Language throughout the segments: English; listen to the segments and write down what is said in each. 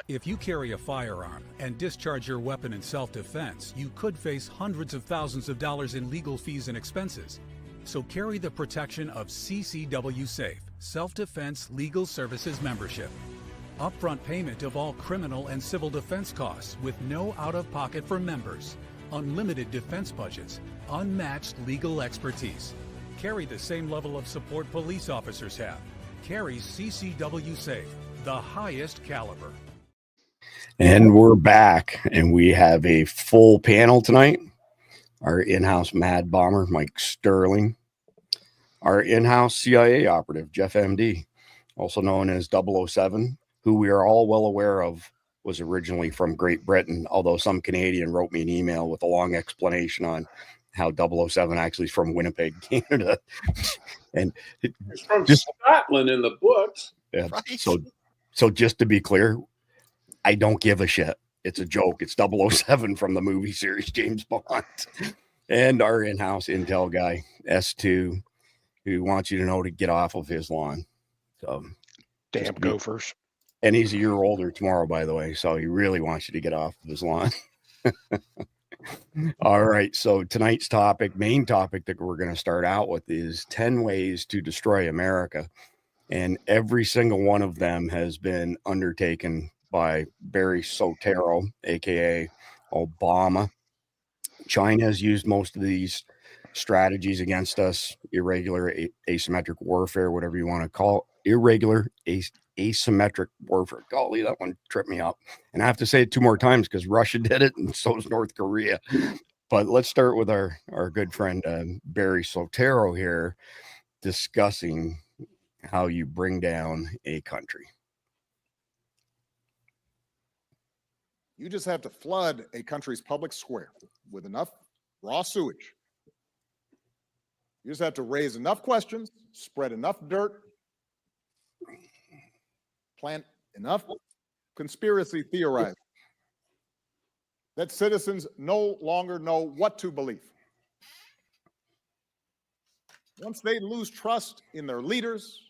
If you carry a firearm and discharge your weapon in self-defense, you could face hundreds of thousands of dollars in legal fees and expenses. So carry the protection of CCW Safe, Self-Defense Legal Services membership. Upfront payment of all criminal and civil defense costs with no out-of-pocket for members. Unlimited defense budgets, unmatched legal expertise. Carry the same level of support police officers have. Carry CCW Safe, the highest caliber. And we're back, and we have a full panel tonight. Our in-house Mad Bomber, Mike Sterling. Our in-house CIA operative, Jeff MD, also known as 007, who we are all well aware of was originally from Great Britain, although some Canadian wrote me an email with a long explanation on how 007 actually is from Winnipeg, Canada. And it's from Scotland in the books. Yeah, Right. So just to be clear, I don't give a shit. It's a joke. It's 007 from the movie series James Bond. And our in-house intel guy, S2, who wants you to know to get off of his lawn. So Damn gophers. And he's a year older tomorrow, by the way. So he really wants you to get off of his lawn. All right. So tonight's main topic that we're going to start out with is 10 ways to destroy America. And every single one of them has been undertaken by Barry Soetoro, aka Obama. China has used most of these strategies against us: irregular, asymmetric warfare, whatever you want to call it. Irregular, asymmetric warfare. Golly, that one tripped me up. And I have to say it 2 more times because Russia did it, and so does North Korea. But let's start with our good friend Barry Soetoro here, discussing how you bring down a country. You just have to flood a country's public square with enough raw sewage. You just have to raise enough questions, spread enough dirt, plant enough conspiracy theorizing that citizens no longer know what to believe. Once they lose trust in their leaders,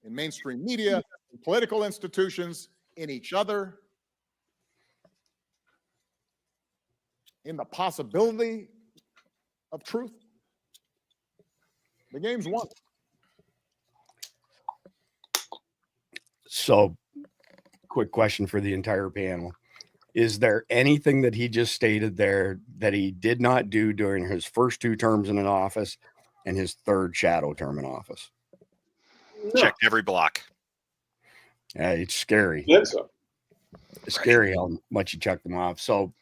in mainstream media, in political institutions, in each other, in the possibility of truth, the game's won. So, quick question for the entire panel. Is there anything that he just stated there that he did not do during his first 2 terms in an office and his 3rd shadow term in office? No. Checked every block. It's scary. Yes, sir. It's scary how much you check them off. So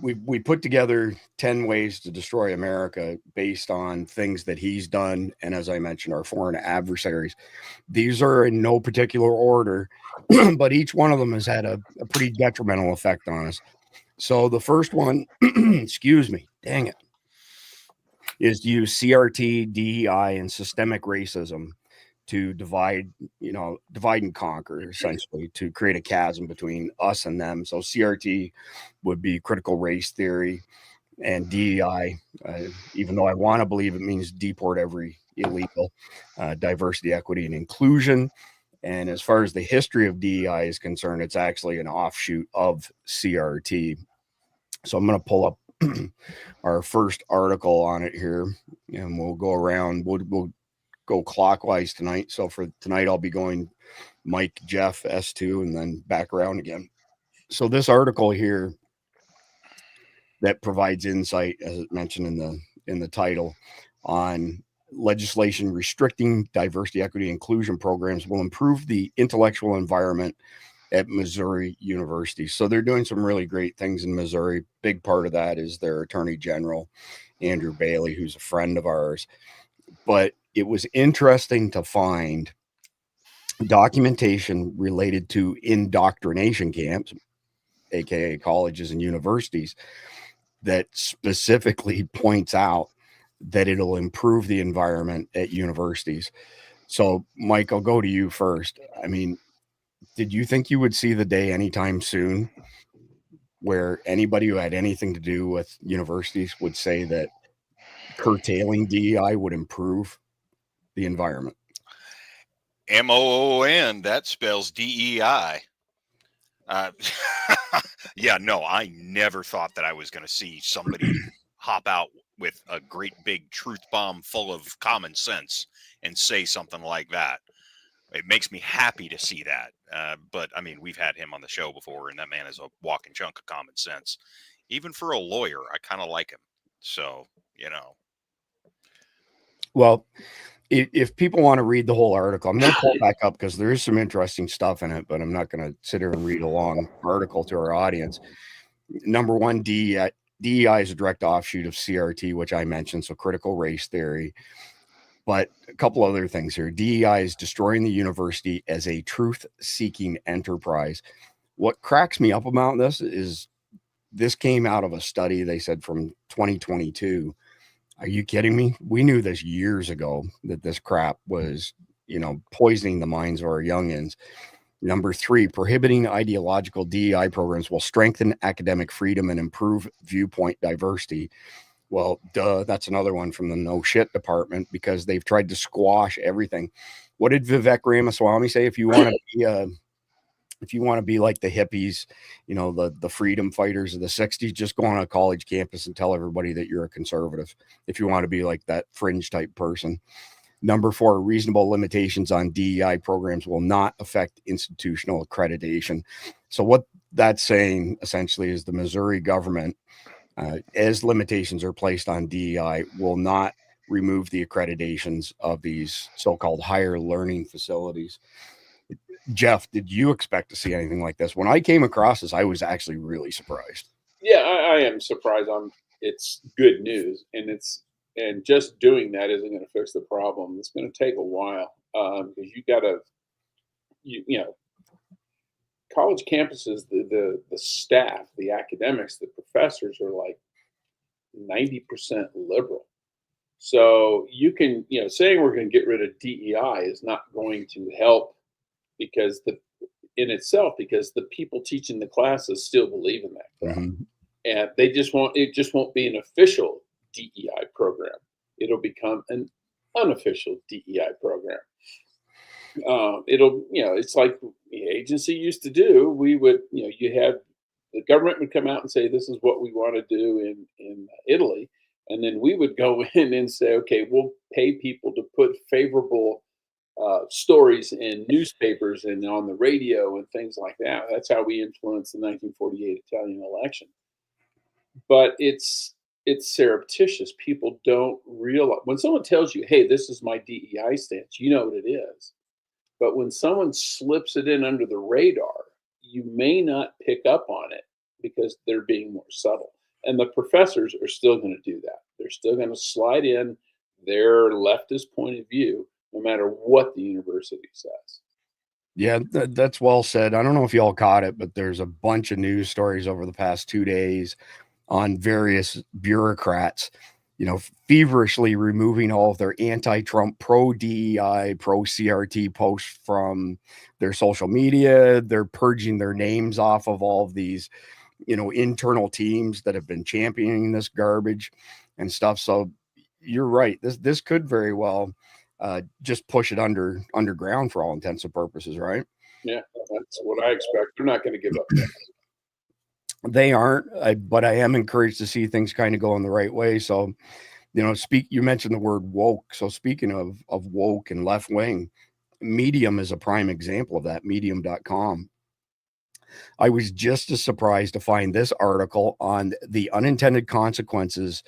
we put together 10 ways to destroy America based on things that he's done. And as I mentioned, our foreign adversaries. These are in no particular order, but each one of them has had a pretty detrimental effect on us. So the first one, excuse me, dang it, is to use CRT, DEI, and systemic racism to divide and conquer, essentially, to create a chasm between us and them. So CRT would be critical race theory, and DEI, even though I want to believe it means deport every illegal, diversity, equity, and inclusion. And as far as the history of DEI is concerned, it's actually an offshoot of CRT. So I'm going to pull up our first article on it here, and we'll go around. We'll go clockwise tonight. So for tonight, I'll be going Mike, Jeff, S2, and then back around again. So this article here that provides insight, as it mentioned in the title, on legislation restricting diversity, equity, inclusion programs will improve the intellectual environment at Missouri University. So they're doing some really great things in Missouri. Big part of that is their Attorney General, Andrew Bailey, who's a friend of ours. But it was interesting to find documentation related to indoctrination camps, aka colleges and universities, that specifically points out that it'll improve the environment at universities. So, Mike, I'll go to you first. I mean, did you think you would see the day anytime soon where anybody who had anything to do with universities would say that curtailing DEI would improve the environment? MOON, that spells DEI. Yeah, no, I never thought that I was going to see somebody hop out with a great big truth bomb full of common sense and say something like that. It makes me happy to see that. But I mean, we've had him on the show before, and that man is a walking chunk of common sense. Even for a lawyer, I kind of like him. So, you know. Well, if people want to read the whole article, I'm going to pull it back up because there is some interesting stuff in it, but I'm not going to sit here and read a long article to our audience. Number one, DEI is a direct offshoot of CRT, which I mentioned, so critical race theory. But a couple other things here. DEI is destroying the university as a truth-seeking enterprise. What cracks me up about this is this came out of a study, they said, from 2022. Are you kidding me? We knew this years ago that this crap was, poisoning the minds of our youngins. Number three, prohibiting ideological DEI programs will strengthen academic freedom and improve viewpoint diversity. Well, duh, that's another one from the no shit department because they've tried to squash everything. What did Vivek Ramaswamy say? If you want to be like the hippies, the freedom fighters of the 60s, just go on a college campus and tell everybody that you're a conservative if you want to be like that fringe type person. Number four, reasonable limitations on DEI programs will not affect institutional accreditation. So what that's saying essentially is the Missouri government, as limitations are placed on DEI, will not remove the accreditations of these so-called higher learning facilities. Jeff, did you expect to see anything like this? When I came across this, I was actually really surprised. Yeah, I am surprised. It's good news, and just doing that isn't going to fix the problem. It's going to take a while because you got to, college campuses, the staff, the academics, the professors are like 90% liberal. So you can, saying we're going to get rid of DEI is not going to help because the people teaching the classes still believe in that crap. Mm-hmm. And it just won't be an official DEI program. It'll become an unofficial DEI program. It's like the agency used to do. We would, the government would come out and say, this is what we want to do in Italy. And then we would go in and say, okay, we'll pay people to put favorable stories in newspapers and on the radio and things like that. That's how we influenced the 1948 Italian election. But it's surreptitious. People don't realize when someone tells you, hey, this is my DEI stance, you know what it is. But when someone slips it in under the radar, you may not pick up on it because they're being more subtle. And the professors are still going to do that. They're still going to slide in their leftist point of view, no matter what the university says. Yeah, that's well said. I don't know if y'all caught it, but there's a bunch of news stories over the past 2 days on various bureaucrats, feverishly removing all of their anti-Trump, pro-DEI, pro-CRT posts from their social media. They're purging their names off of all of these, internal teams that have been championing this garbage and stuff. So you're right. This could very well just push it underground for all intents and purposes, right? Yeah, that's what I expect. They're not going to give up. They aren't, but I am encouraged to see things kind of go in the right way. So, you mentioned the word woke. So speaking of woke and left wing, Medium is a prime example of that, medium.com. I was just as surprised to find this article on the unintended consequences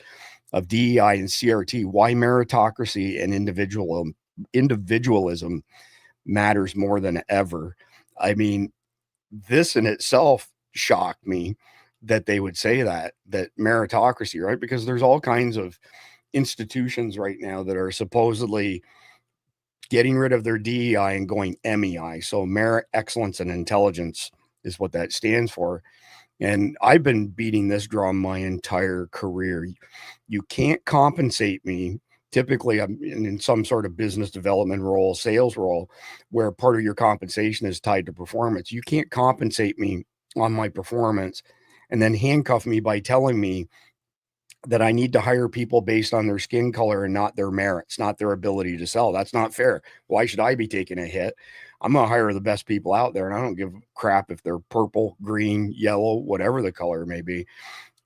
of DEI and CRT, why meritocracy and individualism matters more than ever. I mean, this in itself shocked me that they would say that meritocracy, right? Because there's all kinds of institutions right now that are supposedly getting rid of their DEI and going MEI. So merit, excellence, and intelligence is what that stands for. And I've been beating this drum my entire career. You can't compensate me. Typically, I'm in some sort of business development role, sales role, where part of your compensation is tied to performance. You can't compensate me on my performance and then handcuff me by telling me that I need to hire people based on their skin color and not their merits, not their ability to sell. That's not fair. Why should I be taking a hit? I'm going to hire the best people out there, and I don't give a crap if they're purple, green, yellow, whatever the color may be.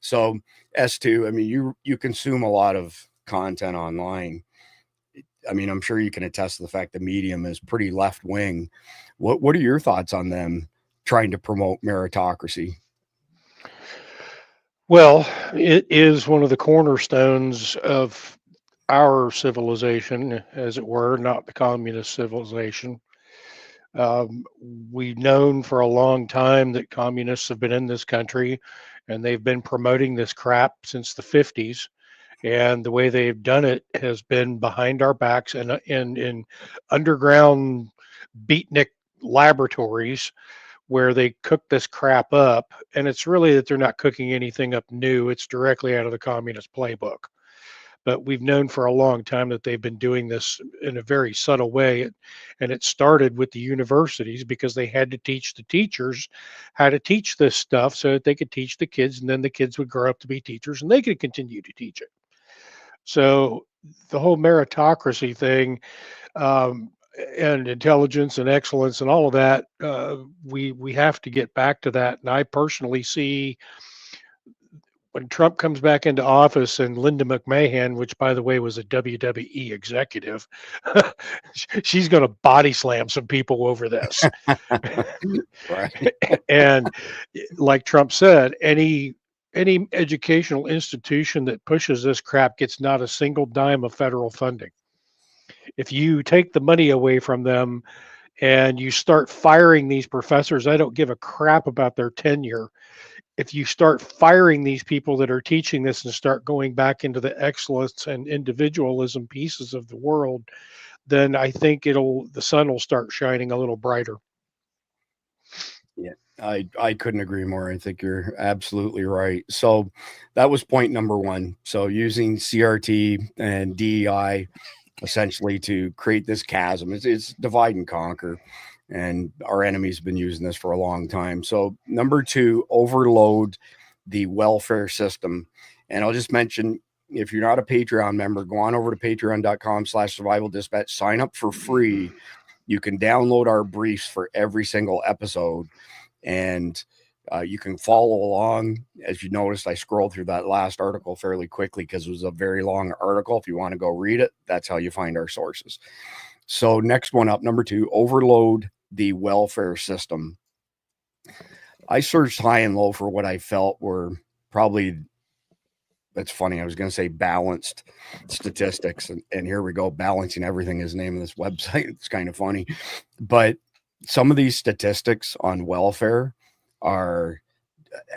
So S2, I mean, you consume a lot of content online. I mean, I'm sure you can attest to the fact the medium is pretty left wing. What are your thoughts on them trying to promote meritocracy? Well, it is one of the cornerstones of our civilization, as it were, not the communist civilization. We've known for a long time that communists have been in this country, and they've been promoting this crap since the 50s. And the way they've done it has been behind our backs and in underground beatnik laboratories where they cook this crap up. And it's really that they're not cooking anything up new. It's directly out of the communist playbook. But we've known for a long time that they've been doing this in a very subtle way. And it started with the universities because they had to teach the teachers how to teach this stuff so that they could teach the kids, and then the kids would grow up to be teachers and they could continue to teach it. So the whole meritocracy thing, and intelligence and excellence and all of that, we have to get back to that. And I personally see when Trump comes back into office and Linda McMahon, which by the way was a WWE executive, she's going to body slam some people over this. Right. And like Trump said, any educational institution that pushes this crap gets not a single dime of federal funding. If you take the money away from them and you start firing these professors, I don't give a crap about their tenure. If you start firing these people that are teaching this and start going back into the excellence and individualism pieces of the world, then I think the sun will start shining a little brighter. Yeah, I couldn't agree more. I think you're absolutely right. So that was point number one. So using CRT and DEI essentially to create this chasm. It's divide and conquer. And our enemy's been using this for a long time. So number two, overload the welfare system. And I'll just mention, if you're not a Patreon member, go on over to patreon.com/survival dispatch, sign up for free. You can download our briefs for every single episode, and you can follow along. As you noticed, I scrolled through that last article fairly quickly because it was a very long article. If you want to go read it, that's how you find our sources. So next one up, number two, overload the welfare system. I searched high and low for what I felt were probably, that's funny, I was going to say balanced statistics, and here we go. Balancing Everything is the name of this website. It's kind of funny, but some of these statistics on welfare are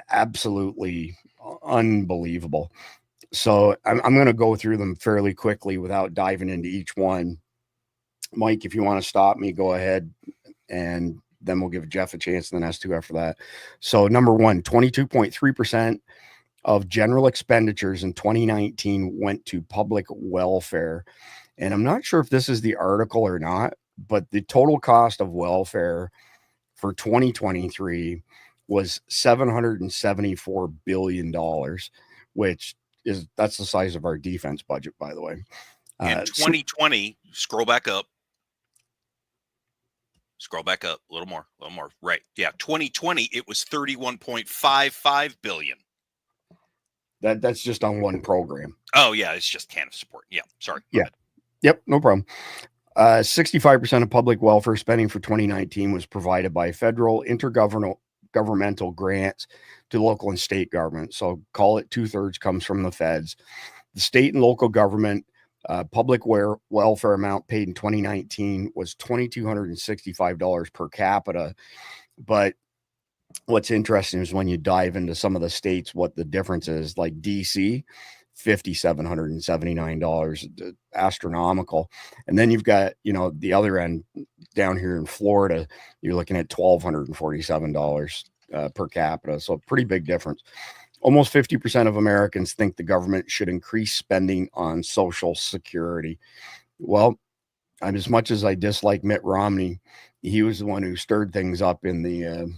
absolutely unbelievable. So I'm going to go through them fairly quickly without diving into each one. Mike, if you want to stop me, go ahead, and then we'll give Jeff a chance, and then S2 after that. So number one, 22.3% of general expenditures in 2019 went to public welfare. And I'm not sure if this is the article or not, but the total cost of welfare for 2023 was $774 billion, which that's the size of our defense budget, by the way. In 2020, scroll back up a little more. Right. Yeah. 2020, it was 31.55 billion. That's just on one program. Oh yeah. It's just TANF support. Yeah. Sorry. Yeah. Yep. No problem. 65% of public welfare spending for 2019 was provided by federal intergovernmental grants to local and state government. So call it 2/3 comes from the feds. The state and local government public welfare amount paid in 2019 was $2,265 per capita. But what's interesting is when you dive into some of the states, what the difference is. Like DC, $5,779, astronomical. And then you've got, the other end down here in Florida, you're looking at $1,247 per capita. So pretty big difference. Almost 50% of Americans think the government should increase spending on Social Security. Well, as much as I dislike Mitt Romney, he was the one who stirred things up in the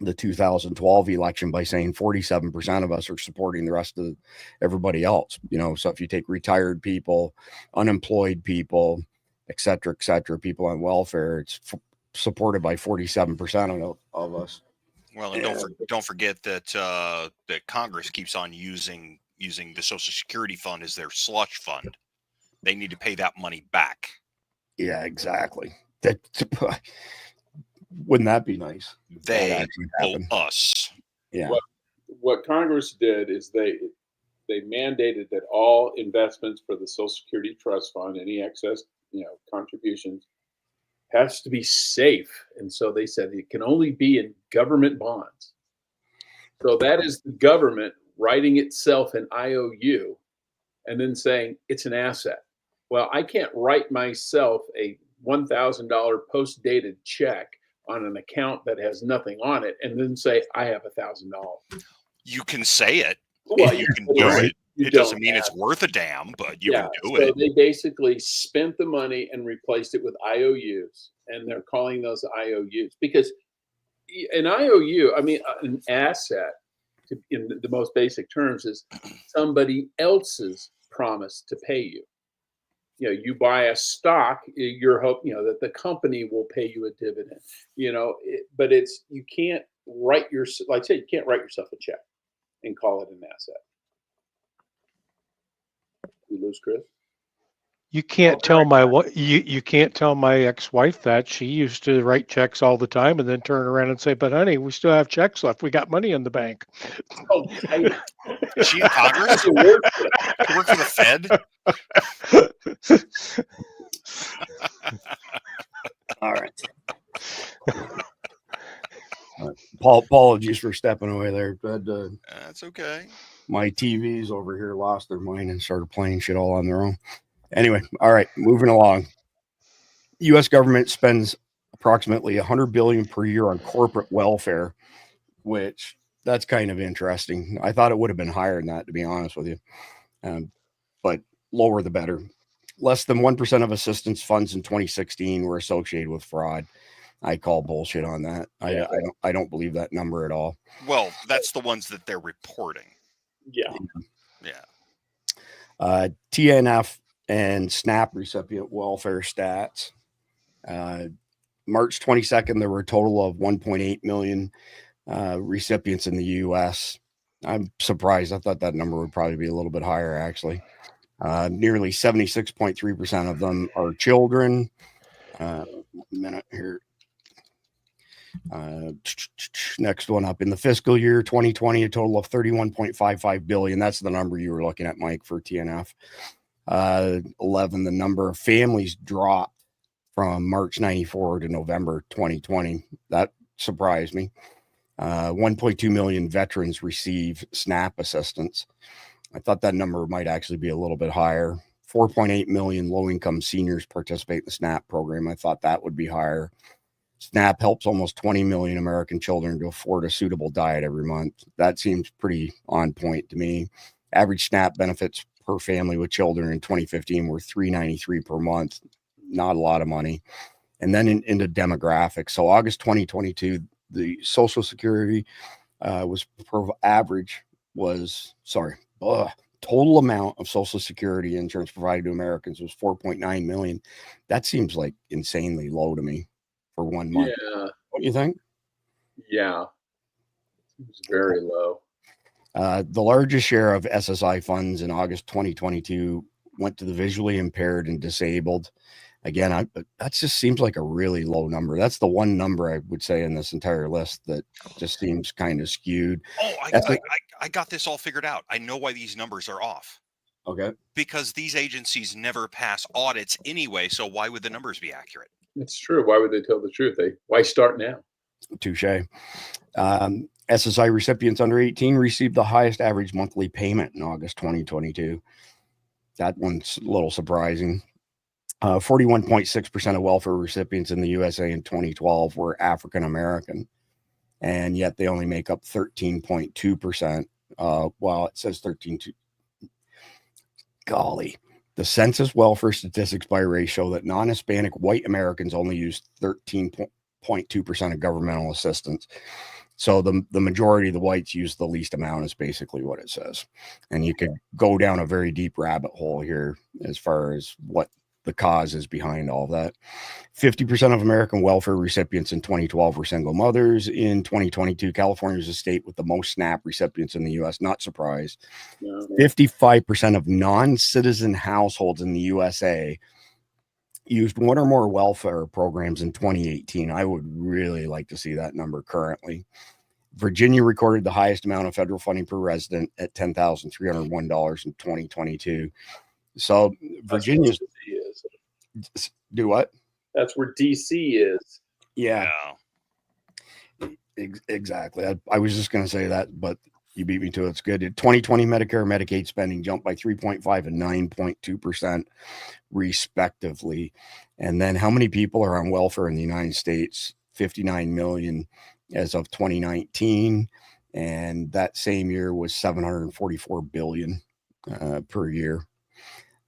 the 2012 election by saying 47% of us are supporting the rest of everybody else. So if you take retired people, unemployed people, et cetera, people on welfare, it's supported by 47% of us. Well, and don't forget that that Congress keeps on using the Social Security fund as their slush fund. They need to pay that money back. Yeah, exactly. That wouldn't that be nice? They owe us. Yeah. What Congress did is they mandated that all investments for the Social Security Trust Fund, any excess, contributions, has to be safe. And so they said it can only be in government bonds. So that is the government writing itself an IOU and then saying it's an asset. Well, I can't write myself a $1,000 post-dated check on an account that has nothing on it and then say I have $1,000. You can say it. Well, you can do it. It doesn't mean it's worth a damn, but you can do it. So they basically spent the money and replaced it with IOUs, and they're calling those IOUs because an IOU, an asset, in the most basic terms, is somebody else's promise to pay you. You buy a stock, you're hoping that the company will pay you a dividend. But you can't write you can't write yourself a check and call it an asset. We lose Chris. You can't tell you can't tell my ex-wife that. She used to write checks all the time and then turn around and say, "But honey, we still have checks left. We got money in the bank." Is she in Congress? She work for the Fed? All right. Apologies for stepping away there, but that's okay. My TVs over here lost their mind and started playing shit all on their own. Anyway, all right, moving along. U.S. government spends approximately $100 billion per year on corporate welfare, which that's kind of interesting. I thought it would have been higher than that, to be honest with you, but lower the better. Less than 1% of assistance funds in 2016 were associated with fraud. I call bullshit on that. Yeah. I don't believe that number at all. Well, that's the ones that they're reporting. Yeah. TNF and SNAP recipient welfare stats. March 22nd, there were a total of 1.8 million recipients in the U.S. I'm surprised. I thought that number would probably be a little bit higher, actually. Nearly 76.3% of them are children. Minute here. Next one up. In the fiscal year 2020, a total of 31.55 billion. That's the number you were looking at, Mike, for TNF. 11, the number of families dropped from March 94 to November 2020. That surprised me. 1.2 million veterans receive SNAP assistance. I thought that number might actually be a little bit higher. 4.8 million low-income seniors participate in the SNAP program. I thought that would be higher. SNAP helps almost 20 million American children to afford a suitable diet every month. That seems pretty on point to me. Average SNAP benefits per family with children in 2015 were $393 per month. Not a lot of money. And then into demographics. So August 2022, the Social Security total amount of Social Security insurance provided to Americans was 4.9 million. That seems like insanely low to me for 1 month. Yeah. What do you think? Yeah. It's very low. The largest share of SSI funds in August 2022 went to the visually impaired and disabled. Again, that just seems like a really low number. That's the one number I would say in this entire list that just seems kind of skewed. Oh, I got this all figured out. I know why these numbers are off. Okay. Because these agencies never pass audits anyway, so why would the numbers be accurate? It's true. Why would they tell the truth? Why start now? Touche. SSI recipients under 18 received the highest average monthly payment in August 2022. That one's a little surprising. 41.6% of welfare recipients in the USA in 2012 were African American, and yet they only make up 13.2%. Well, it says 13.2. Golly. The Census Welfare Statistics by Race show that non-Hispanic white Americans only use 13.2% of governmental assistance. So the majority of the whites use the least amount is basically what it says. And you could go down a very deep rabbit hole here as far as what the cause is behind all of that. 50% of American welfare recipients in 2012 were single mothers. In 2022, California is the state with the most SNAP recipients in the U.S. Not surprised. 55% of non-citizen households in the USA used one or more welfare programs in 2018. I would really like to see that number currently. Virginia recorded the highest amount of federal funding per resident at $10,301 in 2022. So Virginia's do what? That's where DC is. Yeah. Exactly. I was just going to say that, but you beat me to it. It's good. 2020 Medicare and Medicaid spending jumped by 3.5 and 9.2% respectively. And then how many people are on welfare in the United States? 59 million as of 2019. And that same year was 744 billion per year.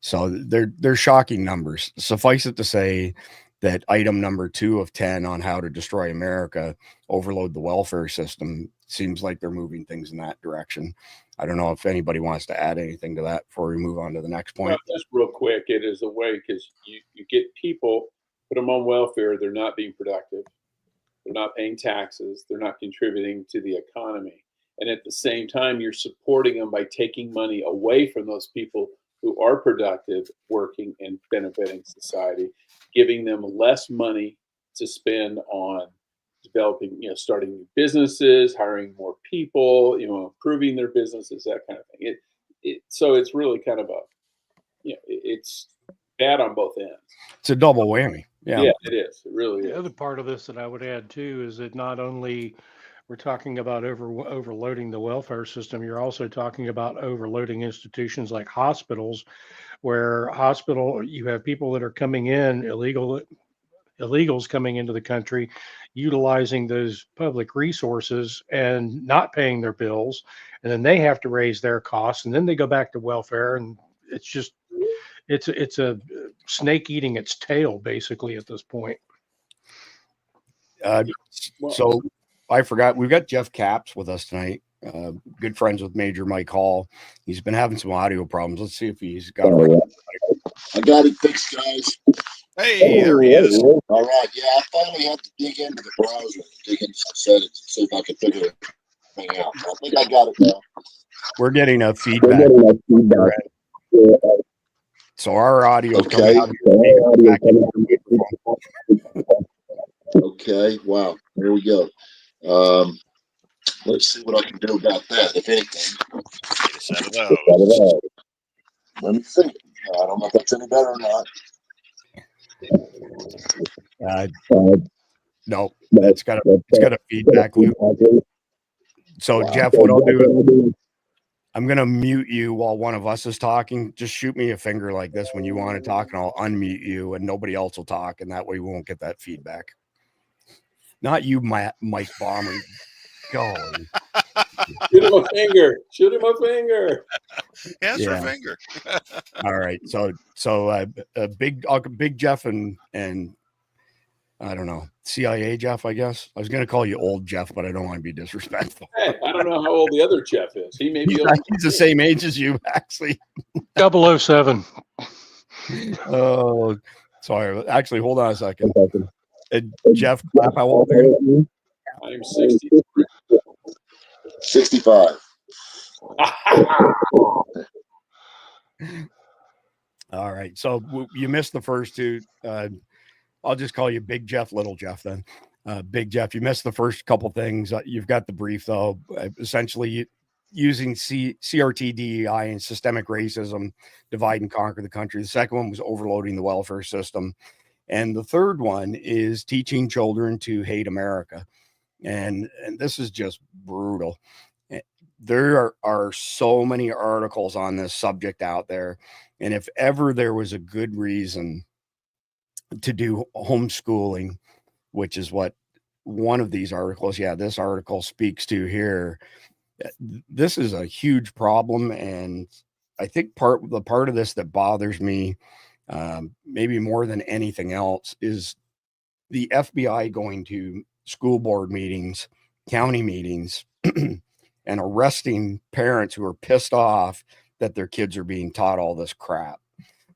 So they're shocking numbers. Suffice it to say that item number 2 of 10 on how to destroy America, overload the welfare system, seems like they're moving things in that direction. I don't know if anybody wants to add anything to that before we move on to the next point. Well, just real quick, it is a way because you get people, put them on welfare, they're not being productive. They're not paying taxes. They're not contributing to the economy. And at the same time, you're supporting them by taking money away from those people who are productive, working, and benefiting society, giving them less money to spend on developing, starting new businesses, hiring more people, improving their businesses, that kind of thing. So it's really kind of it's bad on both ends. It's a double whammy. Yeah, it is. It really is. The other part of this that I would add too is that not only we're talking about overloading the welfare system, you're also talking about overloading institutions like hospitals, where you have people that are coming in, illegals coming into the country, utilizing those public resources and not paying their bills. And then they have to raise their costs, and then they go back to welfare. And it's a snake eating its tail basically at this point. So I forgot, we've got Jeff Capps with us tonight. Good friends with Major Mike Hall. He's been having some audio problems. Let's see if he's got it. I got it fixed, guys. Hey, there he is. All right. Yeah, I finally had to dig into the browser, dig into some settings, and see if I could figure it out. I think I got it now. We're getting a feedback. So our audio is Okay. coming out here. Okay. Wow. Here we go. Let's see what I can do about that, if anything. Get us out of those. Let me see. I don't know if that's any better or not. No, it's got a feedback loop. So Jeff, what I'll do, I'm going to mute you while one of us is talking. Just shoot me a finger like this when you want to talk, and I'll unmute you, and nobody else will talk, and that way we won't get that feedback. Not you, Mike Bomber. Go. Shoot him a finger. Shoot him a finger. Answer a finger. All right. So big Jeff and I don't know, CIA Jeff, I guess. I was going to call you old Jeff, but I don't want to be disrespectful. Hey, I don't know how old the other Jeff is. He may be he's the same age as you, actually. 007. Oh, sorry. Actually, hold on a second. Jeff, clap how old are you? I'm 63. 65. All right. So you missed the first two. I'll just call you Big Jeff, Little Jeff then. Big Jeff, you missed the first couple things. You've got the brief, though. Essentially, using CRT, DEI, and systemic racism, divide and conquer the country. The second one was overloading the welfare system. And the third one is teaching children to hate America. And this is just brutal. There are so many articles on this subject out there. And if ever there was a good reason to do homeschooling, which is what one of these articles, this article speaks to here, this is a huge problem. And I think the part of this that bothers me, maybe more than anything else, is the FBI going to school board meetings county meetings and arresting parents who are pissed off that their kids are being taught all this crap.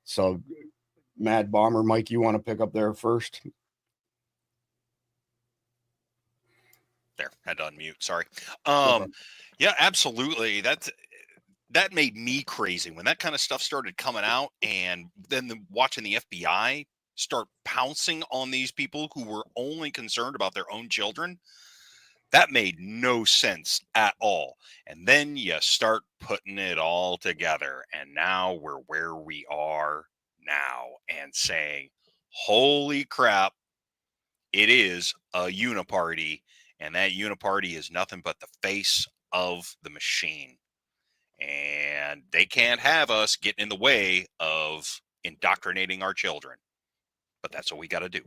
So, Mad Bomber, Mike, you want to pick up there first? There, had to unmute. Sorry. Yeah, absolutely. That made me crazy when that kind of stuff started coming out, and then watching the FBI start pouncing on these people who were only concerned about their own children. That made no sense at all. And then you start putting it all together, and now we're where we are now, and saying, holy crap, it is a uniparty, and that uniparty is nothing but the face of the machine. And they can't have us getting in the way of indoctrinating our children. But that's what we got to do.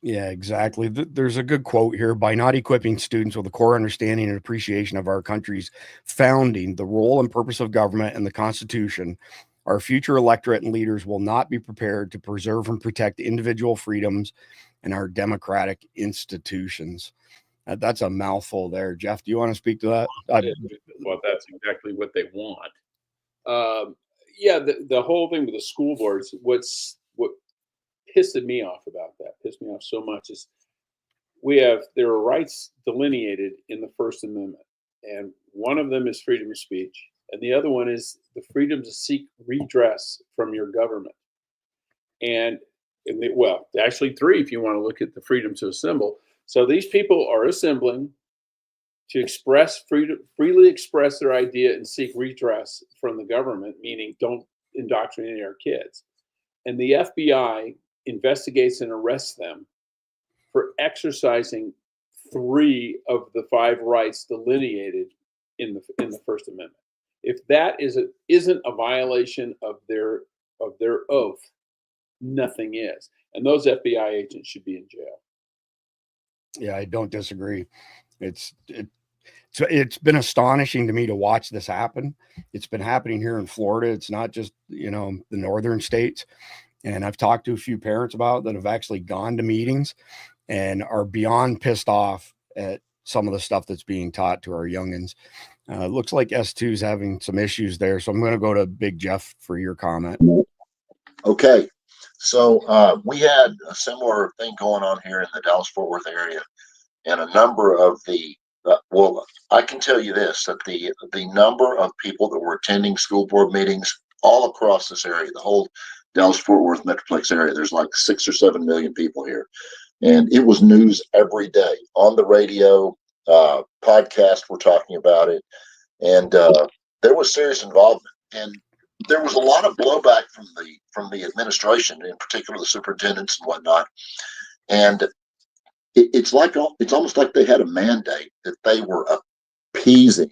Yeah, exactly. There's a good quote here: by not equipping students with a core understanding and appreciation of our country's founding, the role and purpose of government, and the Constitution, our future electorate and leaders will not be prepared to preserve and protect individual freedoms and our democratic institutions. That's a mouthful there. Jeff, do you want to speak to that? Well, that's exactly what they want. Yeah, the whole thing with the school boards, what pissed me off so much is there are rights delineated in the First Amendment, and one of them is freedom of speech, and the other one is the freedom to seek redress from your government. Well, actually three, if you want to look at the freedom to assemble. So these people are assembling to freely express their idea and seek redress from the government, meaning don't indoctrinate our kids. And the FBI investigates and arrests them for exercising 3 of the 5 rights delineated in the First Amendment. If that isn't a violation of their oath, nothing is. And those FBI agents should be in jail. Yeah, I don't disagree. It's been astonishing to me to watch this happen. It's been happening here in Florida. It's not just, the northern states. And I've talked to a few parents about it that have actually gone to meetings and are beyond pissed off at some of the stuff that's being taught to our youngins. It looks like S2 is having some issues there. So I'm going to go to Big Jeff for your comment. Okay. So we had a similar thing going on here in the Dallas-Fort Worth area, and a number of I can tell you this, that the number of people that were attending school board meetings all across this area, the whole Dallas-Fort Worth Metroplex area, there's like 6 or 7 million people here. And it was news every day on the radio, podcast, we're talking about it. And there was serious involvement. And there was a lot of blowback from the administration, in particular the superintendents and whatnot. And it's almost like they had a mandate that they were appeasing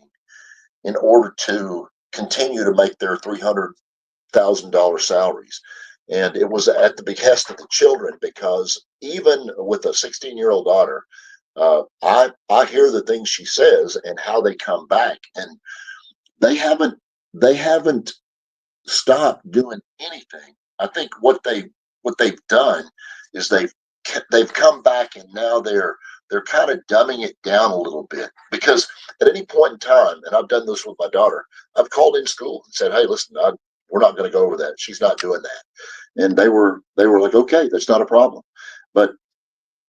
in order to continue to make their $300,000 salaries. And it was at the behest of the children, because even with a 16-year-old daughter, I hear the things she says and how they come back, and they haven't stopped doing anything. I think what they've done is they've come back, and now they're kind of dumbing it down a little bit, because at any point in time, and I've done this with my daughter, I've called in school and said, hey, listen, we're not going to go over that. She's not doing that. And they were like, okay, that's not a problem. But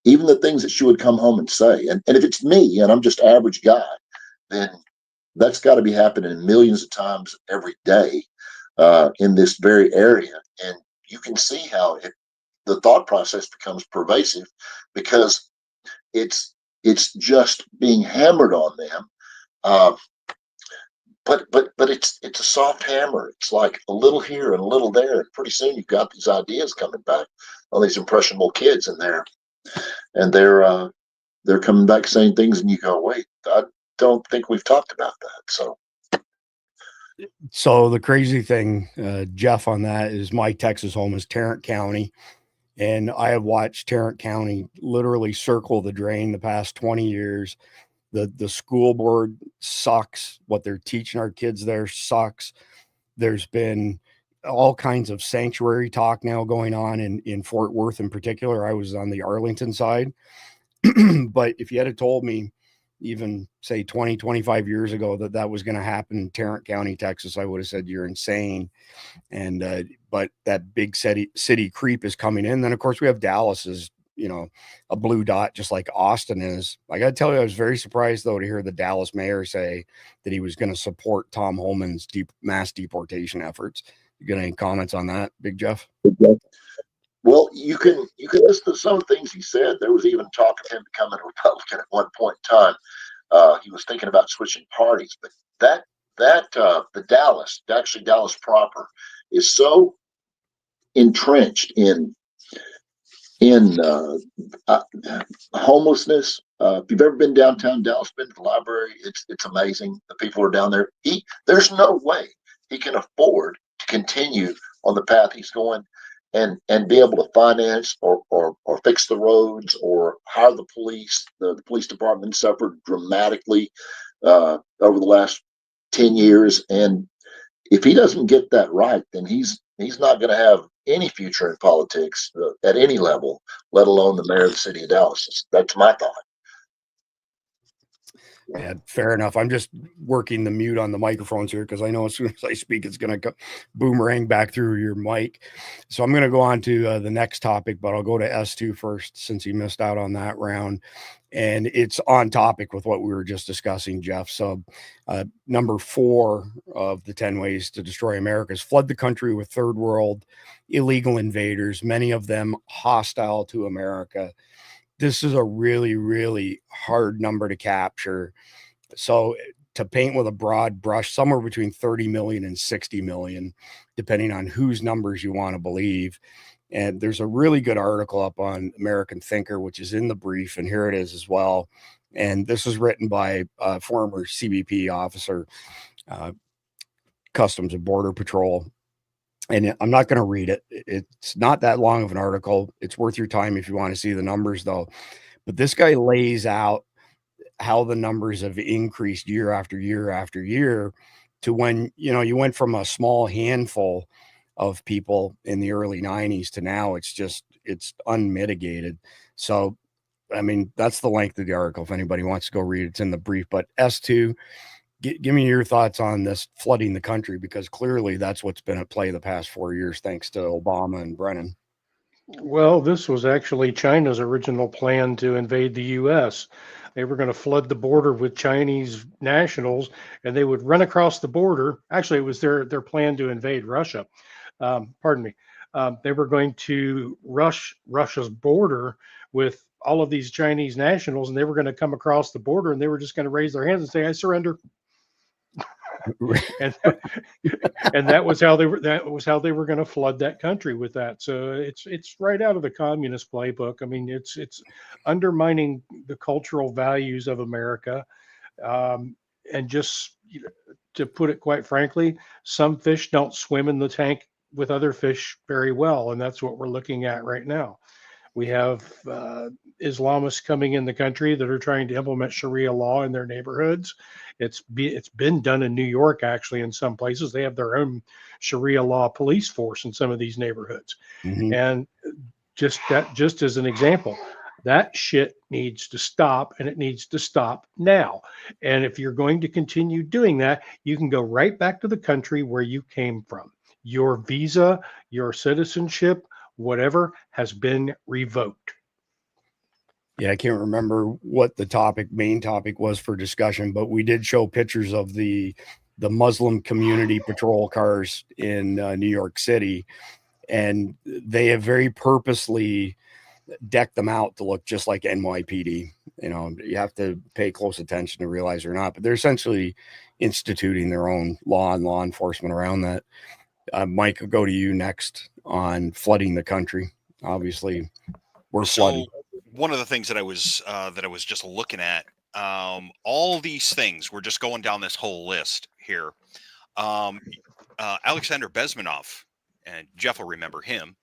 even the things that she would come home and say, and if it's me and I'm just average guy, then that's got to be happening millions of times every day in this very area. And you can see how the thought process becomes pervasive, because it's just being hammered on them. But it's a soft hammer. It's like a little here and a little there, and pretty soon you've got these ideas coming back on these impressionable kids, and they're coming back saying things, and you go, wait, I don't think we've talked about that. So the crazy thing, Jeff, on that is my Texas home is Tarrant County, and I have watched Tarrant County literally circle the drain the past 20 years. The school board sucks. What they're teaching our kids there sucks. There's been all kinds of sanctuary talk now going on in Fort Worth in particular. I was on the Arlington side, But if you had told me even say 20, 25 years ago that that was going to happen in Tarrant County, Texas, I would have said you're insane. And but that big city creep is coming in. Then of course we have Dallas is, you know, a blue dot, just like Austin is. I got to tell you, I was very surprised though to hear the Dallas mayor say that he was going to support Tom Homan's mass deportation efforts. You got any comments on that, Big Jeff? Well, you can listen to some things he said. There was even talk of him becoming a Republican at one point in time. He was thinking about switching parties, but the Dallas proper is so entrenched in homelessness. If you've ever been downtown Dallas, been to the library, it's amazing. The people are down there. There's no way he can afford to continue on the path he's going and be able to finance or fix the roads or hire the police. The police department suffered dramatically over the last 10 years. And if he doesn't get that right, then he's not going to have any future in politics at any level, let alone the mayor of the city of Dallas. That's my thought. Yeah, fair enough. I'm just working the mute on the microphones here because I know as soon as I speak, it's going to boomerang back through your mic. So I'm going to go on to the next topic, but I'll go to S2 first since he missed out on that round. And it's on topic with what we were just discussing, Jeff. So number 4 of the 10 ways to destroy America is flood the country with third world illegal invaders, many of them hostile to America. This is a really, really hard number to capture. So to paint with a broad brush, somewhere between 30 million and 60 million, depending on whose numbers you want to believe. And there's a really good article up on American Thinker, which is in the brief, and here it is as well. And this is written by a former CBP officer, Customs and Border Patrol. And I'm not going to read it. It's not that long of an article. It's worth your time if you want to see the numbers, though. But this guy lays out how the numbers have increased year after year after year to when, you know, you went from a small handful of people in the early 90s to now it's unmitigated. So, I mean, that's the length of the article. If anybody wants to go read it, it's in the brief. But S2, give me your thoughts on this flooding the country, because clearly that's what's been at play the past 4 years, thanks to Obama and Brennan. Well, this was actually China's original plan to invade the U.S. They were going to flood the border with Chinese nationals, and they would run across the border. Actually, it was their plan to invade Russia. Pardon me. They were going to rush Russia's border with all of these Chinese nationals, and they were going to come across the border, and they were just going to raise their hands and say, "I surrender." and that was how they were going to flood that country with that. So it's right out of the communist playbook. I mean, it's undermining the cultural values of America, and just, you know, to put it quite frankly, some fish don't swim in the tank with other fish very well, and that's what we're looking at right now. We have Islamists coming in the country that are trying to implement Sharia law in their neighborhoods. It's been done in New York, actually. In some places, they have their own Sharia law police force in some of these neighborhoods. Mm-hmm. And just as an example, that shit needs to stop, and it needs to stop now. And if you're going to continue doing that, you can go right back to the country where you came from. Your visa, your citizenship, whatever has been revoked. Yeah, I can't remember what the main topic was for discussion, but we did show pictures of the Muslim community patrol cars in New York City, and they have very purposely decked them out to look just like NYPD. You know, you have to pay close attention to realize they're not, but they're essentially instituting their own law and law enforcement around that. Mike, I'll go to you next on flooding the country. Obviously, we're flooding. One of the things that I was just looking at, all these things, we're just going down this whole list here. Alexander Bezmenov, and Jeff will remember him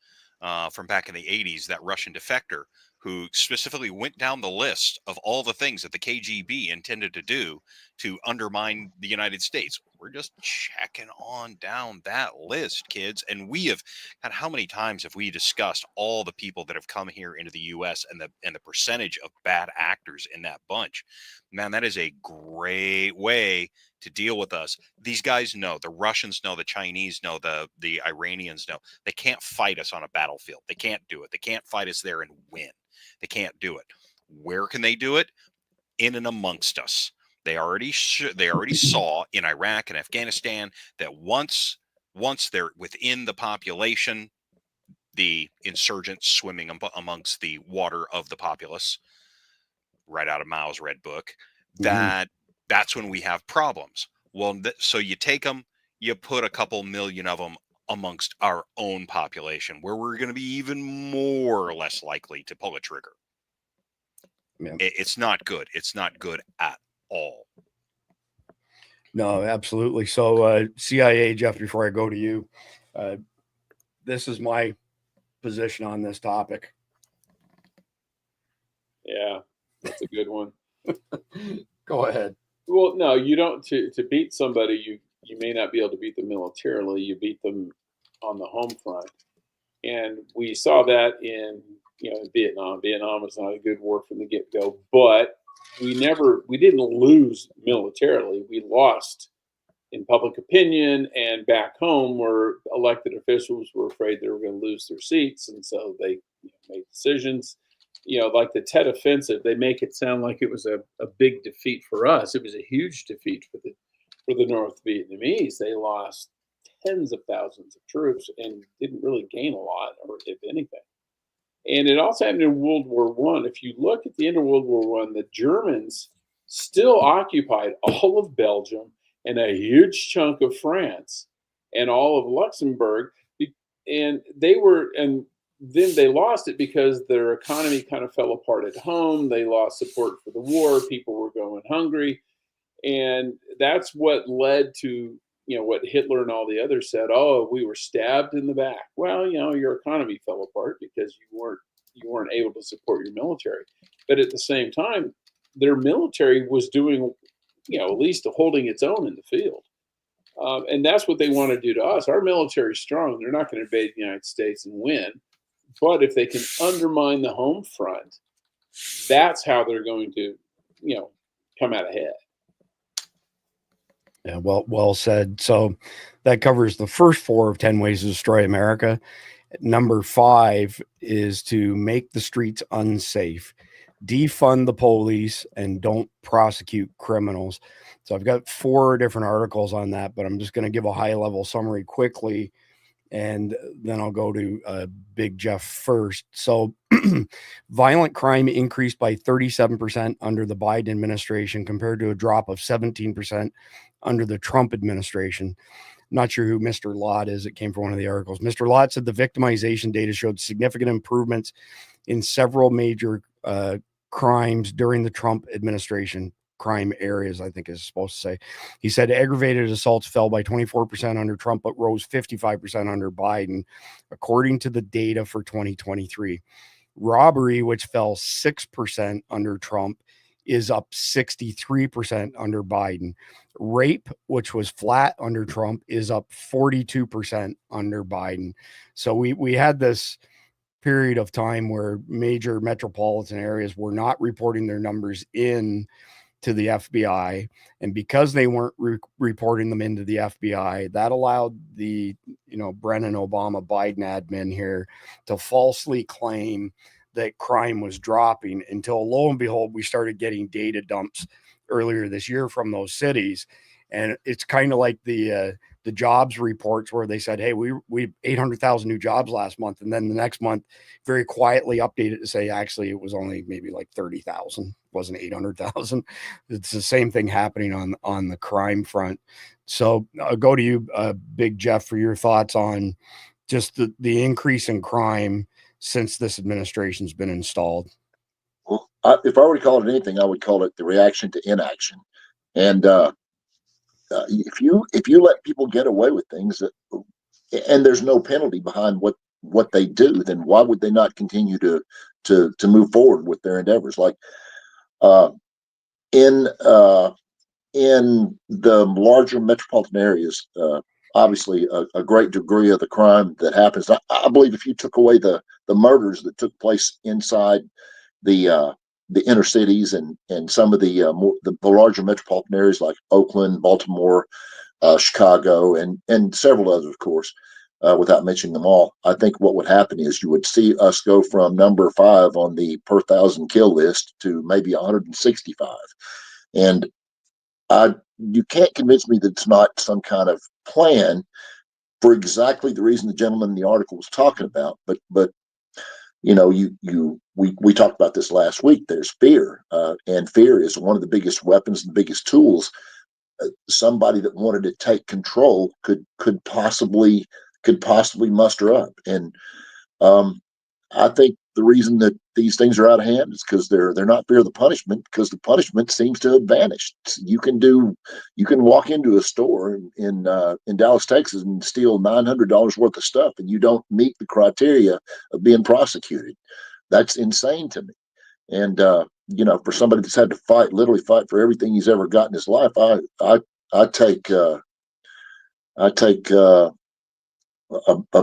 from back in the 80s, that Russian defector who specifically went down the list of all the things that the KGB intended to do to undermine the United States. We're just checking on down that list, kids. And we have, God, how many times have we discussed all the people that have come here into the U.S. and the percentage of bad actors in that bunch? Man, that is a great way to deal with us. These guys know, the Russians know, the Chinese know, the Iranians know. They can't fight us on a battlefield. They can't do it. They can't fight us there and win. They can't do it. Where can they do it? In and amongst us. They already saw in Iraq and Afghanistan that once they're within the population, the insurgents swimming amongst the water of the populace, right out of Mao's Red Book, that's when we have problems. Well, so you take them, you put a couple million of them amongst our own population, where we're going to be even more or less likely to pull a trigger. Yeah. It's not good. It's not good at all. No, absolutely. So CIA, Jeff, before I go to you, this is my position on this topic. Yeah, that's a good one. Go ahead. Well, no, you don't. To beat somebody, you may not be able to beat them militarily. You beat them on the home front, and we saw that in Vietnam. Vietnam was not a good war from the get-go, but we didn't lose militarily. We lost in public opinion, and back home, where elected officials were afraid they were going to lose their seats, and so they made decisions. Like the Tet Offensive, they make it sound like it was a big defeat for us. It was a huge defeat for the North Vietnamese. They lost tens of thousands of troops and didn't really gain a lot, or if anything. And it also happened in World War I. If you look at the end of World War I, the Germans still occupied all of Belgium and a huge chunk of France and all of Luxembourg. And then they lost it because their economy kind of fell apart at home. They lost support for the war. People were going hungry. And that's what led to what Hitler and all the others said, oh, we were stabbed in the back. Well, your economy fell apart because you weren't able to support your military. But at the same time, their military was doing, at least holding its own in the field. And that's what they want to do to us. Our military is strong. They're not going to invade the United States and win. But if they can undermine the home front, that's how they're going to, come out ahead. Yeah, well said. So that covers the first 4 of 10 ways to destroy America. Number 5 is to make the streets unsafe, defund the police, and don't prosecute criminals. So I've got 4 different articles on that, but I'm just going to give a high-level summary quickly, and then I'll go to Big Jeff first. So violent crime increased by 37% under the Biden administration compared to a drop of 17% under the Trump administration. Not sure who Mr. Lott is. It came from one of the articles. Mr. Lott said the victimization data showed significant improvements in several major crimes during the Trump administration. Crime areas, I think is supposed to say. He said aggravated assaults fell by 24% under Trump, but rose 55% under Biden, according to the data for 2023. Robbery, which fell 6% under Trump, is up 63% under Biden. Rape, which was flat under Trump, is up 42% under Biden. So we had this period of time where major metropolitan areas were not reporting their numbers in to the FBI, and because they weren't reporting them into the FBI, that allowed the Brennan Obama Biden admin here to falsely claim that crime was dropping, until lo and behold we started getting data dumps earlier this year from those cities. And it's kind of like the jobs reports where they said, hey, we 800,000 new jobs last month, and then the next month very quietly updated to say actually it was only maybe like 30,000, wasn't 800,000. It's the same thing happening on the crime front. So I'll go to you, Big Jeff, for your thoughts on just the increase in crime since this administration's been installed. Well, if I were to call it anything, I would call it the reaction to inaction. And if you let people get away with things and there's no penalty behind what they do, then why would they not continue to move forward with their endeavors? Like in in the larger metropolitan areas, obviously a great degree of the crime that happens. I believe if you took away the murders that took place inside the inner cities and some of the larger metropolitan areas like Oakland, Baltimore, Chicago, and several others, of course, without mentioning them all, I think what would happen is you would see us go from number 5 on the per 1,000 kill list to maybe 165. And you can't convince me that it's not some kind of plan for exactly the reason the gentleman in the article was talking about. But you know, we talked about this last week. There's fear, and fear is one of the biggest weapons and the biggest tools somebody that wanted to take control could possibly muster up. And I think the reason that these things are out of hand is because they're not fear of the punishment, because the punishment seems to have vanished. You can walk into a store in Dallas, Texas, and steal $900 worth of stuff, and you don't meet the criteria of being prosecuted. That's insane to me. And you know, for somebody that's had to literally fight for everything he's ever got in his life, I take a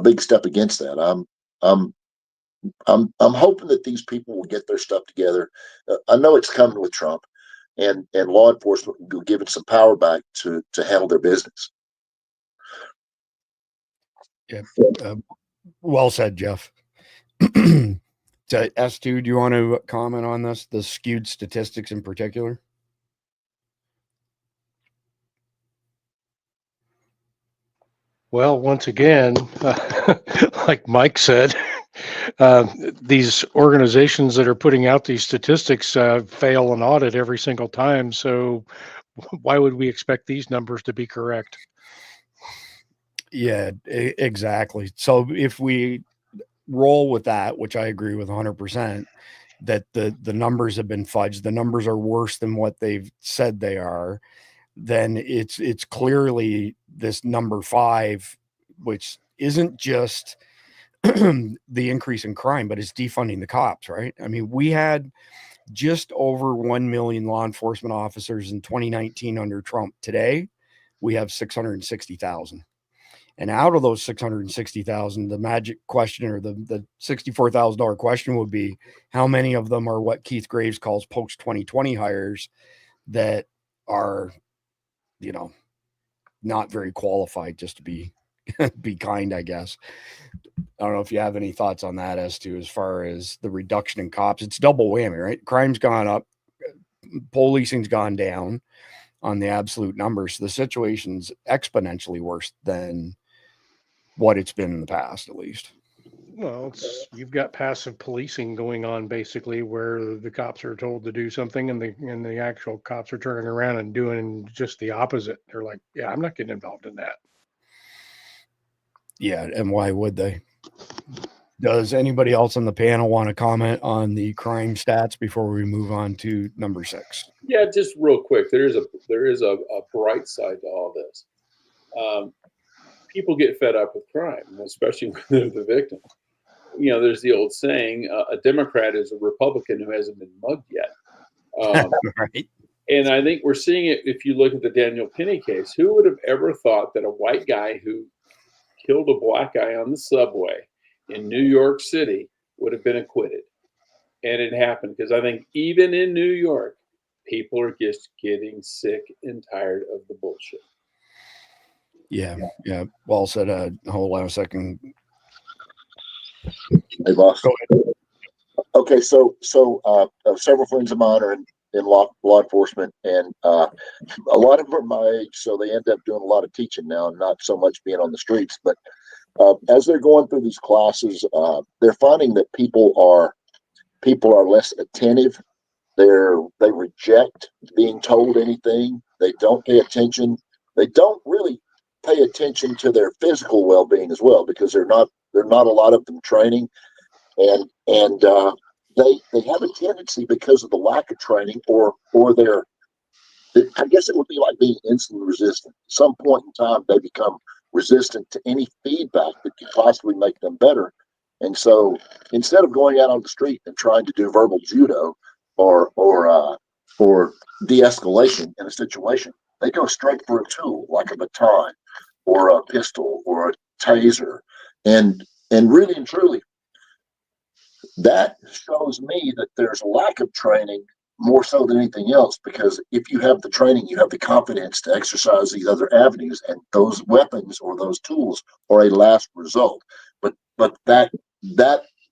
big step against that. I'm hoping that these people will get their stuff together. I know it's coming with Trump, and law enforcement will be given some power back to handle their business. Yeah, well said, Jeff. S2, do you want to comment on this, the skewed statistics in particular? Well, once again, like Mike said, these organizations that are putting out these statistics fail an audit every single time. So why would we expect these numbers to be correct? Yeah, exactly. So if we roll with that, which I agree with 100%, that the numbers have been fudged, the numbers are worse than what they've said they are, then it's clearly this number 5, which isn't just the increase in crime, but it's defunding the cops, right? I mean, we had just over 1 million law enforcement officers in 2019 under Trump. Today, we have 660,000. And out of those 660,000, the magic question, or the $64,000 question, would be how many of them are what Keith Graves calls post 2020 hires that are, you know, not very qualified, just to be kind, I guess. I don't know if you have any thoughts on that as far as the reduction in cops. It's double whammy, right? Crime's gone up, policing's gone down on the absolute numbers. The situation's exponentially worse than what it's been in the past, at least. Well, you've got passive policing going on, basically, where the cops are told to do something and the actual cops are turning around and doing just the opposite. They're like, yeah, I'm not getting involved in that. Yeah, and why would they? Does anybody else on the panel want to comment on the crime stats before we move on to number 6? Yeah, just real quick. There is a bright side to all this. People get fed up with crime, especially when they're the victim. You know, there's the old saying, a Democrat is a Republican who hasn't been mugged yet. Right. And I think we're seeing it if you look at the Daniel Penny case. Who would have ever thought that a white guy who killed a black guy on the subway in New York City would have been acquitted? And it happened because I think even in New York, people are just getting sick and tired of the bullshit. Yeah. Well said. Hold on a second. Hey, boss. Go ahead. Okay, so several friends of mine are in law enforcement, and a lot of them are my age, so they end up doing a lot of teaching now, and not so much being on the streets. But as they're going through these classes, they're finding that people are less attentive. They reject being told anything. They don't pay attention. They don't really pay attention to their physical well-being as well, because they're not a lot of them training, and they have a tendency, because of the lack of training, or I guess it would be like being insulin resistant. At some point in time, they become resistant to any feedback that could possibly make them better. And so instead of going out on the street and trying to do verbal judo or de-escalation in a situation, They go straight for a tool like a baton or a pistol or a taser. And really and truly, that shows me that there's a lack of training more so than anything else, because if you have the training, you have the confidence to exercise these other avenues, and those weapons or those tools are a last result. But that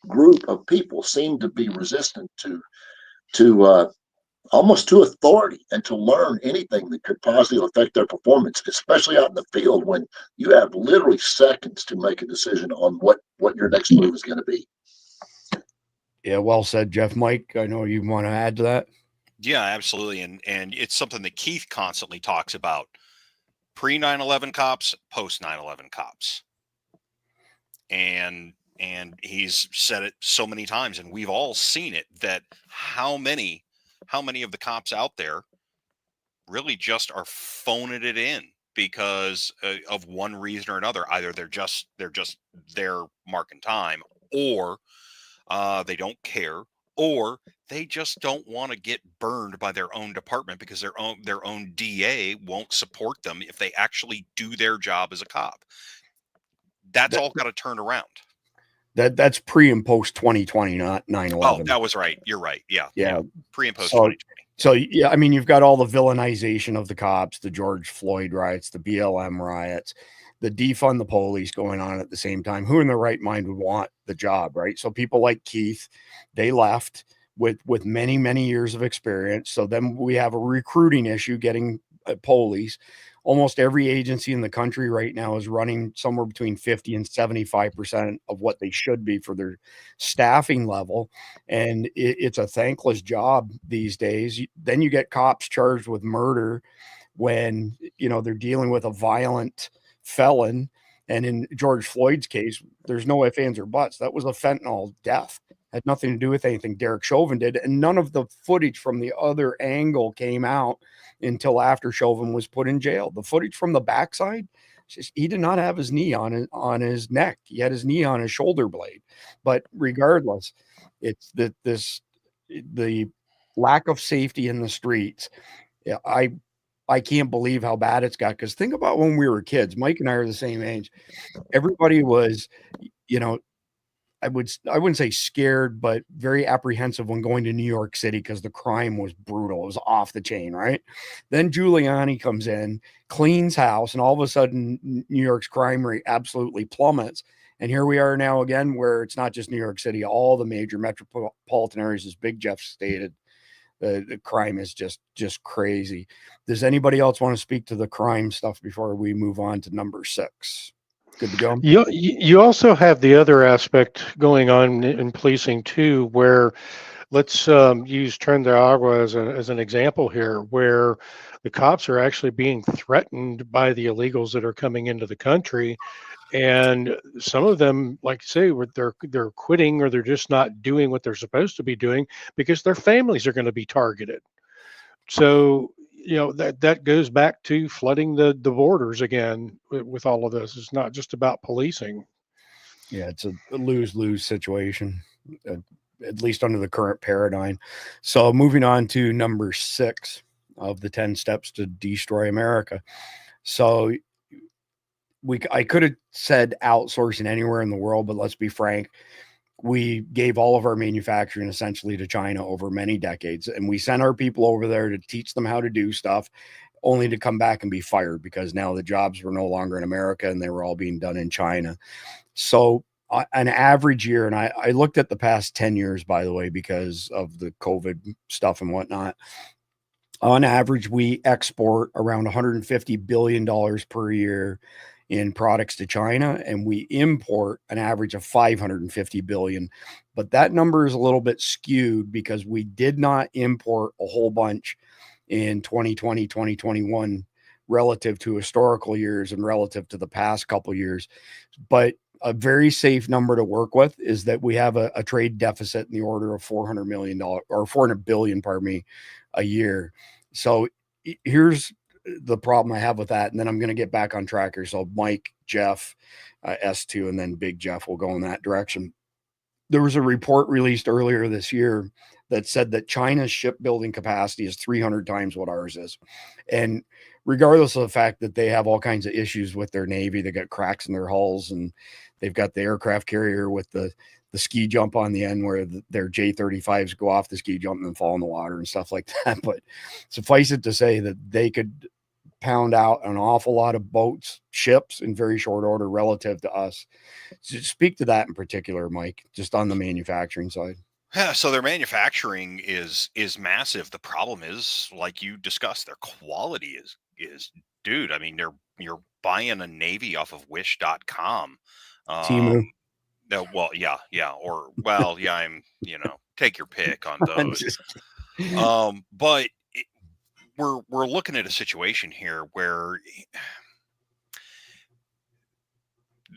group of people seem to be resistant to almost to authority and to learn anything that could positively affect their performance, especially out in the field when you have literally seconds to make a decision on what your next move is going to be. Yeah, well said, Jeff. Mike, I know you want to add to that. Yeah, absolutely. And it's something that Keith constantly talks about. Pre 9/11 cops, post 9/11 cops. And he's said it so many times, and we've all seen it, that how many of the cops out there really just are phoning it in because of one reason or another. Either they're just there marking time, or they don't care, or they just don't want to get burned by their own department because their own DA won't support them if they actually do their job as a cop. That's all got to turn around. That's pre and post 2020, not 9/11. Oh, that was right. You're right. Yeah. Pre and post 2020. So yeah, I mean, you've got all the villainization of the cops, the George Floyd riots, the BLM riots, the defund the police going on at the same time. Who in their right mind would want the job, right? So people like Keith, they left with many, many years of experience. So then we have a recruiting issue getting police. Almost every agency in the country right now is running somewhere between 50 and 75% of what they should be for their staffing level. And it's a thankless job these days. Then you get cops charged with murder when, they're dealing with a violent felon. And in George Floyd's case, there's no ifs, ands, or buts. That was a fentanyl death. Had nothing to do with anything Derek Chauvin did. And none of the footage from the other angle came out until after Chauvin was put in jail. The footage from the backside, he did not have his knee on his neck. He had his knee on his shoulder blade. But regardless, it's the lack of safety in the streets. Yeah, I can't believe how bad it's got, because think about when we were kids. Mike and I are the same age. Everybody was, I wouldn't say scared, but very apprehensive when going to New York City because the crime was brutal. It was off the chain, right? Then Giuliani comes in, cleans house, and all of a sudden New York's crime rate absolutely plummets. And here we are now again, where it's not just New York City, all the major metropolitan areas, as Big Jeff stated, the crime is just crazy. Does anybody else want to speak to the crime stuff before we move on to number 6? Good to go. You also have the other aspect going on in policing too, where let's use Tren de Agua as an example here, where the cops are actually being threatened by the illegals that are coming into the country. And some of them, like say, they're quitting, or they're just not doing what they're supposed to be doing because their families are going to be targeted. So that goes back to flooding the borders again with all of this. It's not just about policing. Yeah, it's a lose-lose situation, at least under the current paradigm. So moving on to number 6 of the 10 steps to destroy America. So I could have said outsourcing anywhere in the world, but let's be frank. We gave all of our manufacturing essentially to China over many decades, and we sent our people over there to teach them how to do stuff, only to come back and be fired because now the jobs were no longer in America and they were all being done in China. So an average year, and I looked at the past 10 years, by the way, because of the COVID stuff and whatnot. On average, we export around $150 billion per year in products to China, and we import an average of 550 billion. But that number is a little bit skewed because we did not import a whole bunch in 2020, 2021 relative to historical years and relative to the past couple years. But a very safe number to work with is that we have a trade deficit in the order of $400 million or $400 billion, a year. So here's the problem I have with that, and then I'm going to get back on track here. So Mike, Jeff, S2, and then Big Jeff will go in that direction. There was a report released earlier this year that said that China's shipbuilding capacity is 300 times what ours is. And regardless of the fact that they have all kinds of issues with their Navy, they got cracks in their hulls, and they've got the aircraft carrier with the ski jump on the end where their J-35s go off the ski jump and then fall in the water and stuff like that. But suffice it to say that they could pound out an awful lot of boats, ships in very short order relative to us. So speak to that in particular, Mike, just on the manufacturing side. Yeah, so their manufacturing is massive. The problem is, like you discussed, their quality is dude. I mean, you're buying a Navy off of Wish.com. Timu. No, well, yeah, or well, yeah. I'm, take your pick on those. But we're looking at a situation here where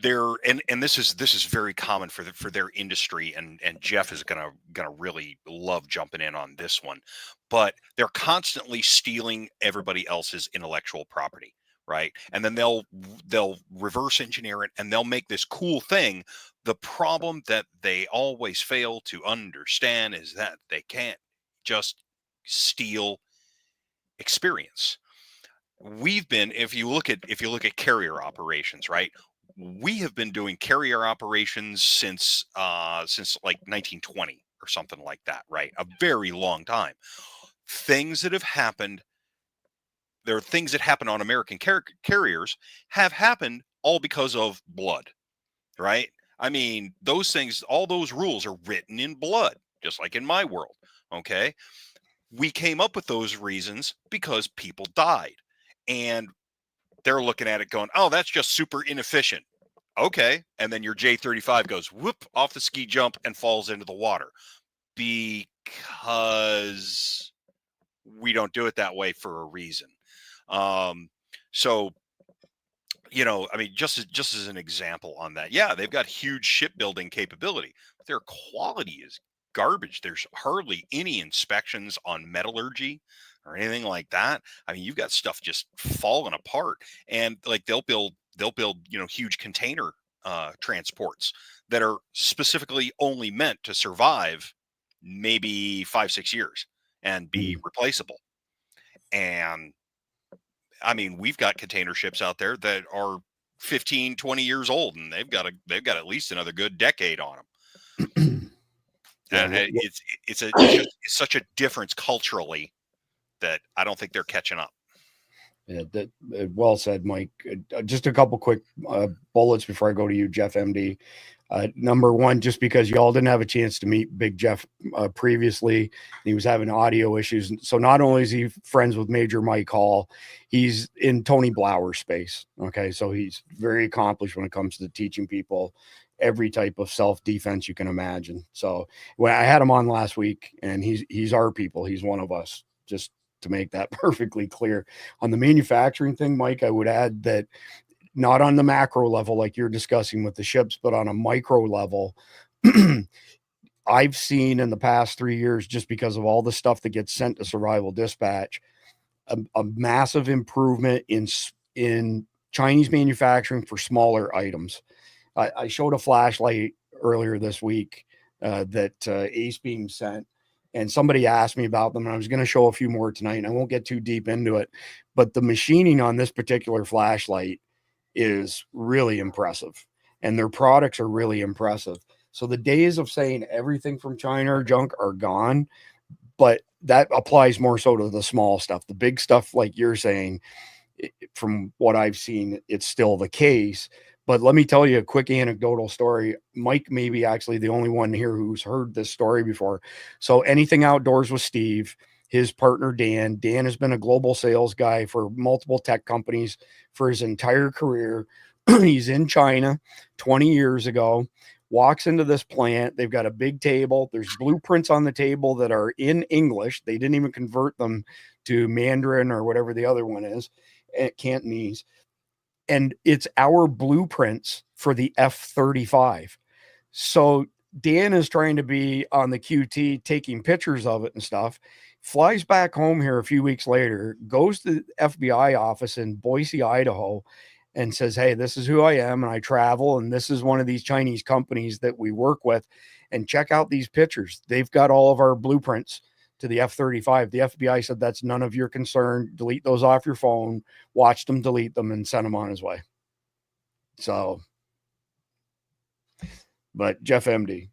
and this is very common for their industry, and Jeff is gonna really love jumping in on this one, but they're constantly stealing everybody else's intellectual property, right? And then they'll reverse engineer it and they'll make this cool thing. The problem that they always fail to understand is that they can't just steal experience. We've been, if you look at carrier operations, right? We have been doing carrier operations since like 1920 or something like that, right? A very long time. Things that have happened, there are things that happen on American carriers have happened all because of blood, right? I mean, those things, all those rules are written in blood, just like in my world, okay? We came up with those reasons because people died. And they're looking at it going, oh, that's just super inefficient. Okay. And then your J-35 goes whoop off the ski jump and falls into the water because we don't do it that way for a reason. So, I mean, just as an example on that, yeah, they've got huge shipbuilding capability, but their quality is garbage. There's hardly any inspections on metallurgy or anything like that. I mean, you've got stuff just falling apart, and like they'll build huge container transports that are specifically only meant to survive maybe 5-6 years and be replaceable. And I mean, we've got container ships out there that are 15-20 years old, and they've got at least another good decade on them. And it's such a difference culturally that I don't think they're catching up. Yeah, that well said, Mike. Just a couple quick bullets before I go to you, Jeff MD. Number one, just because y'all didn't have a chance to meet Big Jeff previously, he was having audio issues. So not only is he friends with Major Mike Hall, he's in Tony Blauer's space. Okay, so he's very accomplished when it comes to teaching people every type of self-defense you can imagine. So when I had him on last week, and he's our people, he's one of us, just to make that perfectly clear. On the manufacturing thing, Mike, I would add that not on the macro level like you're discussing with the ships, but on a micro level, I've seen in the past 3 years, just because of all the stuff that gets sent to survival dispatch, a massive improvement in Chinese manufacturing for smaller items. I showed a flashlight earlier this week that Ace Beam sent, and somebody asked me about them, and I was going to show a few more tonight, and I won't get too deep into it, but the machining on this particular flashlight is really impressive, and their products are really impressive. So the days of saying everything from China or junk are gone, but that applies more so to the small stuff. The big stuff, like you're saying, from what I've seen, it's still the case. But let me tell you a quick anecdotal story. Mike may be actually the only one here who's heard this story before. So Anything Outdoors with Steve, his partner Dan has been a global sales guy for multiple tech companies for his entire career. He's in China 20 years ago, walks into this plant. They've got a big table. There's blueprints on the table that are in English. They didn't even convert them to Mandarin or whatever the other one is, Cantonese. And it's our blueprints for the F-35. So Dan is trying to be on the QT, taking pictures of it and stuff, flies back home here a few weeks later, goes to the FBI office in Boise, Idaho, and says, hey, this is who I am, and I travel, and this is one of these Chinese companies that we work with. and check out these pictures. They've got all of our blueprints to the F-35. The FBI said that's none of your concern. Delete those off your phone, watch them, delete them, and send them on his way. So, but Jeff MD.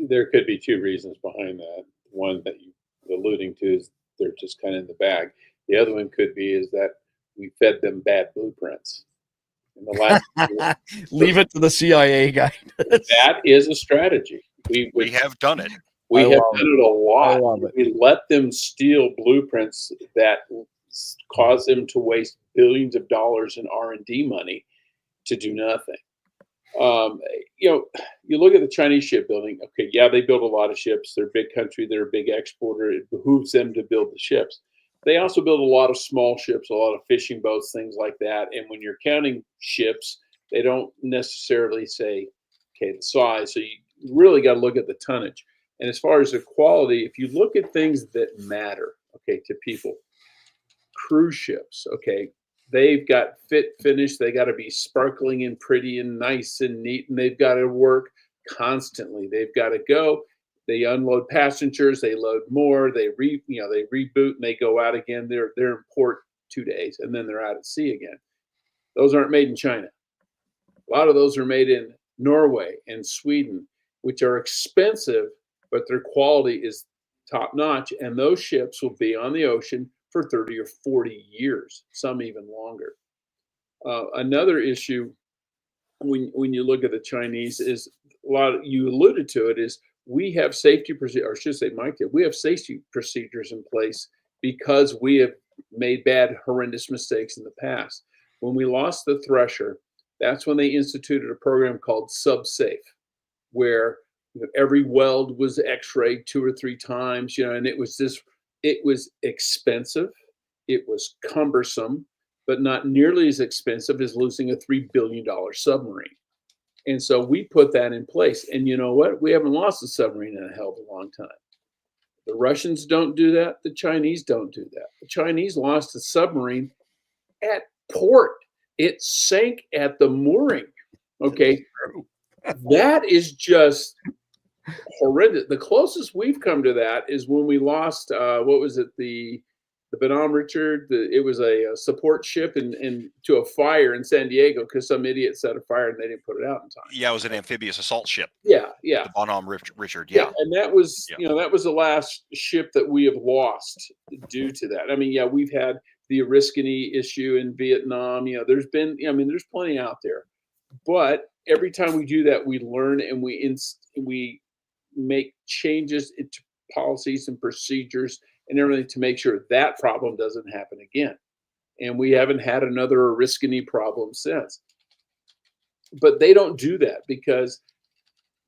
There could be two reasons behind that. One that you're alluding to is they're just kind of in the bag. The other one could be is that we fed them bad blueprints. In the last Leave it to the CIA guy. That is a strategy. We have done it. We I have love done it a lot. love it. We let them steal blueprints that cause them to waste billions of dollars in R&D money to do nothing. You know, you look at the Chinese shipbuilding. Okay, yeah, they build a lot of ships. They're a big country. They're a big exporter. It behooves them to build the ships. They also build a lot of small ships, a lot of fishing boats, things like that. And when you're counting ships, they don't necessarily say, okay, the size. So you really got to look at the tonnage. And as far as the quality, if you look at things that matter, okay, to people, cruise ships, okay, they've got fit finish. They got to be sparkling and pretty and nice and neat, and they've got to work constantly. They've got to go. They unload passengers. They load more. They reboot and they go out again. They're in port 2 days, and then they're out at sea again. Those aren't made in China. A lot of those are made in Norway and Sweden, which are expensive, but their quality is top notch. And those ships will be on the ocean for 30 or 40 years, some even longer. Another issue when you look at the Chinese is you alluded to it, is we have safety procedures, or I should say, Mike did, we have safety procedures in place because we have made bad, horrendous mistakes in the past. When we lost the Thresher, that's when they instituted a program called SubSafe, where every weld was x-rayed 2 or 3 times, and it was expensive, it was cumbersome, but not nearly as expensive as losing a $3 billion submarine. And so we put that in place. And you know what? We haven't lost a submarine in a hell of a long time. The Russians don't do that. The Chinese don't do that. The Chinese lost a submarine at port. It sank at the mooring. Okay. That is just horrendous. The closest we've come to that is when we lost, what was it? The Bonhomme Richard. It was a support ship to a fire in San Diego because some idiot set a fire and they didn't put it out in time. Yeah, it was an amphibious assault ship. Yeah. The Bonhomme Richard. Yeah. And that was, that was the last ship that we have lost due to that. I mean, yeah, we've had the Oriskany issue in Vietnam. There's been, there's plenty out there. But every time we do that, we learn and we make changes into policies and procedures and everything to make sure that problem doesn't happen again. And we haven't had another Oriskany problem since. But they don't do that because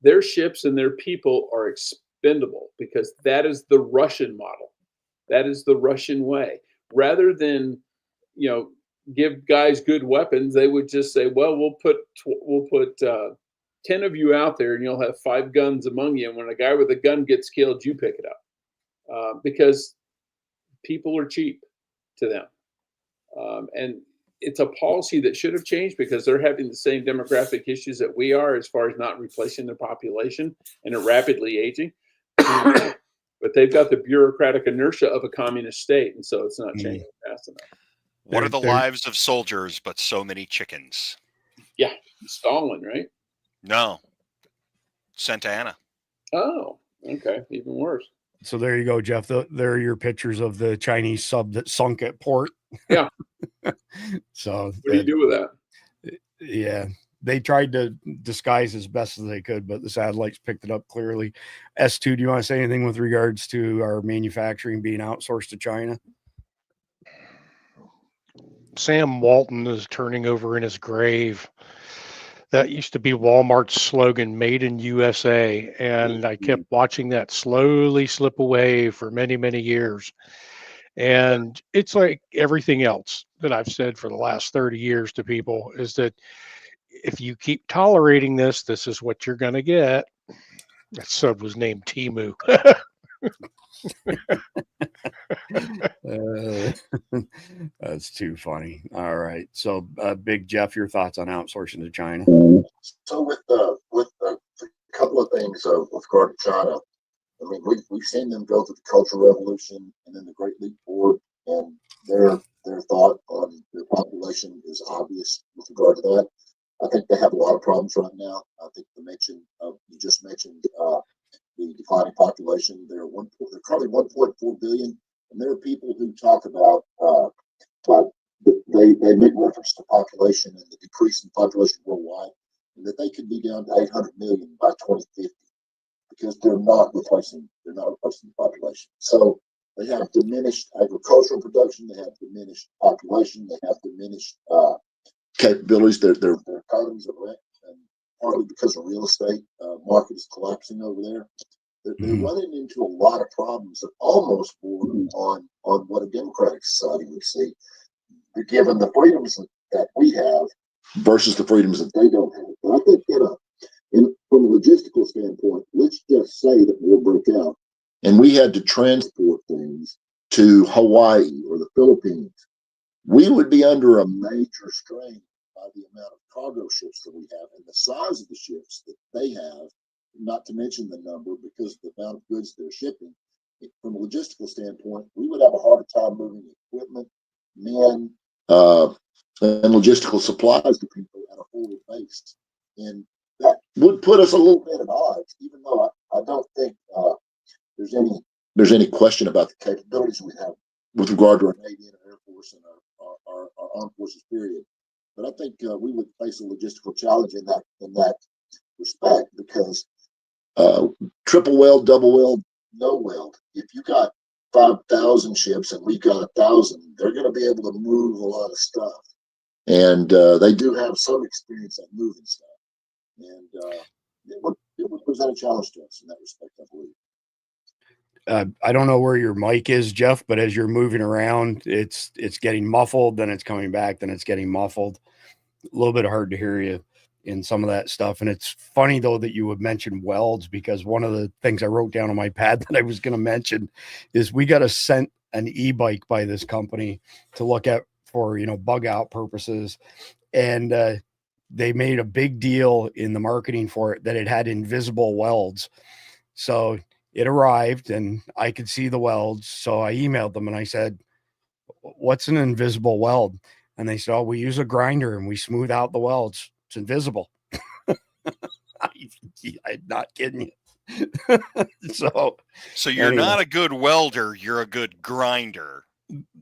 their ships and their people are expendable, because that is the Russian model. That is the Russian way. Rather than, give guys good weapons, they would just say, well, we'll put 10 of you out there and you'll have 5 guns among you. And when a guy with a gun gets killed, you pick it up. Because people are cheap to them. And it's a policy that should have changed because they're having the same demographic issues that we are as far as not replacing their population and it rapidly aging. But they've got the bureaucratic inertia of a communist state, and so it's not changing fast enough. What are the lives of soldiers but so many chickens? Yeah, Stalin, right? No, Santa Anna. Oh, okay, even worse. So there you go, Jeff. There are your pictures of the Chinese sub that sunk at port. Yeah. So what do you do with that? Yeah, they tried to disguise as best as they could, but the satellites picked it up clearly. S2, do you want to say anything with regards to our manufacturing being outsourced to China? Sam Walton is turning over in his grave. That used to be Walmart's slogan, "Made in USA," and I kept watching that slowly slip away for many, many years. And it's like everything else that I've said for the last 30 years to people, is that if you keep tolerating this, this is what you're going to get. That sub was named Timu. That's too funny. All right. So, Big Jeff, your thoughts on outsourcing to China? So with a couple of things beginnings of regard to China. I mean, we've seen them go through the Cultural Revolution and then the Great Leap Forward, and their thought on their population is obvious with regard to that. I think they have a lot of problems right now. I think you just mentioned the declining population. They're currently 1.4 billion, and there are people who talk about they make reference to population and the decrease in population worldwide, and that they could be down to 800 million by 2050 because they're not replacing the population. So they have diminished agricultural production, they have diminished population, they have diminished capabilities. Their economies are wrecked, and partly because of real estate market is collapsing over there. They're running into a lot of problems that almost border on what a democratic society would see. They're given the freedoms that we have versus the freedoms that they don't have. But I think from a logistical standpoint, let's just say that war broke out and we had to transport things to Hawaii or the Philippines. We would be under a major strain by the amount of cargo ships that we have and the size of the ships that they have, not to mention the number because of the amount of goods they're shipping. From a logistical standpoint, we would have a harder time moving equipment, men, and logistical supplies to people at a forward base. And that would put us a little bit at odds, even though I don't think there's any question about the capabilities we have with regard to our Navy and our Air Force and our armed forces, period. But I think we would face a logistical challenge in that respect because triple weld, double weld, no weld. If you got 5,000 ships and we've got 1,000, they're going to be able to move a lot of stuff. And they do have some experience at moving stuff. And it would present a challenge to us in that respect, I believe. I don't know where your mic is, Jeff, but as you're moving around, it's getting muffled, then it's coming back, then it's getting muffled. A little bit hard to hear you in some of that stuff. And it's funny, though, that you would mention welds, because one of the things I wrote down on my pad that I was going to mention is we got sent an e-bike by this company to look at for, bug out purposes. And they made a big deal in the marketing for it that it had invisible welds. So it arrived and I could see the welds. So I emailed them and I said, "What's an invisible weld?" And they said, "Oh, we use a grinder and we smooth out the welds. It's invisible." I'm not kidding you. So you're anyway. not a good welder, you're a good grinder.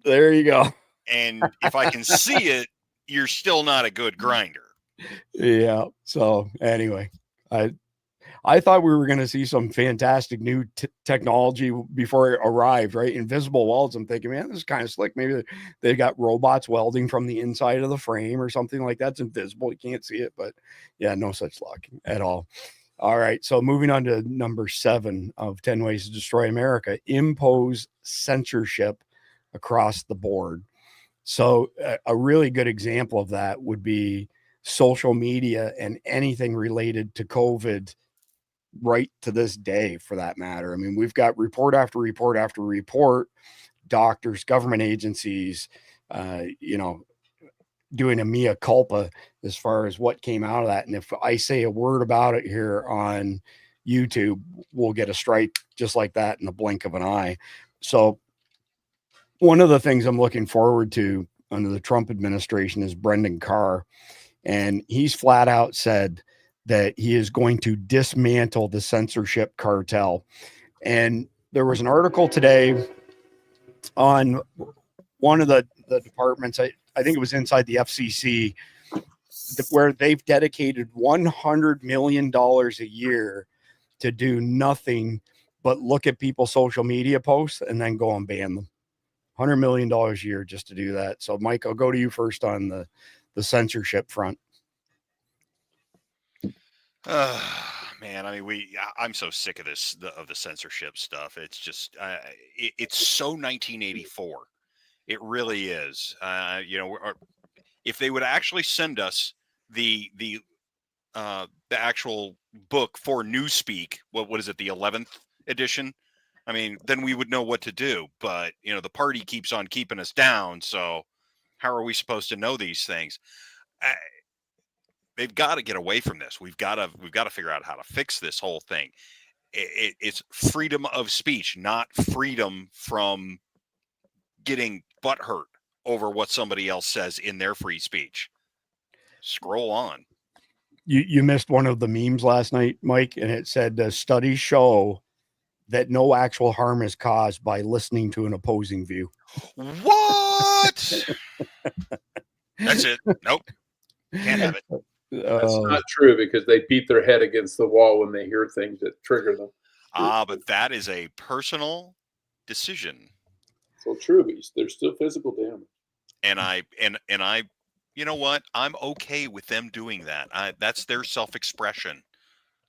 There you go. And if I can see it, you're still not a good grinder. Yeah. So anyway, I thought we were going to see some fantastic new technology before it arrived, right? Invisible welds. I'm thinking, man, this is kind of slick. Maybe they got robots welding from the inside of the frame or something like that. It's invisible. You can't see it, but yeah, no such luck at all. All right. So moving on to number 7 of 10 ways to destroy America: impose censorship across the board. So a really good example of that would be social media and anything related to COVID right to this day, for that matter. I mean, we've got report after report after report, doctors, government agencies, doing a mea culpa as far as what came out of that. And if I say a word about it here on YouTube, we'll get a strike just like that in the blink of an eye. So one of the things I'm looking forward to under the Trump administration is Brendan Carr. And he's flat out said that he is going to dismantle the censorship cartel. And there was an article today on one of the departments, I think it was inside the FCC, where they've dedicated $100 million a year to do nothing but look at people's social media posts and then go and ban them. $100 million a year just to do that. So Mike, I'll go to you first on the censorship front. Man, I mean, I'm so sick of the censorship stuff. It's just, it's so 1984. It really is. If they would actually send us the actual book for Newspeak, what is it, the 11th edition? I mean, then we would know what to do. But the party keeps on keeping us down. So how are we supposed to know these things? they've got to get away from this. We've got to figure out how to fix this whole thing. It's freedom of speech, not freedom from getting butthurt over what somebody else says in their free speech. Scroll on. You missed one of the memes last night, Mike, and it said studies show that no actual harm is caused by listening to an opposing view. What? That's it. Nope. Can't have it. That's not true, because they beat their head against the wall when they hear things that trigger them. But that is a personal decision. So true, but there's still physical damage. And I, you know what? I'm okay with them doing that. That's their self-expression.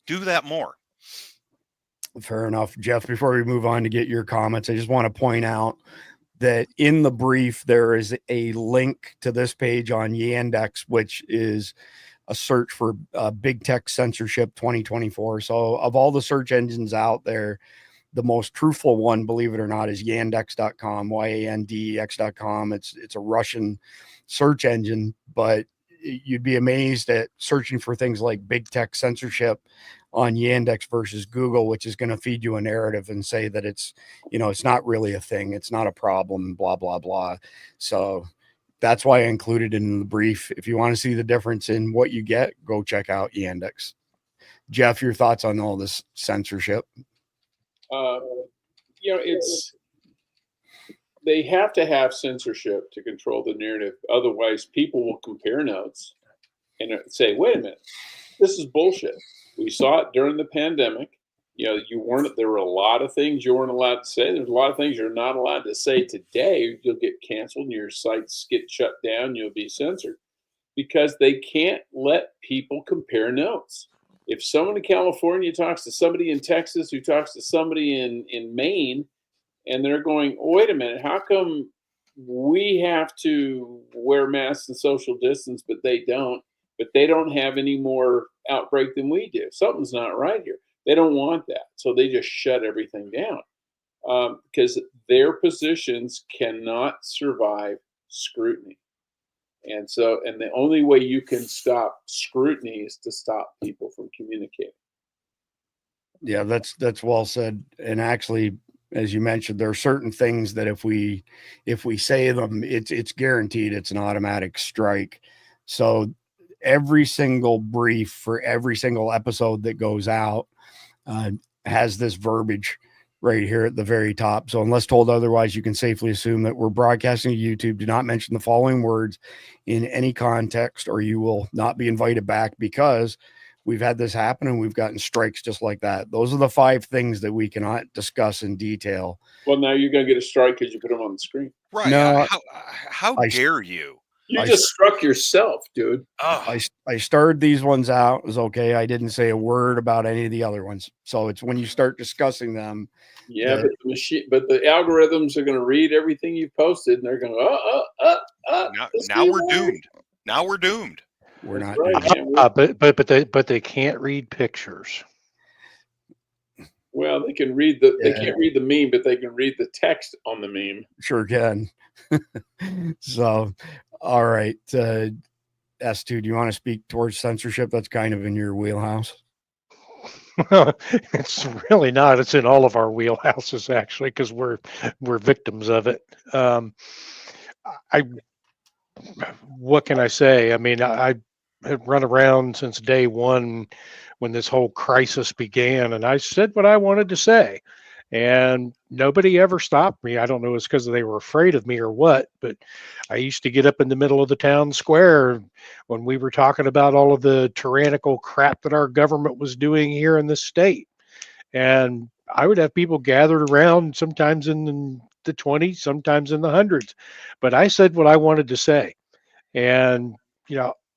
Do that more. Fair enough. Jeff, before we move on to get your comments, I just want to point out that in the brief, there is a link to this page on Yandex, which is a search for big tech censorship 2024. So of all the search engines out there, the most truthful one, believe it or not, is yandex.com, yandex.com. It's a Russian search engine, but you'd be amazed at searching for things like big tech censorship on Yandex versus Google, which is going to feed you a narrative and say that it's, it's not really a thing. It's not a problem, blah, blah, blah. So that's why I included it in the brief. If you want to see the difference in what you get, go check out Yandex. Jeff, your thoughts on all this censorship? They have to have censorship to control the narrative. Otherwise, people will compare notes and say, wait a minute, this is bullshit. We saw it during the pandemic. There were a lot of things you weren't allowed to say. There's a lot of things you're not allowed to say today. You'll get canceled and your sites get shut down. You'll be censored because they can't let people compare notes. If someone in California talks to somebody in Texas who talks to somebody in Maine, and they're going, oh, wait a minute, how come we have to wear masks and social distance, but they don't have any more outbreak than we do? Something's not right here. They don't want that. So they just shut everything down because their positions cannot survive scrutiny. And the only way you can stop scrutiny is to stop people from communicating. Yeah, that's well said. And actually, as you mentioned, there are certain things that if we say them, it's guaranteed it's an automatic strike. So every single brief for every single episode that goes out has this verbiage right here at the very top. So unless told otherwise, you can safely assume that we're broadcasting to YouTube. Do not mention the following words in any context, or you will not be invited back, because we've had this happen and we've gotten strikes just like that. Those are the 5 things that we cannot discuss in detail. Well, now you're going to get a strike because you put them on the screen. Right. No, how dare you? You just struck yourself, dude. I started these ones out. It was okay. I didn't say a word about any of the other ones. So it's when you start discussing them. Yeah, but the algorithms are going to read everything you posted, and they're going to now we're doomed. Now we're doomed. We're not. Right, but they can't read pictures. Well, they can read they can't read the meme, but they can read the text on the meme. Sure can. So, all right. S2, do you want to speak towards censorship? That's kind of in your wheelhouse. It's really not. It's in all of our wheelhouses, actually, because we're victims of it. What can I say? I mean, I have run around since day one when this whole crisis began, and I said what I wanted to say, and nobody ever stopped me. I don't know if it's because they were afraid of me or what, but I used to get up in the middle of the town square when we were talking about all of the tyrannical crap that our government was doing here in the state. And I would have people gathered around, sometimes in the 20s, sometimes in the hundreds. But I said what I wanted to say. And,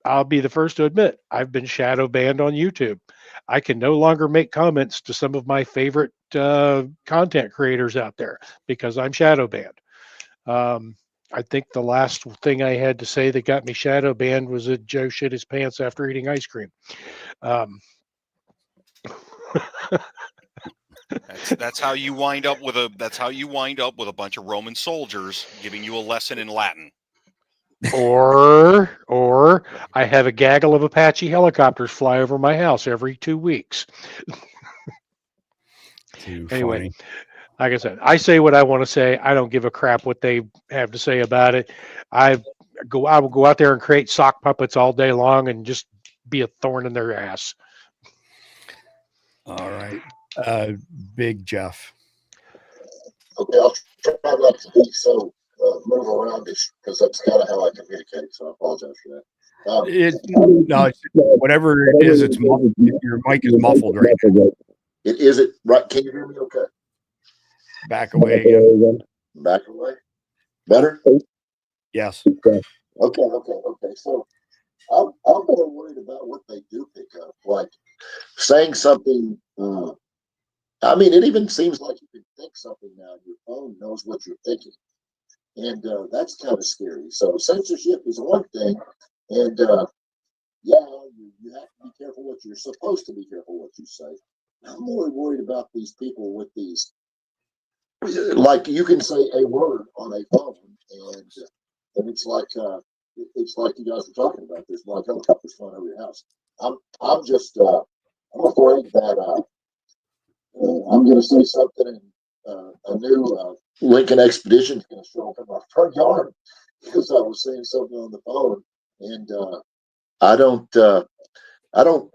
I'll be the first to admit I've been shadow banned on YouTube. I can no longer make comments to some of my favorite content creators out there because I'm shadow banned. I think the last thing I had to say that got me shadow banned was that Joe shit his pants after eating ice cream. That's how you wind up with a bunch of Roman soldiers giving you a lesson in Latin. Or I have a gaggle of Apache helicopters fly over my house every 2 weeks. Too Anyway, funny. like I said, I say what I want to say. I don't give a crap what they have to say about it. I will go out there and create sock puppets all day long and just be a thorn in their ass. All right. Big Jeff. Okay, I'll try not to be so move around because that's kind of how I communicate. So I apologize for that. Whatever it is, it's muffled. Your mic is muffled right now. It is it right? Can you hear me? Okay. Back away again. Back away. Better. Yes. Okay. So I'm more worried about what they do pick up, like saying something. I mean, it even seems like you can think something now. Your phone knows what you're thinking, and that's kind of scary. So censorship is one thing, and yeah, you have to be careful what you're supposed to be careful what you say. I'm more worried about these people with these, like you can say a word on a phone, and it's like you guys were talking about. There's like helicopters flying over your house. I'm just I'm afraid that I'm going to say something, and a new Lincoln Expedition is going to show up in my front yard because I was saying something on the phone, and I don't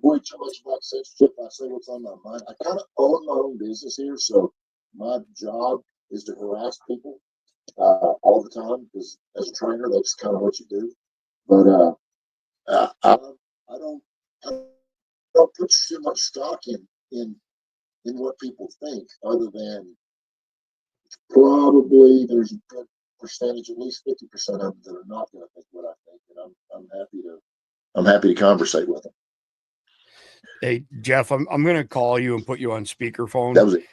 worry too much about censorship. I say what's on my mind. I kind of own my own business here, so my job is to harass people all the time because as a trainer, that's kind of what you do. But I don't put too much stock in what people think, other than probably there's a good percentage, at least 50% of them, that are not going to think what I think, and I'm happy to conversate with them. Hey Jeff, I'm going to call you and put you on speakerphone. That was it.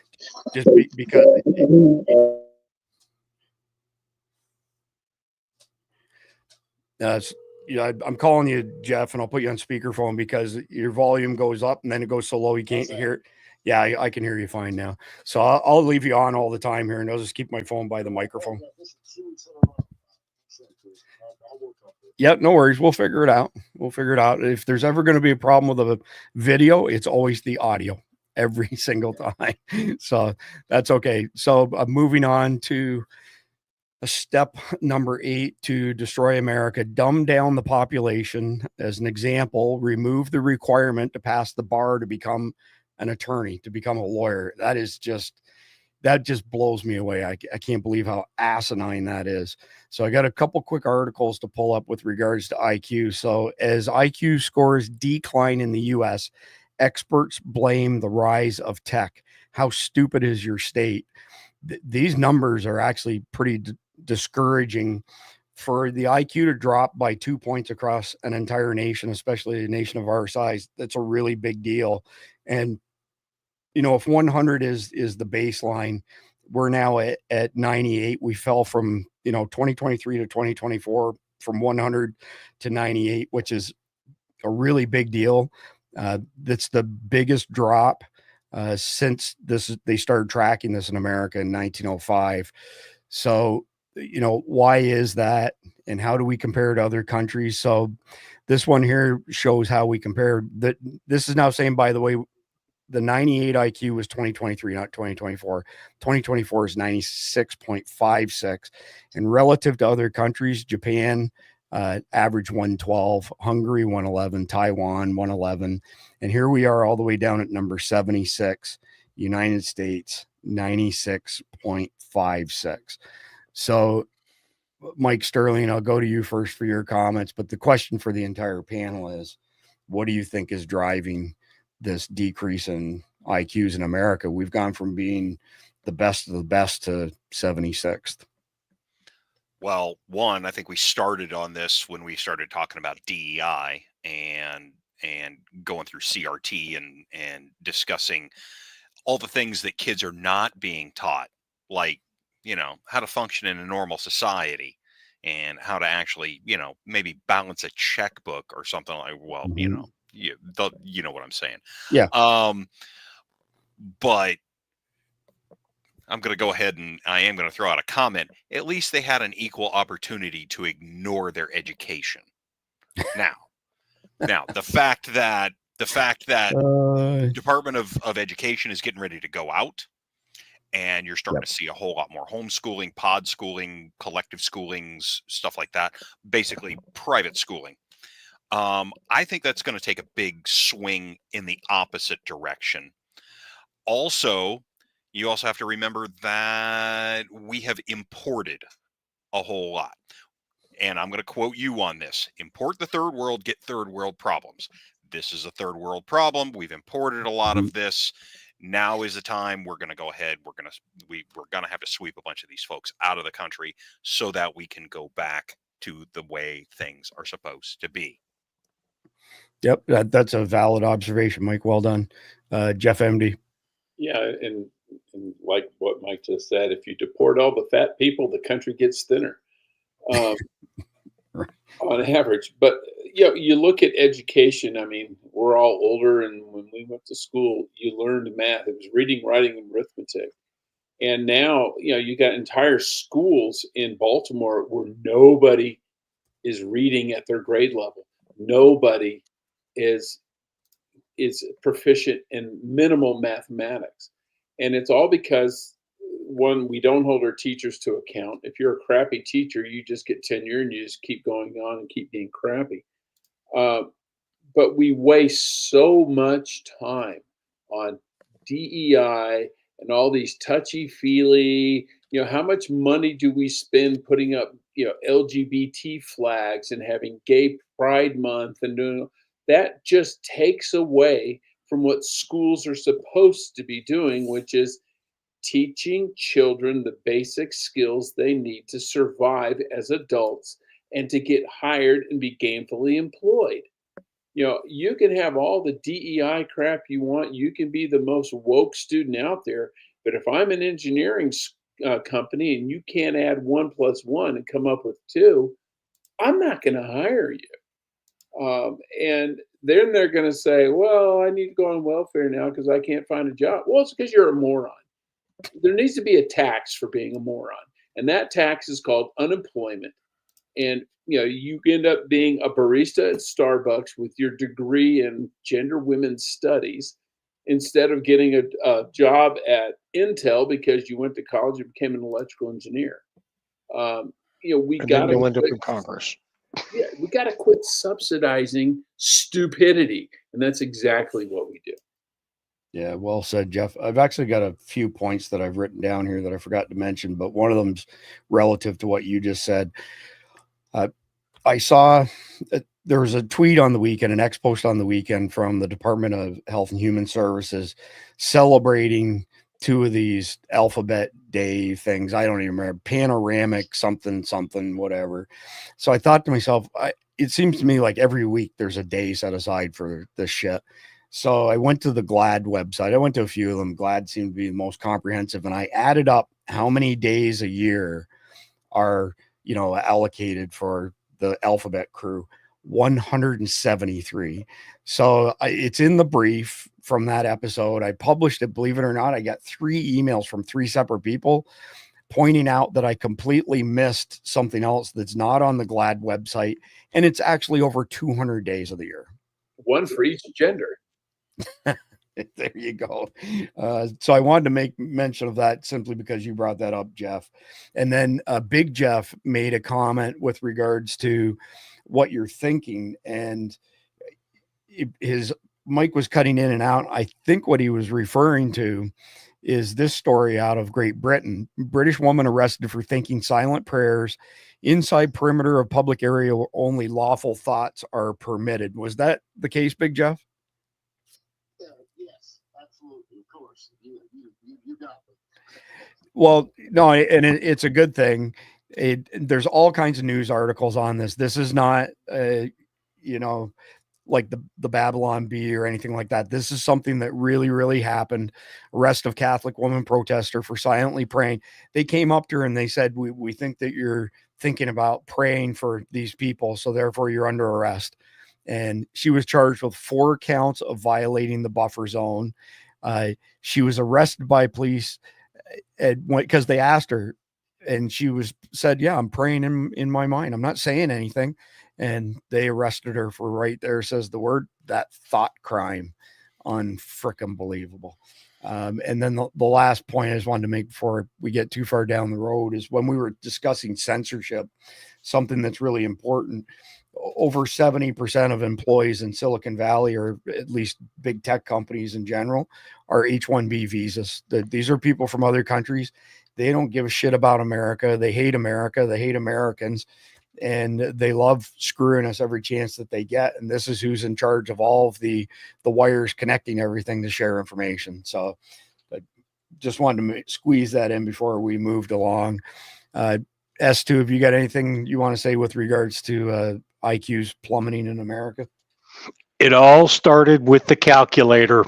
Just because. I'm calling you, Jeff, and I'll put you on speakerphone because your volume goes up and then it goes so low you can't hear it. Yeah, I can hear you fine now. So I'll leave you on all the time here, and I'll just keep my phone by the microphone. Yep, no worries. We'll figure it out. If there's ever going to be a problem with a video, it's always the audio every single time. So that's okay. So moving on to step number 8 to destroy America: dumb down the population. As an example, remove the requirement to pass the bar to become an attorney, to become a lawyer. That just blows me away. I can't believe how asinine that is. So I got a couple quick articles to pull up with regards to IQ. So as IQ scores decline in the US, experts blame the rise of tech. How stupid is your state? These numbers are actually pretty discouraging. For the IQ to drop by 2 points across an entire nation, especially a nation of our size, that's a really big deal. And if 100 is the baseline, we're now at 98. We fell from 2023 to 2024 from 100 to 98, which is a really big deal. That's the biggest drop since they started tracking this in America in 1905. So why is that, and how do we compare to other countries? So this one here shows how we compare. That this is now saying, by the way, the 98 IQ was 2023, not 2024. 2024 is 96.56. And relative to other countries, Japan average 112, Hungary 111, Taiwan 111. And here we are all the way down at number 76, United States 96.56. So Mike Sterling, I'll go to you first for your comments, but the question for the entire panel is, what do you think is driving this decrease in IQs in America? We've gone from being the best of the best to 76th. Well, one, I think we started on this when we started talking about DEI and going through CRT and discussing all the things that kids are not being taught, like, how to function in a normal society and how to actually, maybe balance a checkbook or something like, well, Mm-hmm. you know what I'm saying. Yeah. But I'm going to go ahead and I am going to throw out a comment. At least they had an equal opportunity to ignore their education. Now, the fact that Department of Education is getting ready to go out, and you're starting to see a whole lot more homeschooling, pod schooling, collective schoolings, stuff like that, basically private schooling. I think that's going to take a big swing in the opposite direction. Also, you also have to remember that we have imported a whole lot. And I'm going to quote you on this. Import the third world, get third world problems. This is a third world problem. We've imported a lot of this. Now is the time we're going to go ahead. We're going to have to sweep a bunch of these folks out of the country so that we can go back to the way things are supposed to be. Yep, that's a valid observation, Mike. Well done. Jeff MD. Yeah, and like what Mike just said, if you deport all the fat people, the country gets thinner. Right. On average. But you look at education. I mean, we're all older, and when we went to school, you learned math. It was reading, writing, and arithmetic. And now, you got entire schools in Baltimore where nobody is reading at their grade level. Nobody is proficient in minimal mathematics. And it's all because, one, we don't hold our teachers to account. If you're a crappy teacher, you just get tenure and you just keep going on and keep being crappy. But we waste so much time on DEI and all these touchy-feely, how much money do we spend putting up, LGBT flags and having Gay Pride Month and doing that? Just takes away from what schools are supposed to be doing, which is teaching children the basic skills they need to survive as adults and to get hired and be gainfully employed. You can have all the DEI crap you want. You can be the most woke student out there. But if I'm an engineering company and you can't add 1 + 1 and come up with 2, I'm not going to hire you. And then they're going to say, well, I need to go on welfare now because I can't find a job. Well, it's because you're a moron. There needs to be a tax for being a moron. And that tax is called unemployment. And, you end up being a barista at Starbucks with your degree in gender women's studies instead of getting a job at Intel because you went to college and became an electrical engineer. We got to end up in Congress. Yeah, we got to quit subsidizing stupidity. And that's exactly what we do. Yeah, well said, Jeff. I've actually got a few points that I've written down here that I forgot to mention, but one of them's relative to what you just said. I saw there was a tweet on the weekend, an X post on the weekend from the Department of Health and Human Services celebrating 2 of these Alphabet Day things. I don't even remember, panoramic something, whatever. So I thought to myself, it seems to me like every week there's a day set aside for this shit. So I went to the GLAD website. I went to a few of them. GLAD seemed to be the most comprehensive. And I added up how many days a year are, allocated for the Alphabet crew. 173. So it's in the brief from that episode. I published it. Believe it or not, I got 3 emails from 3 separate people pointing out that I completely missed something else that's not on the GLAD website. And it's actually over 200 days of the year. One for each gender. There you go. So I wanted to make mention of that simply because you brought that up, Jeff. And then Big Jeff made a comment with regards to what you're thinking. And his mic was cutting in and out. I think what he was referring to is this story out of Great Britain. British woman arrested for thinking silent prayers inside perimeter of public area where only lawful thoughts are permitted. Was that the case, Big Jeff? Yes, absolutely. Of course. You got it. Well, no, and it's a good thing. There's all kinds of news articles on this. This is not, like the Babylon Bee or anything like that. This is something that really, really happened. Arrest of Catholic woman protester for silently praying. They came up to her and they said, we think that you're thinking about praying for these people, so therefore you're under arrest. And she was charged with 4 counts of violating the buffer zone. She was arrested by police And because they asked her, and she said, yeah, I'm praying in my mind. I'm not saying anything. And they arrested her for right there. Says the word, that thought crime. Unfrickin' believable. And then the last point I just wanted to make before we get too far down the road is when we were discussing censorship, something that's really important. Over 70% of employees in Silicon Valley, or at least big tech companies in general, are H-1B visas. These are people from other countries. They don't give a shit about America. They hate America. They hate Americans. And they love screwing us every chance that they get. And this is who's in charge of all of the wires connecting everything to share information. So I just wanted to squeeze that in before we moved along. S2, have you got anything you want to say with regards to IQs plummeting in America? It all started with the calculator.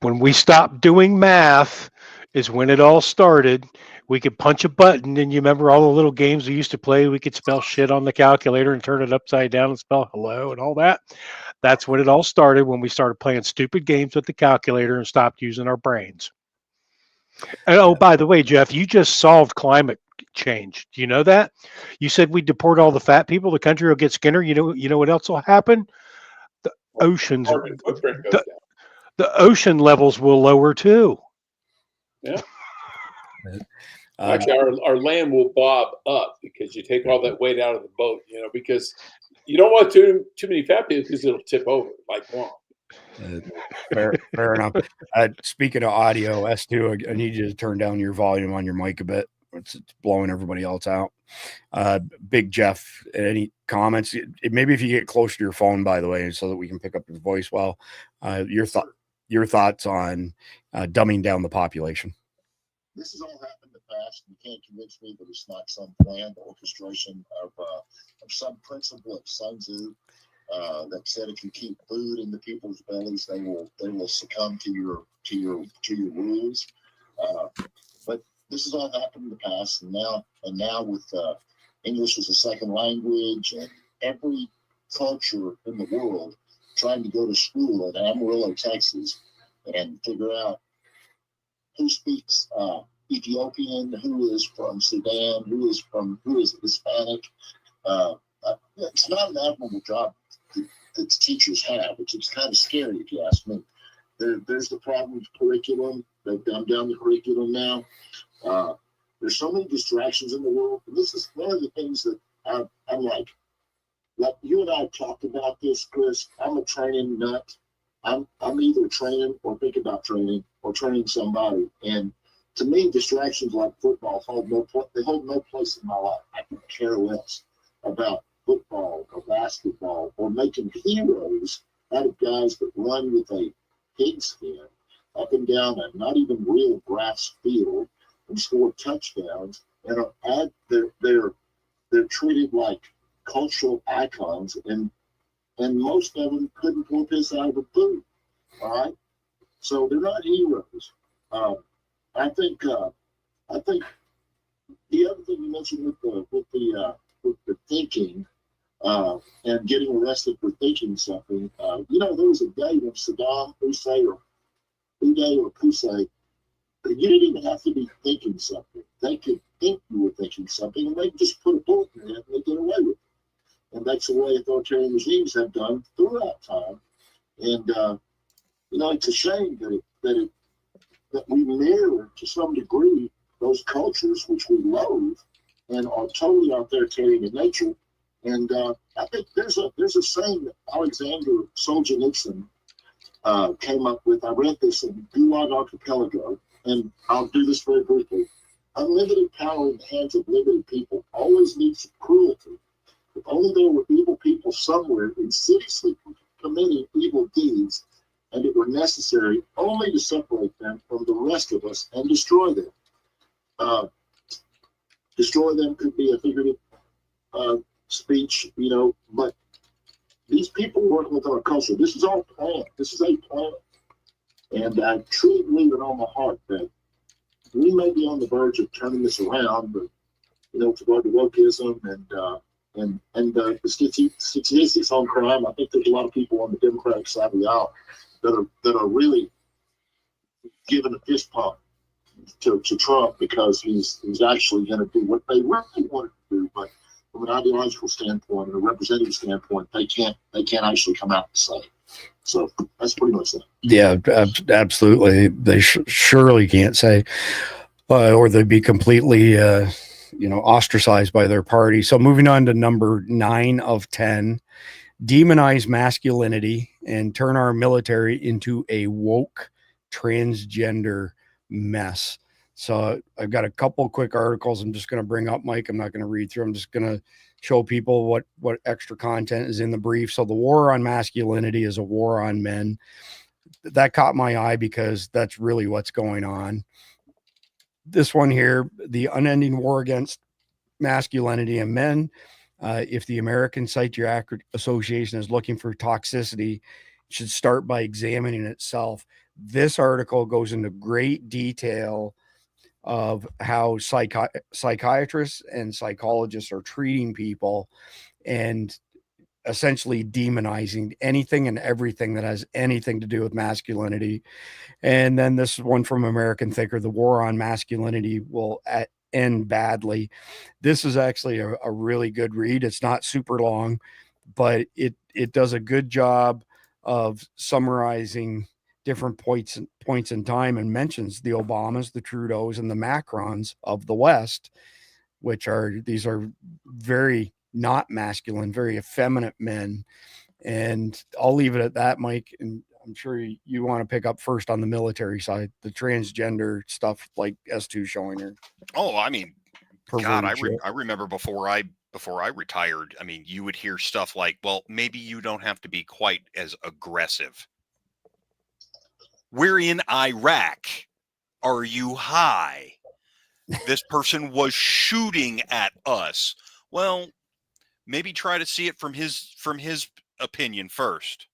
When we stopped doing math is when it all started. We could punch a button, and you remember all the little games we used to play? We could spell shit on the calculator and turn it upside down and spell hello and all that. That's when it all started, when we started playing stupid games with the calculator and stopped using our brains. And oh, by the way, Jeff, you just solved climate change. Do you know that? You said we deport all the fat people, the country will get skinner. You know what else will happen? The oceans, the ocean levels will lower too. Yeah. Actually, our land will bob up because you take all that weight out of the boat, because you don't want too many fat people because it'll tip over like one. Fair enough. Speaking of audio, S2, I need you to turn down your volume on your mic a bit. It's blowing everybody else out. Big Jeff, any comments? Maybe if you get closer to your phone, by the way, so that we can pick up your voice well. Your thoughts on dumbing down the population. This has all happened in the past. You can't convince me that it's not some planned orchestration of some principle of Sun Tzu that said if you keep food in the people's bellies, they will succumb to your rules. But this has all happened in the past, and now with English as a second language and every culture in the world trying to go to school in Amarillo, Texas, and figure out who speaks Ethiopian, who is from Sudan, who is Hispanic. It's not an admirable job that teachers have. It's kind of scary if you ask me. There's the problem with curriculum. They've dumbed down the curriculum now. There's so many distractions in the world. And this is one of the things that I'm like you and I talked about this, Chris. I'm a training nut. I'm either training or think about training or training somebody. And to me, distractions like football hold no place in my life. I could care less about football or basketball or making heroes out of guys that run with a pigskin up and down a not even real grass field and score touchdowns and they're treated like cultural icons, and most of them couldn't pull this out of a boot. All right, so they're not heroes. I think the other thing you mentioned with the thinking and getting arrested for thinking something. There was a day when Saddam Hussein or Hussein, you didn't even have to be thinking something. They could think you were thinking something, and they could just put a bullet in it and they get away with it. And that's the way authoritarian regimes have done throughout time. And it's a shame that we mirror to some degree those cultures which we loathe and are totally authoritarian in nature. And I think there's a saying that Alexander Solzhenitsyn came up with. I read this in Gulag Archipelago, and I'll do this very briefly. Unlimited power in the hands of limited people always leads to cruelty. If only there were evil people somewhere insidiously committing evil deeds, and it were necessary only to separate them from the rest of us and destroy them. Destroy them could be a figurative speech, but these people working with our culture, this is all planned. This is a plan. And I truly believe it on my heart that we may be on the verge of turning this around, but, toward the wokeism and the statistics on crime. I think there's a lot of people on the Democratic side of the aisle that are really giving a fist pump to Trump because he's actually going to do what they really want to do, but from an ideological standpoint and a representative standpoint, they can't actually come out and say it. So that's pretty much that. Yeah, absolutely. They surely can't say, or they'd be completely, ostracized by their party. So moving on to number 9 of 10, demonize masculinity and turn our military into a woke transgender mess. So I've got a couple quick articles I'm just going to bring up, Mike. I'm not going to read through. I'm just going to show people what extra content is in the brief. So the war on masculinity is a war on men. That caught my eye because that's really what's going on. This one here, the unending war against masculinity and men. If the American Psychiatric Association is looking for toxicity, it should start by examining itself. This article goes into great detail of how psychiatrists and psychologists are treating people and essentially demonizing anything and everything that has anything to do with masculinity. And then this one from American Thinker, the war on masculinity will end badly. This is actually a really good read. It's not super long, but it does a good job of summarizing different points in time and mentions the Obamas, the Trudeaus, and the Macrons of the West, these are very not masculine, very effeminate men. And I'll leave it at that, Mike. And I'm sure you want to pick up first on the military side, the transgender stuff like S2 showing her. Oh, I mean, God, Perverted I remember before I retired, I mean, you would hear stuff like, well, maybe you don't have to be quite as aggressive. We're in Iraq. Are you high? This person was shooting at us. Well, maybe try to see it from his opinion first.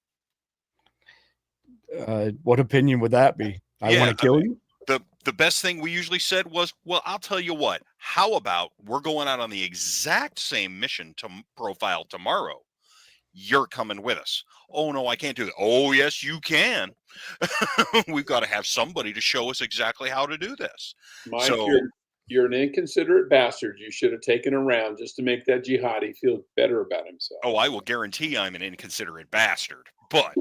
What opinion would that be? I want to kill you? The best thing we usually said was, well, I'll tell you what, how about we're going out on the exact same mission to profile tomorrow. You're coming with us. Oh, no, I can't do that. Oh, yes, you can. We've got to have somebody to show us exactly how to do this. Mike, So, you're an inconsiderate bastard. You should have taken him around just to make that jihadi feel better about himself. oh, I will guarantee I'm an inconsiderate bastard. But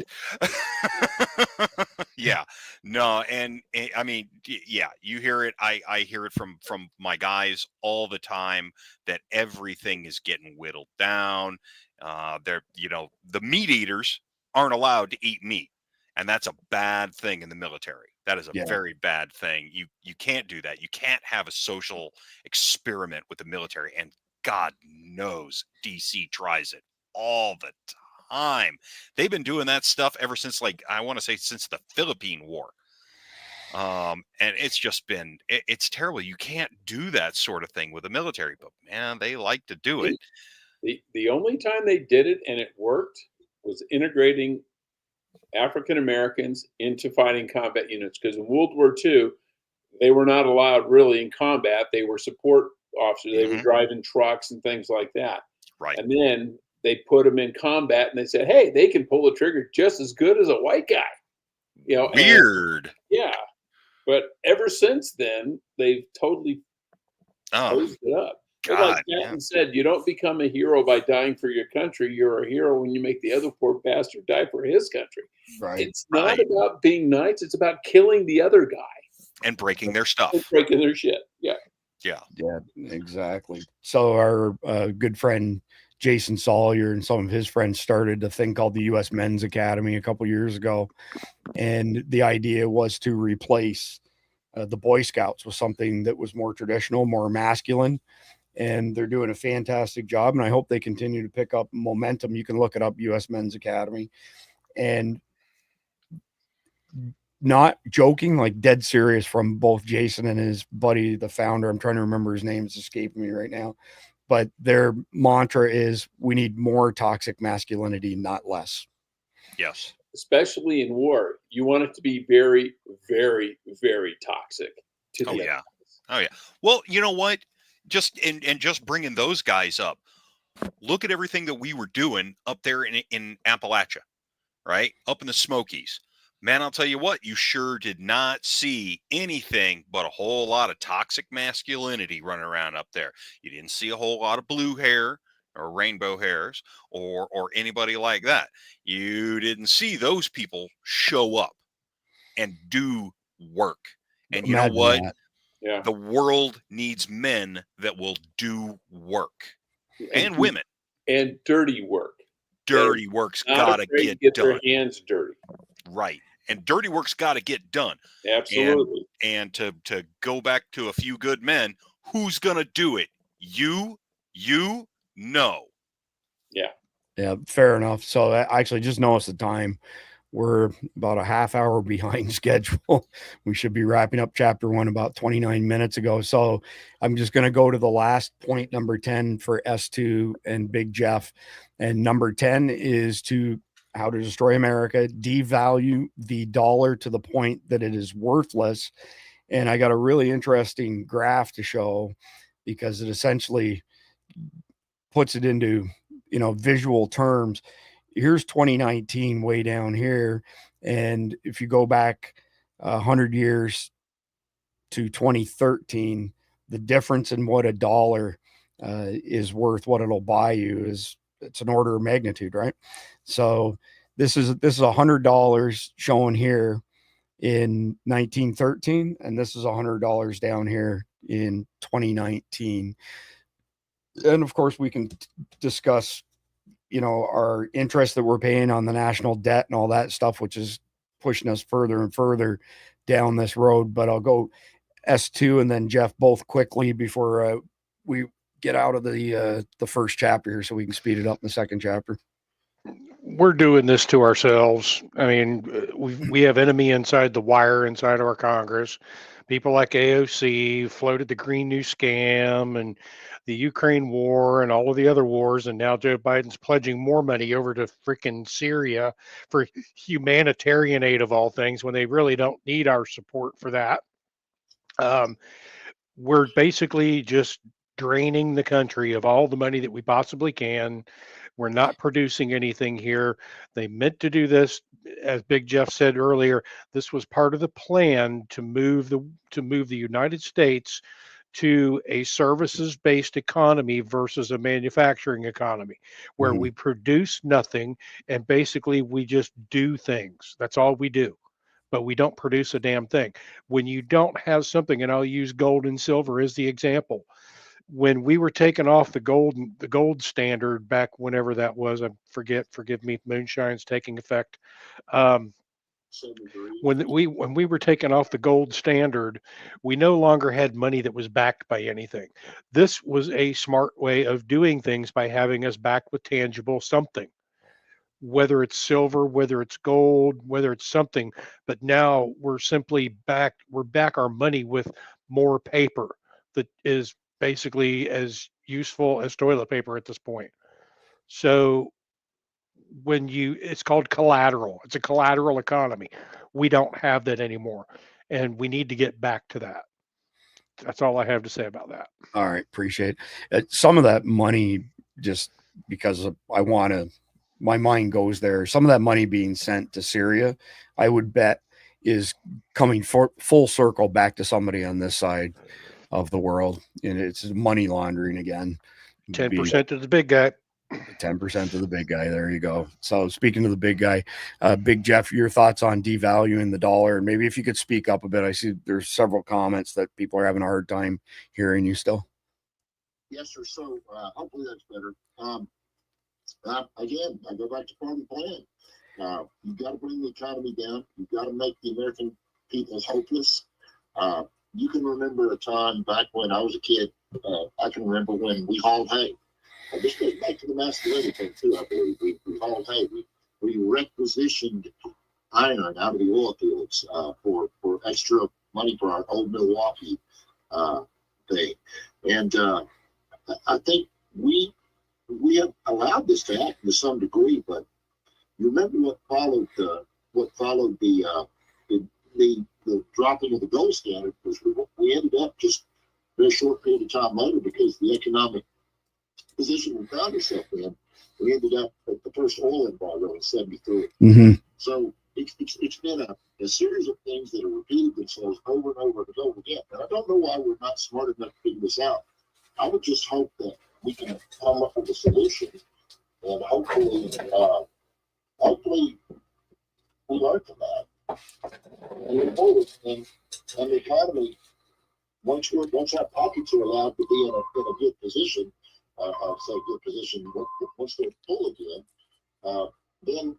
yeah, no, and I mean, yeah, you hear it. I hear it from my guys all the time that everything is getting whittled down. They're, the meat eaters aren't allowed to eat meat, and that's a bad thing in the military. That is a very bad thing. You can't do that. You can't have a social experiment with the military, and God knows DC tries it all the time. They've been doing that stuff ever since, I want to say since the Philippine War. And it's just been, it's terrible. You can't do that sort of thing with the military, but man, they like to do it. The only time they did it and it worked was integrating African Americans into fighting combat units. Because in World War II, they were not allowed really in combat. They were support officers. They were driving trucks and things like that. Right. And then they put them in combat and they said, hey, they can pull the trigger just as good as a white guy. Weird. Yeah. But ever since then, they've totally closed it up. God, like Patton said, you don't become a hero by dying for your country. You're a hero when you make the other poor bastard die for his country. Right. It's not about being nice. It's about killing the other guy. And breaking their stuff. And breaking their shit. Yeah. Yeah. Yeah, exactly. So our good friend Jason Sawyer and some of his friends started a thing called the U.S. Men's Academy a couple years ago. And the idea was to replace the Boy Scouts with something that was more traditional, more masculine. And they're doing a fantastic job. And I hope they continue to pick up momentum. You can look it up, U.S. Men's Academy. And not joking, like dead serious from both Jason and his buddy, the founder. I'm trying to remember his name. It's escaping me right now. But their mantra is we need more toxic masculinity, not less. Yes. Especially in war. You want it to be very, very, very toxic. Oh, yeah. Oh, yeah. Well, you know what? Just just bringing those guys up. Look at everything that we were doing up there in Appalachia, right? Up in the Smokies. Man, I'll tell you what, you sure did not see anything but a whole lot of toxic masculinity running around up there. You didn't see a whole lot of blue hair or rainbow hairs or anybody like that. You didn't see those people show up and do work. And you know Imagine what? that. Yeah. The world needs men that will do work, and women. And dirty work. Dirty work's Not got to afraid to get their done. hands dirty. Right. And dirty work's got to get done. Absolutely. And to go back to a few good men, who's going to do it? You, no. Yeah, fair enough. So I actually just noticed the time. We're about a half hour behind schedule. We should be wrapping up chapter 1 about 29 minutes ago. So I'm just going to go to the last point, number 10 for S2 and Big Jeff. And number 10 is how to destroy America, devalue the dollar to the point that it is worthless. And I got a really interesting graph to show because it essentially puts it into, visual terms. Here's 2019 way down here. And if you go back 100 years to 2013, the difference in what a dollar is worth, what it'll buy you it's an order of magnitude, right? So this is $100 shown here in 1913, and this is $100 down here in 2019. And of course we can discuss our interest that we're paying on the national debt and all that stuff, which is pushing us further and further down this road. But I'll go S2 and then Jeff both quickly before we get out of the first chapter here so we can speed it up in the second chapter. We're doing this to ourselves. I mean, we have enemy inside the wire, inside our Congress. People like AOC floated the Green New Scam and the Ukraine war and all of the other wars. And now Joe Biden's pledging more money over to freaking Syria for humanitarian aid of all things when they really don't need our support for that. We're basically just draining the country of all the money that we possibly can. We're not producing anything here. They meant to do this, as Big Jeff said earlier. This was part of the plan to move the United States to a services-based economy versus a manufacturing economy, where we produce nothing and basically we just do things. That's all we do. But we don't produce a damn thing. When you don't have something, and I'll use gold and silver as the example. When we were taking off the gold standard back whenever that was, I forgive me, moonshine's taking effect. When we were taking off the gold standard, we no longer had money that was backed by anything. This was a smart way of doing things by having us backed with tangible something, whether it's silver, whether it's gold, whether it's something. But now we're back our money with more paper that is basically as useful as toilet paper at this point. So it's called collateral. It's a collateral economy. We don't have that anymore, and we need to get back to that. That's all I have to say about that. All right. Appreciate it. Some of that money, just because my mind goes there. Some of that money being sent to Syria, I would bet is coming full circle back to somebody on this side of the world, and it's money laundering again. 10% to the big guy. 10% to the big guy. There you go. So speaking of the big guy, Big Jeff, your thoughts on devaluing the dollar, and maybe if you could speak up a bit. I see there's several comments that people are having a hard time hearing you still. Yes, sir. So hopefully that's better. Again, I go back to party plan. You've got to bring the economy down. You've got to make the American people hopeless. You can remember a time back when I was a kid. I can remember when we hauled hay. This goes back to the masculinity thing too, I believe. We hauled hay. We requisitioned iron out of the oil fields for extra money for our old Milwaukee thing. And I think we have allowed this to happen to some degree, but you remember what followed the dropping of the gold standard was we ended up just a very short period of time later, because the economic position we found ourselves in, we ended up at the first oil embargo in 73. Mm-hmm. So it it's been a series of things that have repeated themselves over and over and over again. And I don't know why we're not smart enough to figure this out. I would just hope that we can come up with a solution, and hopefully we learn from that. And move forward. And the economy, once our pockets are allowed to be in a good position, once they're full again, then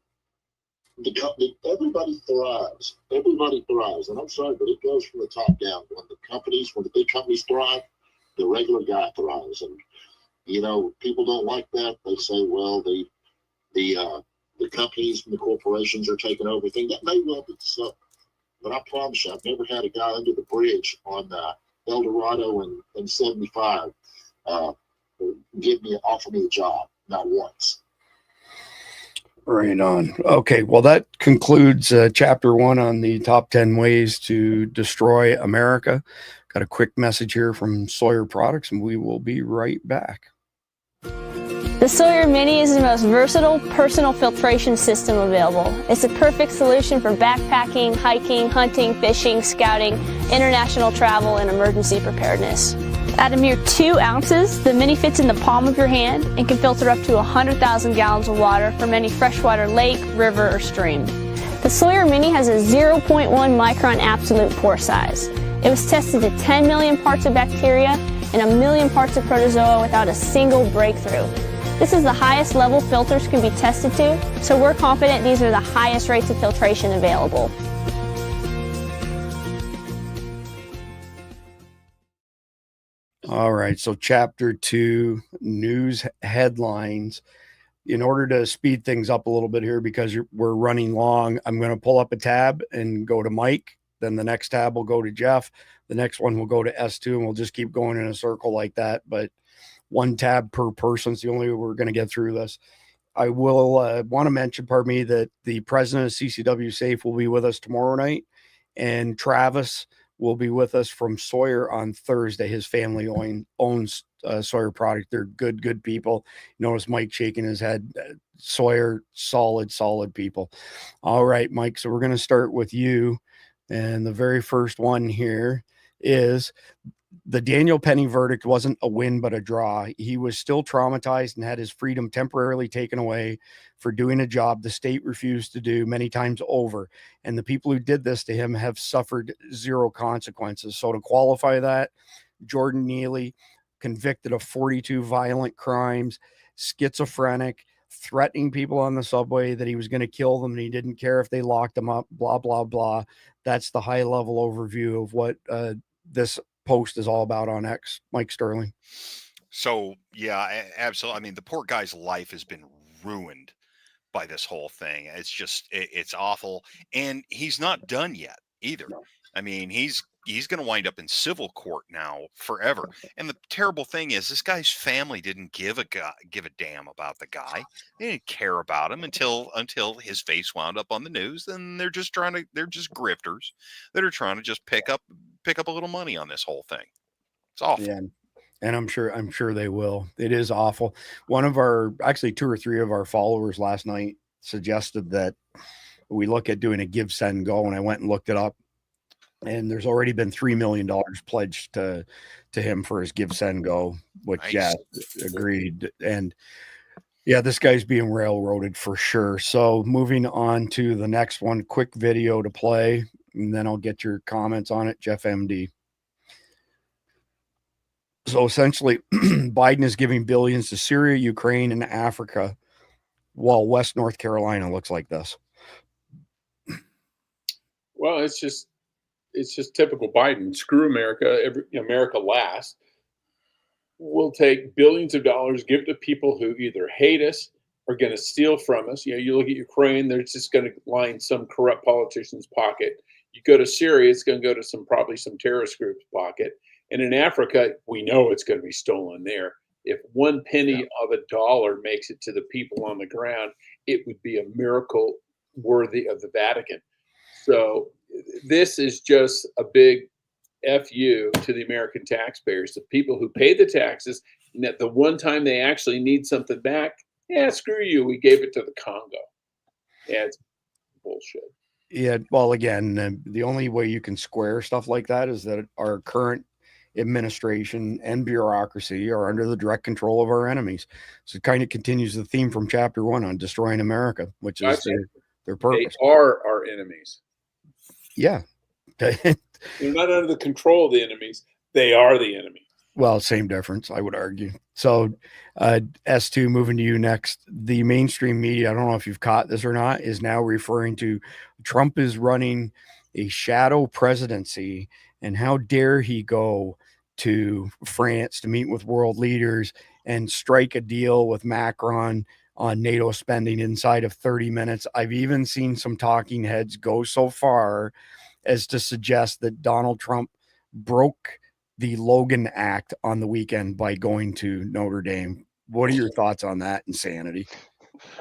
everybody thrives. Everybody thrives. And I'm sorry, but it goes from the top down. When the big companies thrive, the regular guy thrives. And, people don't like that. They say, well, the companies and the corporations are taking over everything. That may well be so. But I promise you, I've never had a guy under the bridge on El Dorado and 75 offer me a job. Not once. Right on. Okay, well, that concludes chapter 1 on the top 10 ways to destroy America. Got a quick message here from Sawyer Products, and we will be right back. The Sawyer Mini is the most versatile personal filtration system available. It's a perfect solution for backpacking, hiking, hunting, fishing, scouting, international travel, and emergency preparedness. At a mere 2 ounces, the Mini fits in the palm of your hand and can filter up to 100,000 gallons of water from any freshwater lake, river, or stream. The Sawyer Mini has a 0.1 micron absolute pore size. It was tested to 10 million parts of bacteria and 1 million parts of protozoa without a single breakthrough. This is the highest level filters can be tested to, so we're confident these are the highest rates of filtration available. All right, so chapter 2, news headlines. In order to speed things up a little bit here, because we're running long, I'm going to pull up a tab and go to Mike. Then the next tab will go to Jeff. The next one will go to S2, and we'll just keep going in a circle like that. But 1 tab per person is the only way we're going to get through this. I will want to mention, that the president of CCW Safe will be with us tomorrow night, and Travis will be with us from Sawyer on Thursday. His family owns Sawyer Product. They're good people. Notice Mike shaking his head. Sawyer, solid people. All right, Mike. So we're going to start with you. And the very first one here is the Daniel Penny verdict wasn't a win, but a draw. He was still traumatized and had his freedom temporarily taken away for doing a job the state refused to do many times over. And the people who did this to him have suffered 0 consequences. So to qualify that, Jordan Neely, convicted of 42 violent crimes, schizophrenic, threatening people on the subway that he was going to kill them and he didn't care if they locked him up, blah, blah, blah. That's the high level overview of what this post is all about on X. Mike Sterling. So yeah, absolutely. I mean, the poor guy's life has been ruined by this whole thing. It's just, it's awful. And he's not done yet either. I mean, he's going to wind up in civil court now forever. And the terrible thing is this guy's family didn't give a damn about the guy. They didn't care about him until his face wound up on the news. And they're just grifters that are trying to just pick up a little money on this whole thing. It's awful. Yeah. And I'm sure they will. It is awful. One of actually 2 or 3 of our followers last night suggested that we look at doing a give, send, go. And I went and looked it up. And there's already been $3 million pledged to him for his give, send, go, which, nice. Yeah, agreed. And yeah, this guy's being railroaded for sure. So moving on to the next one, quick video to play, and then I'll get your comments on it, Jeff MD. So essentially, Biden is giving billions to Syria, Ukraine, and Africa, while West North Carolina looks like this. Well, it's just typical Biden. Screw America. America last. We'll take billions of dollars, give to people who either hate us or going to steal from us. You look at Ukraine, they're just going to line some corrupt politician's pocket. You go to Syria, it's going to go to probably some terrorist group's pocket. And in Africa, we know it's going to be stolen there. If 1 penny of a dollar makes it to the people on the ground, it would be a miracle worthy of the Vatican. So this is just a big FU to the American taxpayers, the people who pay the taxes, and that the one time they actually need something back, screw you, we gave it to the Congo. Yeah, it's bullshit. Yeah, well, again, the only way you can square stuff like that is that our current administration and bureaucracy are under the direct control of our enemies. So it kind of continues the theme from chapter 1 on destroying America, which is their purpose. They are our enemies. Yeah. They're not under the control of the enemies. They are the enemy. Well, same difference, I would argue. So, S2, moving to you next. The mainstream media, I don't know if you've caught this or not, is now referring to Trump is running a shadow presidency, and how dare he go to France to meet with world leaders and strike a deal with Macron on NATO spending inside of 30 minutes. I've even seen some talking heads go so far as to suggest that Donald Trump broke the Logan Act on the weekend by going to Notre Dame. What are your thoughts on that insanity?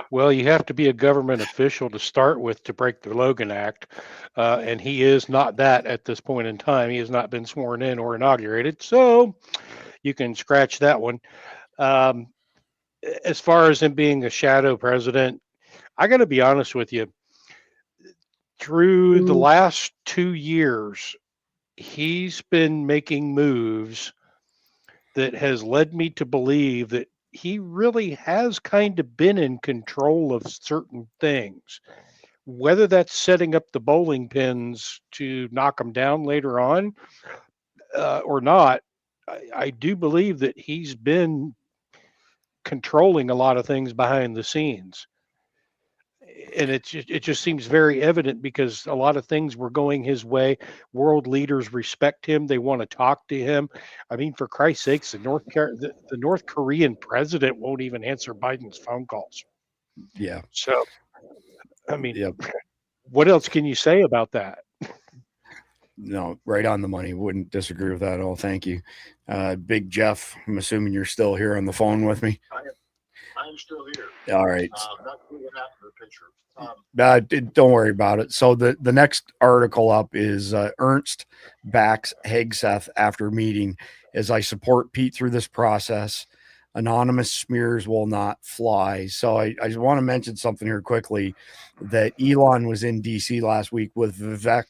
Well, you have to be a government official to start with to break the Logan Act, and he is not that at this point in time. He has not been sworn in or inaugurated, so you can scratch that one. As far as him being a shadow president, I got to be honest with you. Through the last 2 years, he's been making moves that has led me to believe that he really has kind of been in control of certain things. Whether that's setting up the bowling pins to knock them down later on or not, I do believe that he's been controlling a lot of things behind the scenes. And it just seems very evident because a lot of things were going his way. World leaders respect him. They want to talk to him. I mean, for Christ's sakes, the North Korean president won't even answer Biden's phone calls. Yeah. So, I mean, what else can you say about that? No, right on the money. Wouldn't disagree with that at all. Thank you. Big Jeff, I'm assuming you're still here on the phone with me. I'm still here. All right. Not moving out in the picture. Don't worry about it. So the next article up is Ernst backs Hegseth after meeting. As I support Pete through this process, anonymous smears will not fly. So I just want to mention something here quickly, that Elon was in DC last week with Vivek,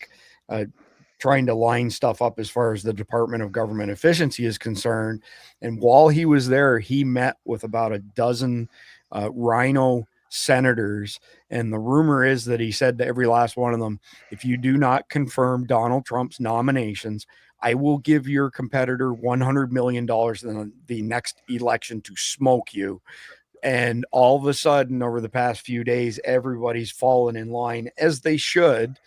trying to line stuff up as far as the Department of Government Efficiency is concerned. And while he was there, he met with about a dozen rhino senators. And the rumor is that he said to every last one of them, if you do not confirm Donald Trump's nominations, I will give your competitor $100 million in the next election to smoke you. And all of a sudden, over the past few days, everybody's fallen in line, as they should,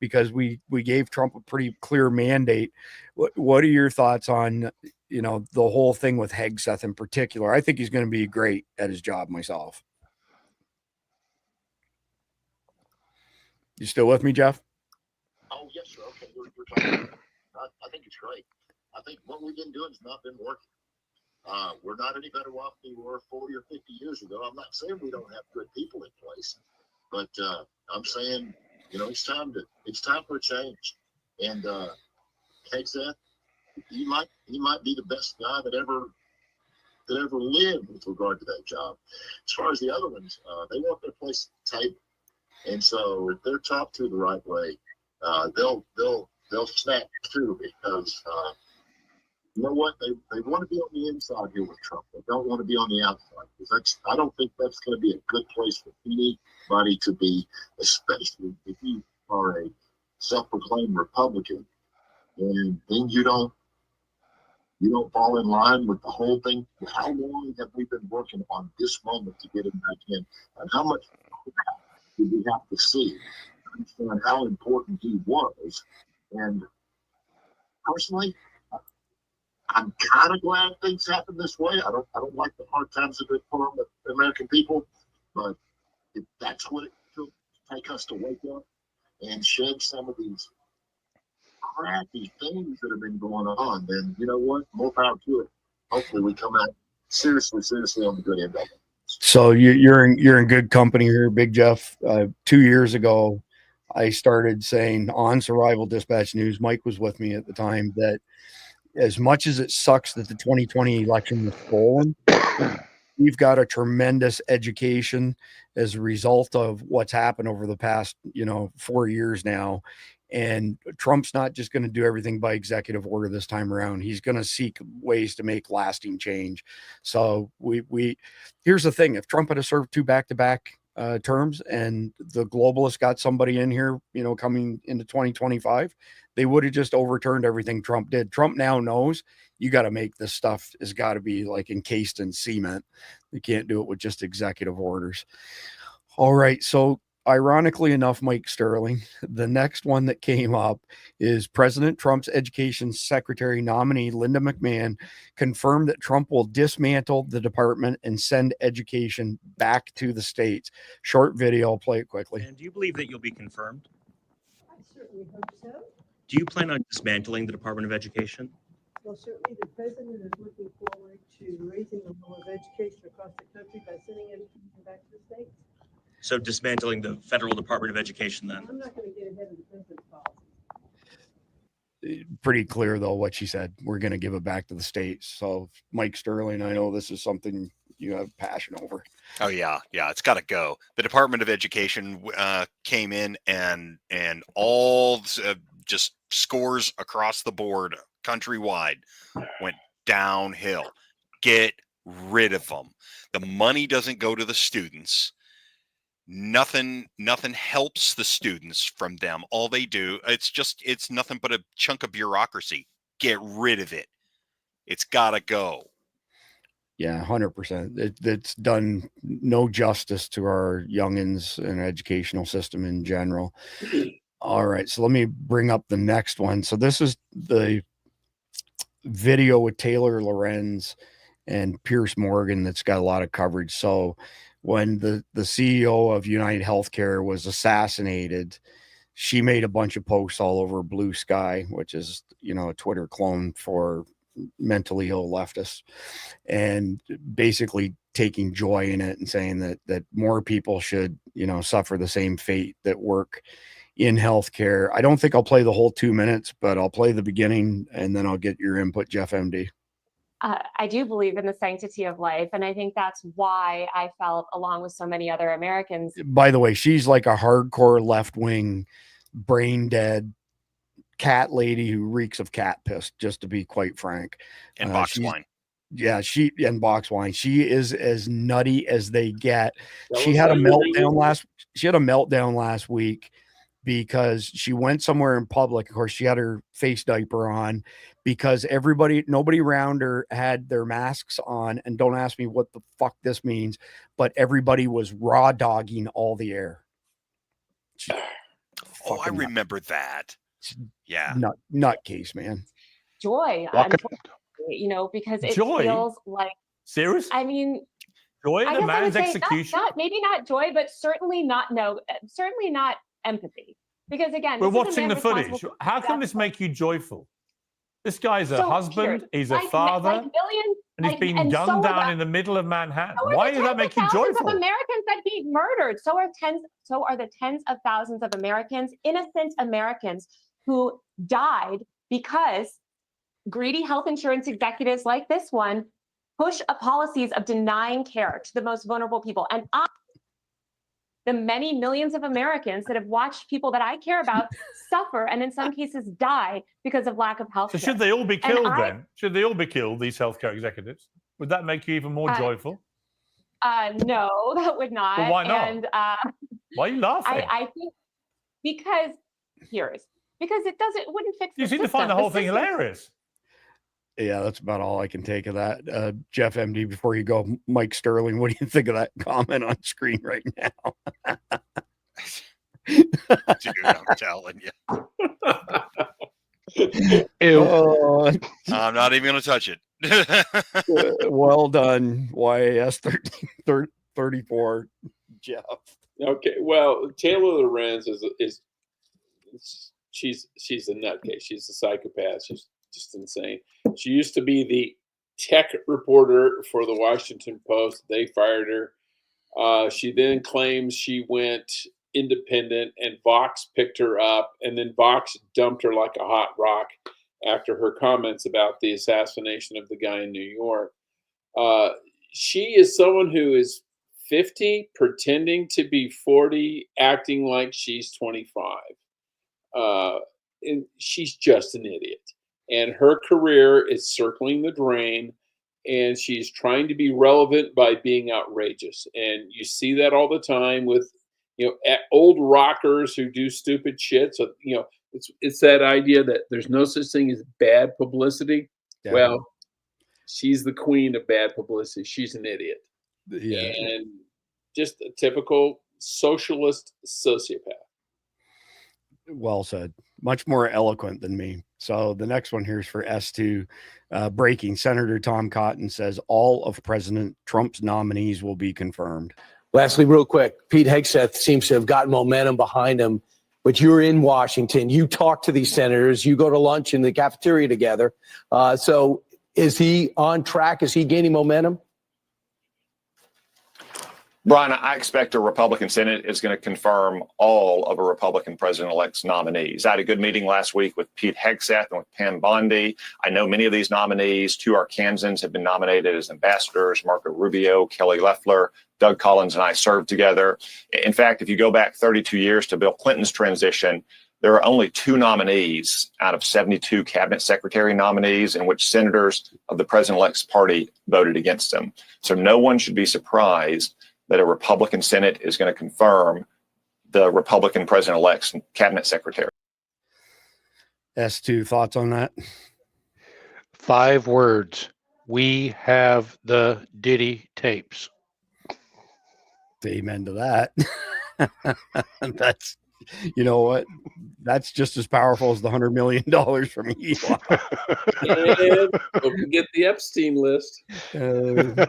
because we gave Trump a pretty clear mandate. What are your thoughts on, the whole thing with Hegseth in particular? I think he's going to be great at his job myself. You still with me, Jeff? Oh, yes, sir. Okay, we're talking. I think it's great. I think what we've been doing has not been working. We're not any better off than we were 40 or 50 years ago. I'm not saying we don't have good people in place, but I'm saying, it's time for a change. And Hegseth, he might be the best guy that ever lived with regard to that job. As far as the other ones, they want their place at the table, and so if they're talked to the right way, they'll snap too, because you know what, they want to be on the inside here with Trump. They don't want to be on the outside, because I don't think that's going to be a good place for anybody to be, especially if you are a self-proclaimed Republican, and then you don't fall in line with the whole thing. How long have we been working on this moment to get him back in, and how much did we have to see to understand how important he was? And personally, I'm kind of glad things happen this way. I don't like the hard times that they put on the American people, but if that's what it took to take us to wake up and shed some of these crappy things that have been going on, then you know what? More power to it. Hopefully, we come out seriously on the good end of it. So you're in good company here, Big Jeff. 2 years ago, I started saying on Survival Dispatch News, Mike was with me at the time, that as much as it sucks that the 2020 election was stolen, we've got a tremendous education as a result of what's happened over the past, 4 years now. And Trump's not just going to do everything by executive order this time around. He's going to seek ways to make lasting change. So here's the thing. If Trump had served 2 back-to-back terms and the globalists got somebody in here, coming into 2025, they would have just overturned everything Trump did. Trump now knows you got to make this stuff has got to be like encased in cement. You can't do it with just executive orders. All right. So ironically enough, Mike Sterling, the next one that came up is President Trump's education secretary nominee, Linda McMahon, confirmed that Trump will dismantle the department and send education back to the states. Short video, I'll play it quickly. And do you believe that you'll be confirmed? I certainly hope so. Do you plan on dismantling the Department of Education? Well, certainly the president is looking forward to raising the level of education across the country by sending education back to the states. So dismantling the Federal Department of Education then? I'm not going to get ahead of the president's policy. Pretty clear, though, what she said. We're going to give it back to the states. So, Mike Sterling, I know this is something you have passion over. Oh yeah, it's got to go. The Department of Education came in and all just scores across the board, countrywide, went downhill. Get rid of them. The money doesn't go to the students. Nothing helps the students from them. All they do, it's nothing but a chunk of bureaucracy. Get rid of it. It's got to go. Yeah, 100%. It's done no justice to our youngins and educational system in general. All right, so let me bring up the next one. So this is the video with Taylor Lorenz and Pierce Morgan that's got a lot of coverage. So when the CEO of United Healthcare was assassinated, she made a bunch of posts all over Blue Sky, which is, a Twitter clone for mentally ill leftists, and basically taking joy in it and saying that more people should, suffer the same fate that work in healthcare. I don't think I'll play the whole 2 minutes, but I'll play the beginning and then I'll get your input, Jeff MD. I do believe in the sanctity of life. And I think that's why I felt, along with so many other Americans. By the way, she's like a hardcore left-wing, brain-dead cat lady who reeks of cat piss, just to be quite frank. And box wine. Yeah, and box wine. She is as nutty as they get. She had a meltdown last week because she went somewhere in public. Of course, she had her face diaper on because nobody around her had their masks on. And don't ask me what the fuck this means, but everybody was raw dogging all the air. Oh, I remember that. Yeah. Nutcase, man. Joy, because it feels like. Serious? I mean, joy in a man's execution. Maybe not joy, but certainly not empathy. Because again, we're watching the footage. How can this make you joyful? This guy's a husband, he's a father, and he's being gunned down in the middle of Manhattan. Why does that make you joyful? Of Americans that he murdered. So are the tens of thousands of Americans, innocent Americans, who died because greedy health insurance executives like this one push policies of denying care to the most vulnerable people. And the many millions of Americans that have watched people that I care about suffer and in some cases die because of lack of health care. So should they all be killed then? Should they all be killed, these healthcare executives? Would that make you even more joyful? No, that would not. Well, why not? And, why are you laughing? I think because it wouldn't fix the You seem to find the whole thing hilarious. Yeah, that's about all I can take of that. Jeff MD, before you go, Mike Sterling, what do you think of that comment on screen right now? Dude, I'm telling you. I'm not even going to touch it. Well done, YAS 1334, Jeff. Okay, well, Taylor Lorenz she's a nutcase. She's a psychopath. She's just insane. She used to be the tech reporter for the Washington Post. They fired her. She then claims she went independent and Vox picked her up, and then Vox dumped her like a hot rock after her comments about the assassination of the guy in New York. she is someone who is 50, pretending to be 40, acting like she's 25. And she's just an idiot. And her career is circling the drain, and she's trying to be relevant by being outrageous. And you see that all the time with, old rockers who do stupid shit. So, it's that idea that there's no such thing as bad publicity. Yeah. Well, she's the queen of bad publicity. She's an idiot. Yeah. And just a typical socialist sociopath. Well said. Much more eloquent than me. So the next one here is for S2. Breaking. Senator Tom Cotton says all of President Trump's nominees will be confirmed. Lastly, real quick, Pete Hegseth seems to have gotten momentum behind him, but you're in Washington. You talk to these senators. You go to lunch in the cafeteria together. So is he on track? Is he gaining momentum? Brian, I expect a Republican Senate is going to confirm all of a Republican president-elect's nominees. I had a good meeting last week with Pete Hegseth and with Pam Bondi. I know many of these nominees. 2 Arkansans have been nominated as ambassadors: Marco Rubio, Kelly Loeffler, Doug Collins, and I served together. In fact, if you go back 32 years to Bill Clinton's transition, there are only 2 nominees out of 72 cabinet secretary nominees in which senators of the president-elect's party voted against him. So no one should be surprised that a Republican Senate is going to confirm the Republican president-elect's cabinet secretary. S2, thoughts on that? 5 words. We have the Diddy tapes. Amen to that. That's, you know what? That's just as powerful as the $100 million from Elon. And don't forget the Epstein list. The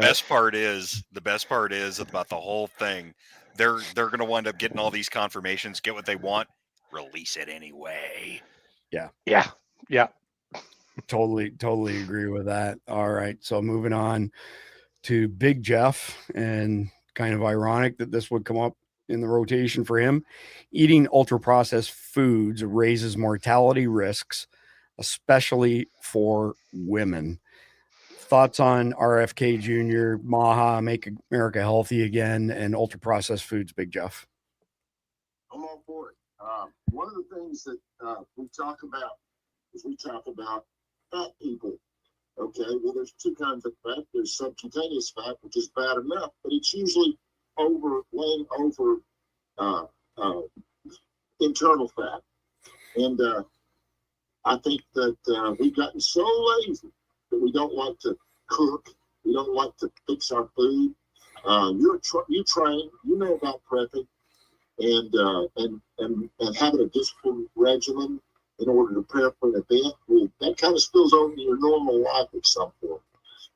best part is about the whole thing. They're going to wind up getting all these confirmations, get what they want, release it anyway. Yeah. Totally agree with that. All right. So moving on to Big Jeff, and kind of ironic that this would come up in the rotation for him. Eating ultra-processed foods raises mortality risks, especially for women. Thoughts on RFK Jr., MAHA, Make America Healthy Again, and ultra-processed foods, Big Jeff? I'm all for it. One of the things that we talk about is fat people. Okay, well, there's 2 kinds of fat. There's subcutaneous fat, which is bad enough, but it's usually laying over internal fat. And I think that we've gotten so lazy that we don't like to cook. We don't like to fix our food. You train, you know about prepping and having a disciplined regimen in order to prepare for an event. That kind of spills over into your normal life at some point.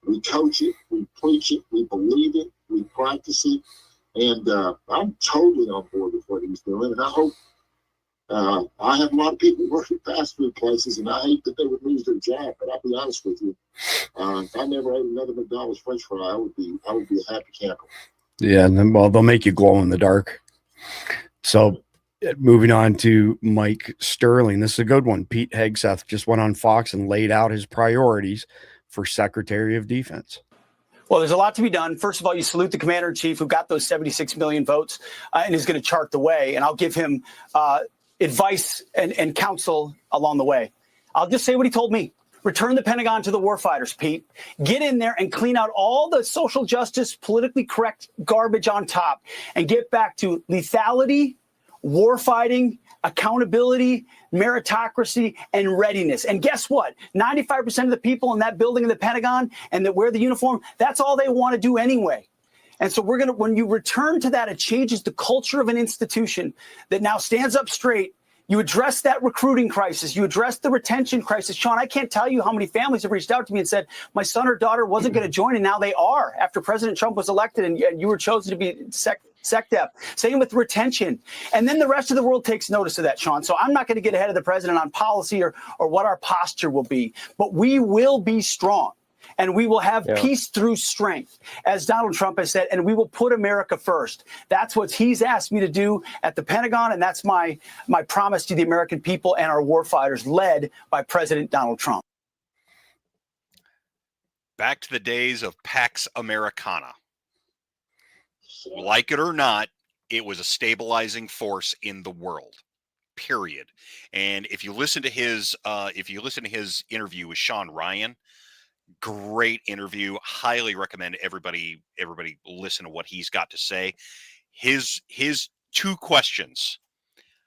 We coach it, we preach it, we believe it, we practice it. And I'm totally on board with what he's doing. And I hope I have a lot of people working fast food places, and I hate that they would lose their job. But I'll be honest with you, if I never ate another McDonald's French fry, I would be a happy camper. Yeah, and then, well, they'll make you glow in the dark. So moving on to Mike Sterling. This is a good one. Pete Hegseth just went on Fox and laid out his priorities for Secretary of Defense. Well, there's a lot to be done. First of all, you salute the commander-in-chief who got those 76 million votes and is going to chart the way. And I'll give him advice and counsel along the way. I'll just say what he told me. Return the Pentagon to the warfighters, Pete. Get in there and clean out all the social justice, politically correct garbage on top and get back to lethality, warfighting, accountability, meritocracy, and readiness. And guess what? 95% of the people in that building in the Pentagon and that wear the uniform, that's all they want to do anyway. And so when you return to that, it changes the culture of an institution that now stands up straight. You address that recruiting crisis. You address the retention crisis. Sean, I can't tell you how many families have reached out to me and said, my son or daughter wasn't going to join, and now they are after President Trump was elected and you were chosen to be SecDef. Same with retention. And then the rest of the world takes notice of that, Sean. So I'm not going to get ahead of the president on policy or what our posture will be. But we will be strong. And we will have peace through strength, as Donald Trump has said, and we will put America first. That's what he's asked me to do at the Pentagon, and that's my promise to the American people and our warfighters, led by President Donald Trump. Back to the days of Pax Americana. Like it or not, it was a stabilizing force in the world. Period. And if you listen to his interview with Sean Ryan, great interview. Highly recommend everybody listen to what he's got to say. His two questions.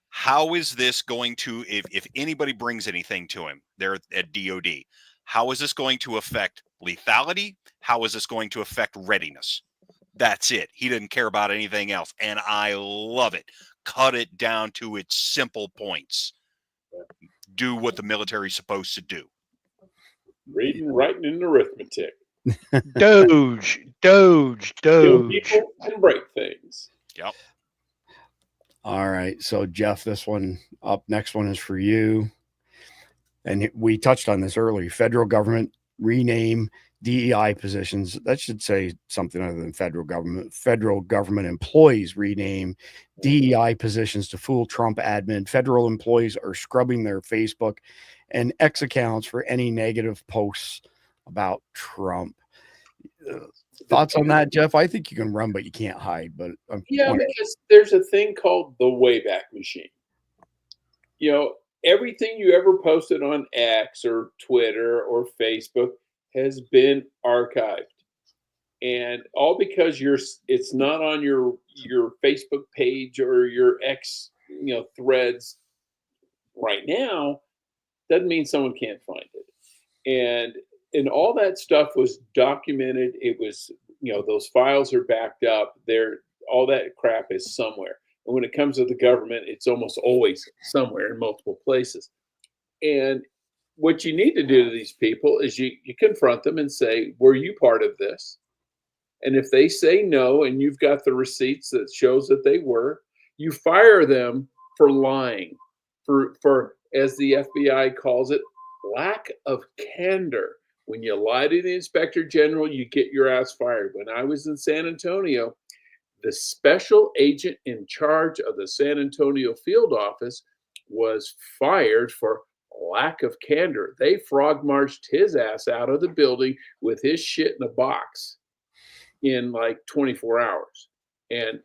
How is this going to, if anybody brings anything to him there at DOD, how is this going to affect lethality? How is this going to affect readiness? That's it. He didn't care about anything else. And I love it. Cut it down to its simple points. Do what the military's supposed to do. Reading, writing, and arithmetic. Doge. Kill people and break things. Yep. All right. So, Jeff, this one up. Next one is for you. And we touched on this earlier. Federal government rename DEI positions. That should say something other than federal government. Federal government employees rename DEI positions to fool Trump admin. Federal employees are scrubbing their Facebook and X accounts for any negative posts about Trump. Thoughts on that, Jeff? I think you can run, but you can't hide. But because there's a thing called the Wayback Machine. You know, everything you ever posted on X or Twitter or Facebook has been archived, and all because it's not on your Facebook page or your X threads right now doesn't mean someone can't find it. And all that stuff was documented. It was, those files are backed up there. All that crap is somewhere. And when it comes to the government, it's almost always somewhere in multiple places. And what you need to do to these people is you confront them and say, were you part of this? And if they say no, and you've got the receipts that shows that they were, you fire them for lying, for as the FBI calls it, lack of candor. When you lie to the inspector general, you get your ass fired. When I was in San Antonio, the special agent in charge of the San Antonio field office was fired for lack of candor. They frog marched his ass out of the building with his shit in a box in like 24 hours. And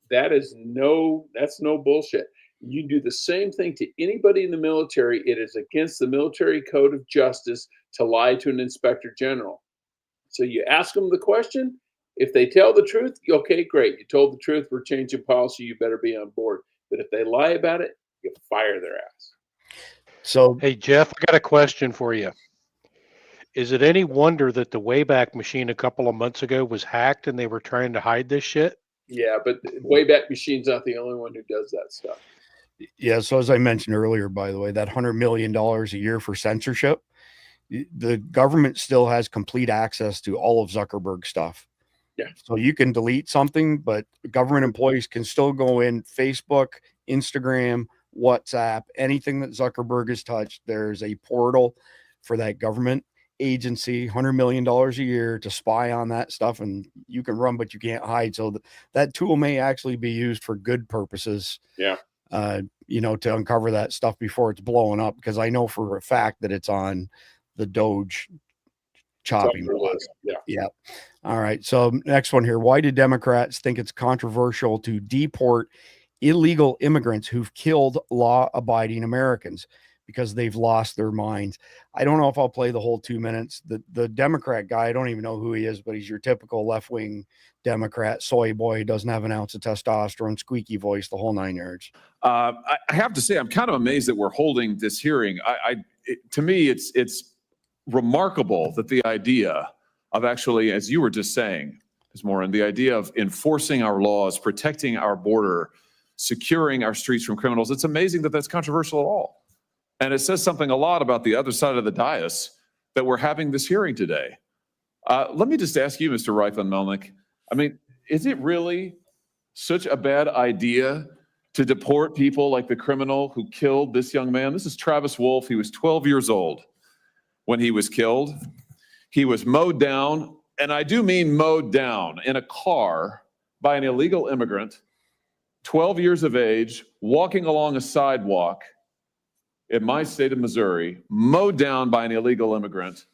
that's no bullshit. You do the same thing to anybody in the military. It is against the military code of justice to lie to an inspector general. So you ask them the question. If they tell the truth, okay, great. You told the truth. We're changing policy. You better be on board. But if they lie about it, you fire their ass. So, hey, Jeff, I got a question for you. Is it any wonder that the Wayback Machine a couple of months ago was hacked and they were trying to hide this shit? Yeah, but the Wayback Machine's not the only one who does that stuff. Yeah. So as I mentioned earlier, by the way, that $100 million a year for censorship, the government still has complete access to all of Zuckerberg's stuff. Yeah. So you can delete something, but government employees can still go in Facebook, Instagram, WhatsApp, anything that Zuckerberg has touched. There's a portal for that government agency, $100 million a year to spy on that stuff, and you can run, but you can't hide. So that tool may actually be used for good purposes. Yeah. To uncover that stuff before it's blowing up, because I know for a fact that it's on the Doge chopping block. Yeah. All right. So next one here. Why do Democrats think it's controversial to deport illegal immigrants who've killed law-abiding Americans? Because they've lost their minds. I don't know if I'll play the whole 2 minutes. The Democrat guy, I don't even know who he is, but he's your typical left-wing Democrat, soy boy, doesn't have an ounce of testosterone, squeaky voice, the whole 9 yards. I have to say, I'm kind of amazed that we're holding this hearing. To me, it's remarkable that the idea of actually, as you were just saying, Ms. Morin, the idea of enforcing our laws, protecting our border, securing our streets from criminals, it's amazing that that's controversial at all. And it says something a lot about the other side of the dais that we're having this hearing today. Let me just ask you, Mr. Reifman-Melnick, I mean, is it really such a bad idea to deport people like the criminal who killed this young man? This is Travis Wolf. He was 12 years old when he was killed. He was mowed down, and I do mean mowed down, in a car by an illegal immigrant, 12 years of age, walking along a sidewalk in my state of Missouri, mowed down by an illegal immigrant.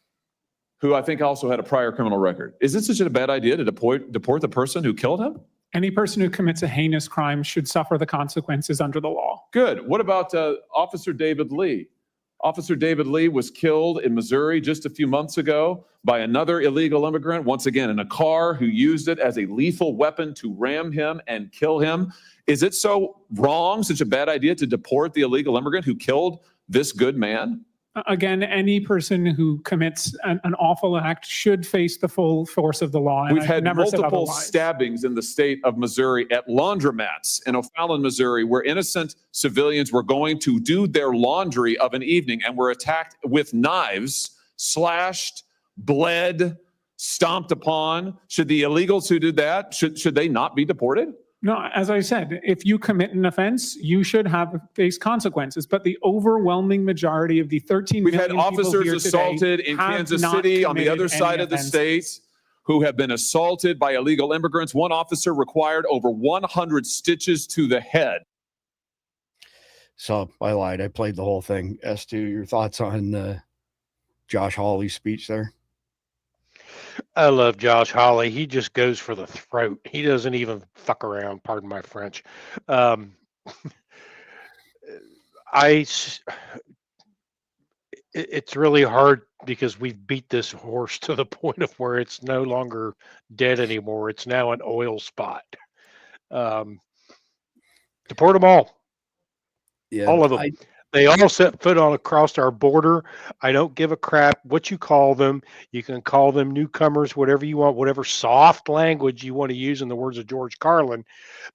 who I think also had a prior criminal record. Is it such a bad idea to deport the person who killed him? Any person who commits a heinous crime should suffer the consequences under the law. Good. What about Officer David Lee? Officer David Lee was killed in Missouri just a few months ago by another illegal immigrant, once again in a car, who used it as a lethal weapon to ram him and kill him. Is it so wrong, such a bad idea to deport the illegal immigrant who killed this good man? Again, any person who commits an awful act should face the full force of the law. And We've had never said multiple otherwise. stabbings in the state of Missouri at laundromats in O'Fallon, Missouri, where innocent civilians were going to do their laundry of an evening and were attacked with knives, slashed, bled, stomped upon. Should the illegals who did that, should they not be deported? No, as I said, if you commit an offense, you should face consequences. But the overwhelming majority of the 13 We've million had people officers here assaulted today in have Kansas not City on the committed other side any of the offenses. state who have been assaulted by illegal immigrants. One officer required over 100 stitches to the head. So I lied. I played the whole thing. S2, your thoughts on Josh Hawley's speech there? I love Josh Hawley. He just goes for the throat. He doesn't even fuck around. Pardon my French. It's really hard because we've beat this horse to the point of where it's no longer dead anymore. It's now an oil spot. Deport them all. Yeah, all of them. They all set foot on across our border. I don't give a crap what you call them. You can call them newcomers, whatever you want, whatever soft language you want to use in the words of George Carlin.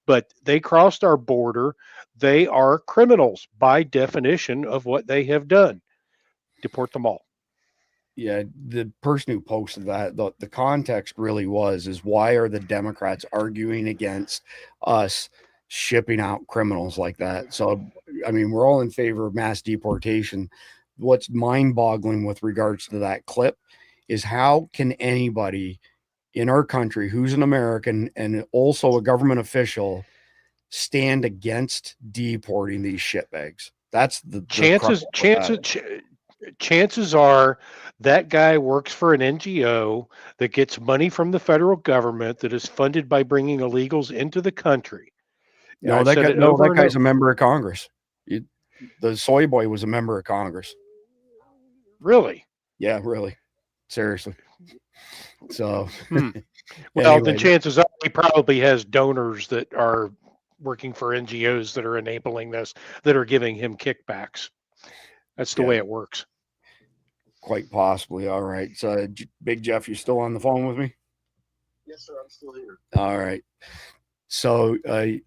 But they crossed our border. They are criminals by definition of what they have done. Deport them all. Yeah, the person who posted that, the context really is why are the Democrats arguing against us shipping out criminals like that? So, I mean, we're all in favor of mass deportation. What's mind-boggling with regards to that clip is how can anybody in our country who's an American and also a government official stand against deporting these shitbags? That's the chances are that guy works for an NGO that gets money from the federal government that is funded by bringing illegals into the country. No, that guy's a member of Congress. The soy boy was a member of Congress. Really? Yeah, really. Seriously. So, well, anyway, then chances are he probably has donors that are working for NGOs that are enabling this, that are giving him kickbacks. That's the way it works. Quite possibly. All right. So, Big Jeff, you still on the phone with me? Yes, sir. I'm still here. All right. So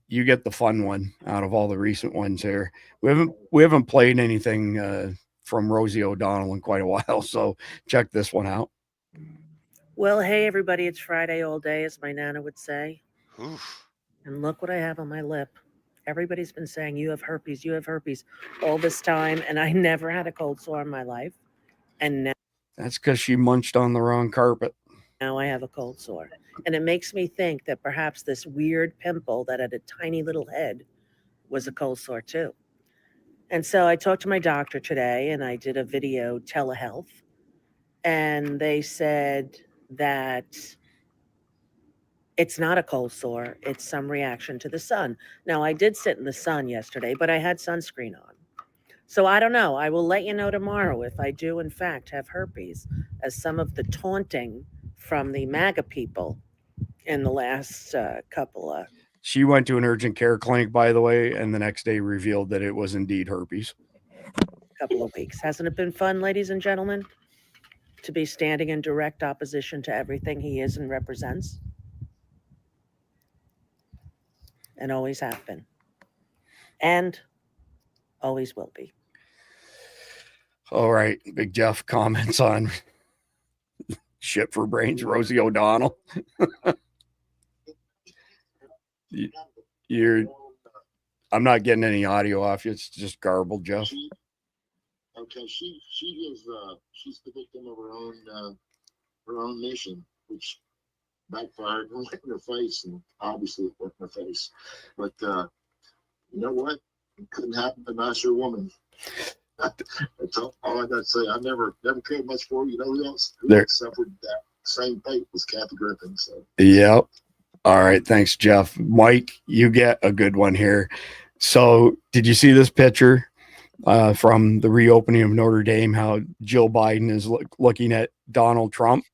you get the fun one out of all the recent ones here. We haven't played anything from Rosie O'Donnell in quite a while. So check this one out. Well, hey, everybody, it's Friday all day, as my Nana would say. Oof. And look what I have on my lip. Everybody's been saying, you have herpes all this time. And I never had a cold sore in my life. And now. That's because she munched on the wrong carpet. Now I have a cold sore. And it makes me think that perhaps this weird pimple that had a tiny little head was a cold sore too. And so I talked to my doctor today and I did a video telehealth. And they said that it's not a cold sore. It's some reaction to the sun. Now, I did sit in the sun yesterday, but I had sunscreen on. So I don't know. I will let you know tomorrow if I do, in fact, have herpes, as some of the taunting from the MAGA people in the last couple of... She went to an urgent care clinic, by the way, and the next day revealed that it was indeed herpes. Couple of weeks. Hasn't it been fun, ladies and gentlemen, to be standing in direct opposition to everything he is and represents? And always have been. And always will be. All right. Big Jeff comments on shit for brains, Rosie O'Donnell. I'm not getting any audio off you. It's just garbled, Jeff. Okay, she's the victim of her own mission, which backfired in her face, and obviously it went in her face. But you know what? It couldn't happen to a nicer woman. That's all I got to say. I never cared much for her. You know who else suffered that same fate was Kathy Griffin. So. Yep. All right. Thanks, Jeff. Mike, you get a good one here. So did you see this picture from the reopening of Notre Dame, how Jill Biden is looking at Donald Trump?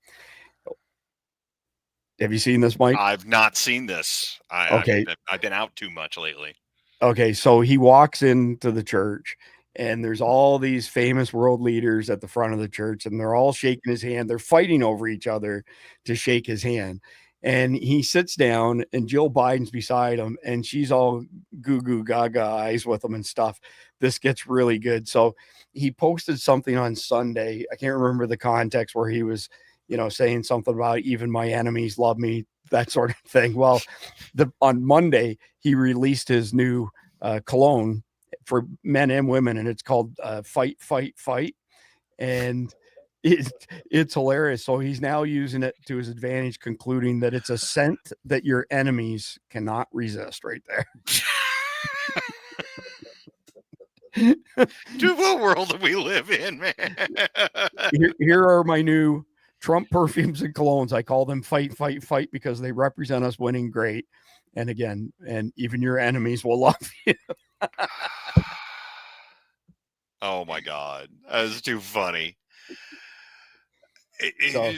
Have you seen this, Mike? I've not seen this. Okay. I've been out too much lately. Okay, so he walks into the church, and there's all these famous world leaders at the front of the church, and they're all shaking his hand. They're fighting over each other to shake his hand. And he sits down, and Jill Biden's beside him, and she's all goo goo gaga eyes with him and stuff. This gets really good. So he posted something on Sunday. I can't remember the context, where he was, saying something about even my enemies love me, that sort of thing. Well, on Monday, he released his new cologne for men and women, and it's called Fight, Fight, Fight. And it's hilarious. So he's now using it to his advantage, concluding that it's a scent that your enemies cannot resist right there. To what world do we live in, man? Here are my new Trump perfumes and colognes. I call them Fight, Fight, Fight because they represent us winning great. And again, and even your enemies will love you. Oh my God. That's too funny. So,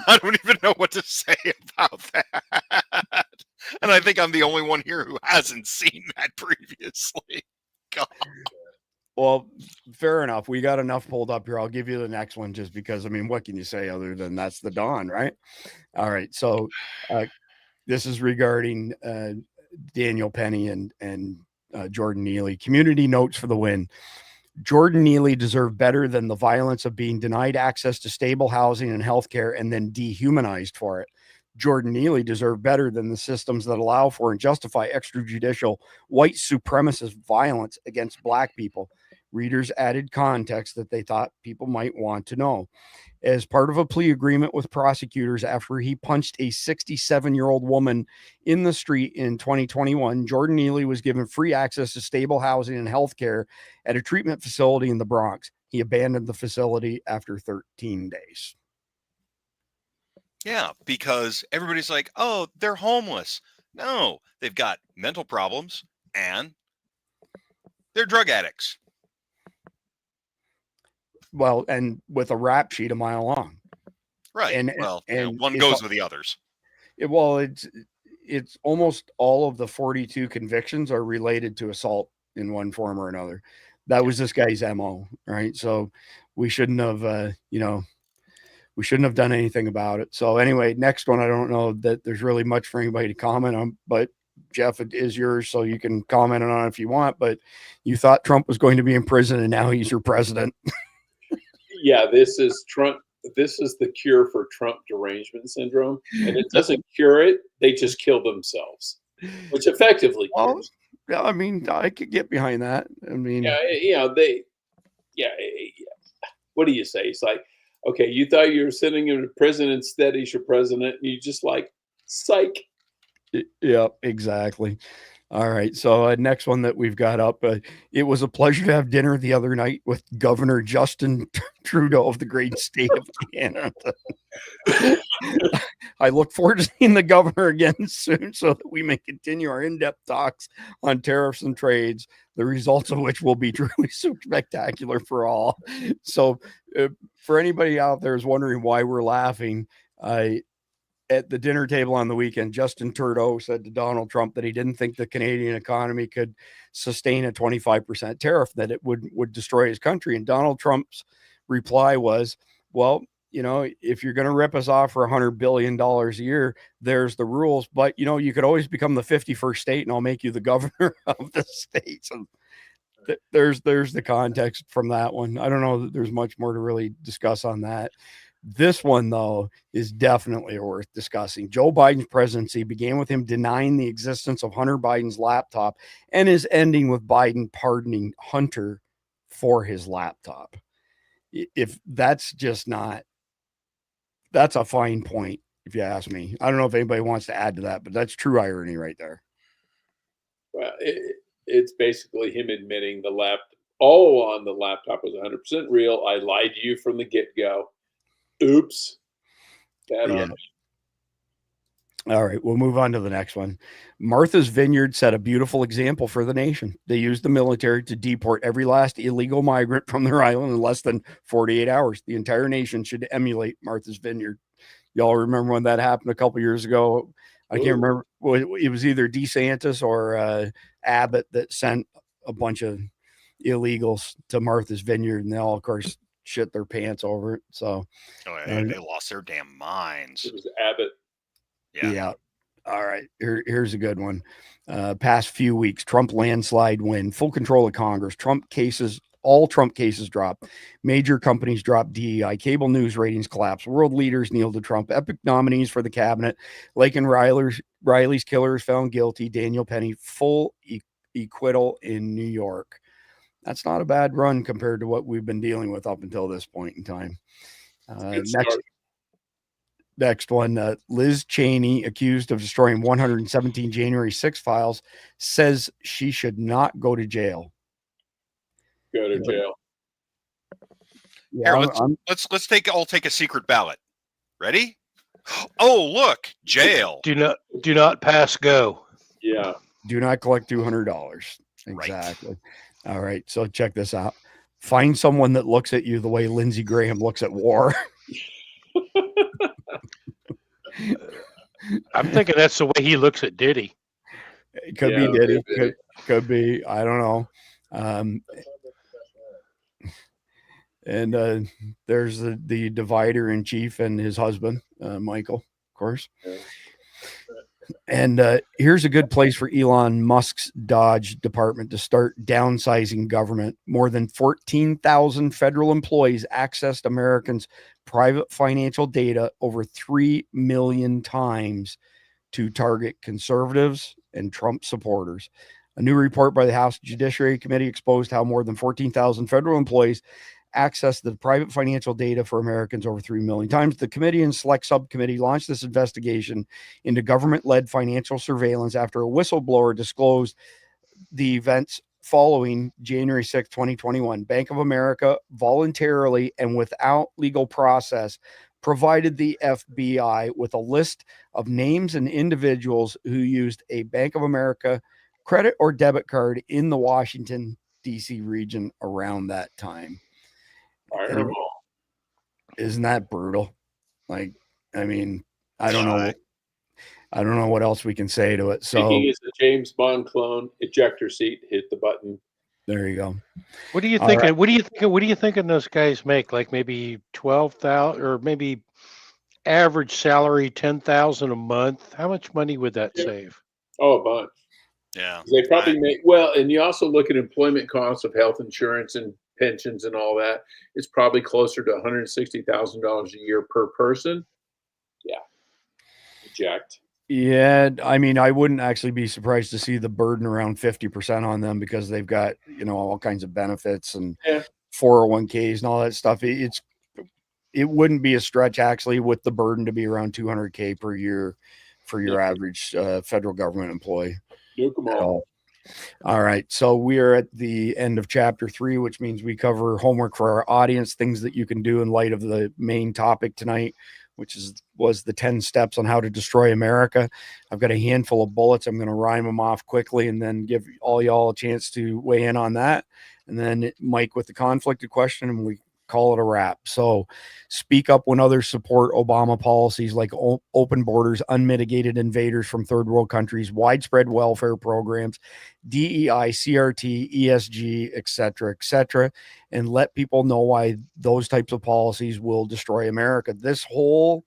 I don't even know what to say about that. And I think I'm the only one here who hasn't seen that previously. God. Well, fair enough. We got enough pulled up here. I'll give you the next one just because, what can you say other than that's the dawn, right? All right. So this is regarding Daniel Penny and Jordan Neely. Community notes for the win. Jordan Neely deserved better than the violence of being denied access to stable housing and healthcare and then dehumanized for it. Jordan Neely deserved better than the systems that allow for and justify extrajudicial white supremacist violence against Black people. Readers added context that they thought people might want to know. As part of a plea agreement with prosecutors after he punched a 67-year-old woman in the street in 2021, Jordan Neely was given free access to stable housing and health care at a treatment facility in the Bronx. He abandoned the facility after 13 days. Yeah, because everybody's like, oh, they're homeless. No, they've got mental problems and they're drug addicts. Well, and with a rap sheet a mile long. Right. And one goes with the others. It's almost all of the 42 convictions are related to assault in one form or another. That was this guy's MO, right? So we shouldn't have, we shouldn't have done anything about it. So anyway, next one, I don't know that there's really much for anybody to comment on, but Jeff, it is yours, so you can comment on it if you want, but you thought Trump was going to be in prison and now he's your president. Yeah, this is Trump. This is the cure for Trump derangement syndrome, and it doesn't cure it. They just kill themselves, which effectively cures. Yeah, I could get behind that. What do you say? It's like, okay, you thought you were sitting in prison, instead he's your president, and you just like, psych. Yeah, exactly. All right. So next one that we've got up, it was a pleasure to have dinner the other night with Governor Justin Trudeau of the great state of Canada. I look forward to seeing the governor again soon so that we may continue our in-depth talks on tariffs and trades, the results of which will be truly spectacular for all. So for anybody out there who's wondering why we're laughing, at the dinner table on the weekend, Justin Trudeau said to Donald Trump that he didn't think the Canadian economy could sustain a 25% tariff, that it would destroy his country. And Donald Trump's reply was, well, if you're going to rip us off for $100 billion a year, there's the rules. But, you could always become the 51st state and I'll make you the governor of the state. So there's the context from that one. I don't know that there's much more to really discuss on that. This one, though, is definitely worth discussing. Joe Biden's presidency began with him denying the existence of Hunter Biden's laptop and is ending with Biden pardoning Hunter for his laptop. If that's just not, that's a fine point, if you ask me. I don't know if anybody wants to add to that, but that's true irony right there. Well, it's basically him admitting all along the laptop was 100% real. I lied to you from the get-go. Oops. Bad on me. All right, we'll move on to the next one. Martha's Vineyard set a beautiful example for the nation. They used the military to deport every last illegal migrant from their island in less than 48 hours. The entire nation should emulate Martha's Vineyard. Y'all remember when that happened a couple years ago? I can't remember. It was either DeSantis or Abbott that sent a bunch of illegals to Martha's Vineyard, and they all, of course, shit their pants over it. So they lost their damn minds. It was Abbott. Yeah. All right. Here's a good one. Past few weeks, Trump landslide win, full control of Congress. All Trump cases drop. Major companies drop DEI. Cable news ratings collapse. World leaders kneel to Trump. Epic nominees for the cabinet. Lake and Riley's killers found guilty. Daniel Penny, full acquittal in New York. That's not a bad run compared to what we've been dealing with up until this point in time. Next one, Liz Cheney, accused of destroying 117 January 6 files, says she should not go to jail. Go to jail. Yeah, Here, let's take a secret ballot. Ready? Oh, look, jail. Do not pass go. Yeah. Do not collect $200. Exactly. Right. All right. So check this out. Find someone that looks at you the way Lindsey Graham looks at war. I'm thinking that's the way he looks at Diddy. It could be Diddy. Could be. I don't know. And there's the divider in chief and his husband, Michael, of course. Yeah. And here's a good place for Elon Musk's Dodge department to start downsizing government. More than 14,000 federal employees accessed Americans' private financial data over 3 million times to target conservatives and Trump supporters. A new report by the House Judiciary Committee exposed how more than 14,000 federal employees access the private financial data for Americans over 3 million times. The committee and select subcommittee launched this investigation into government-led financial surveillance after a whistleblower disclosed the events following January 6, 2021. Bank of America voluntarily and without legal process provided the FBI with a list of names and individuals who used a Bank of America credit or debit card in the Washington, D.C. region around that time. Isn't that brutal? Like, I mean, I don't know what else we can say to it. So it's a James Bond clone, ejector seat, hit the button. There you go. What do you think? Right. What do you think those guys make? Like maybe 12,000 or maybe average salary 10,000 a month. How much money would that save? Oh, a bunch. Yeah. They probably make and you also look at employment costs of health insurance and pensions and all that. It's probably closer to $160,000 a year per person. Yeah. Eject. Yeah, I mean, I wouldn't actually be surprised to see the burden around 50% on them because they've got, all kinds of benefits and 401ks and all that stuff. It wouldn't be a stretch actually with the burden to be around $200K per year for your average federal government employee. All right. So we are at the end of chapter 3, which means we cover homework for our audience, things that you can do in light of the main topic tonight, which was the 10 steps on how to destroy America. I've got a handful of bullets. I'm going to rhyme them off quickly and then give all y'all a chance to weigh in on that. And then Mike with the conflicted question, and we call it a wrap. So speak up when others support Obama policies like open borders, unmitigated invaders from third world countries, widespread welfare programs, DEI, CRT, ESG, et cetera, and let people know why those types of policies will destroy America. This whole,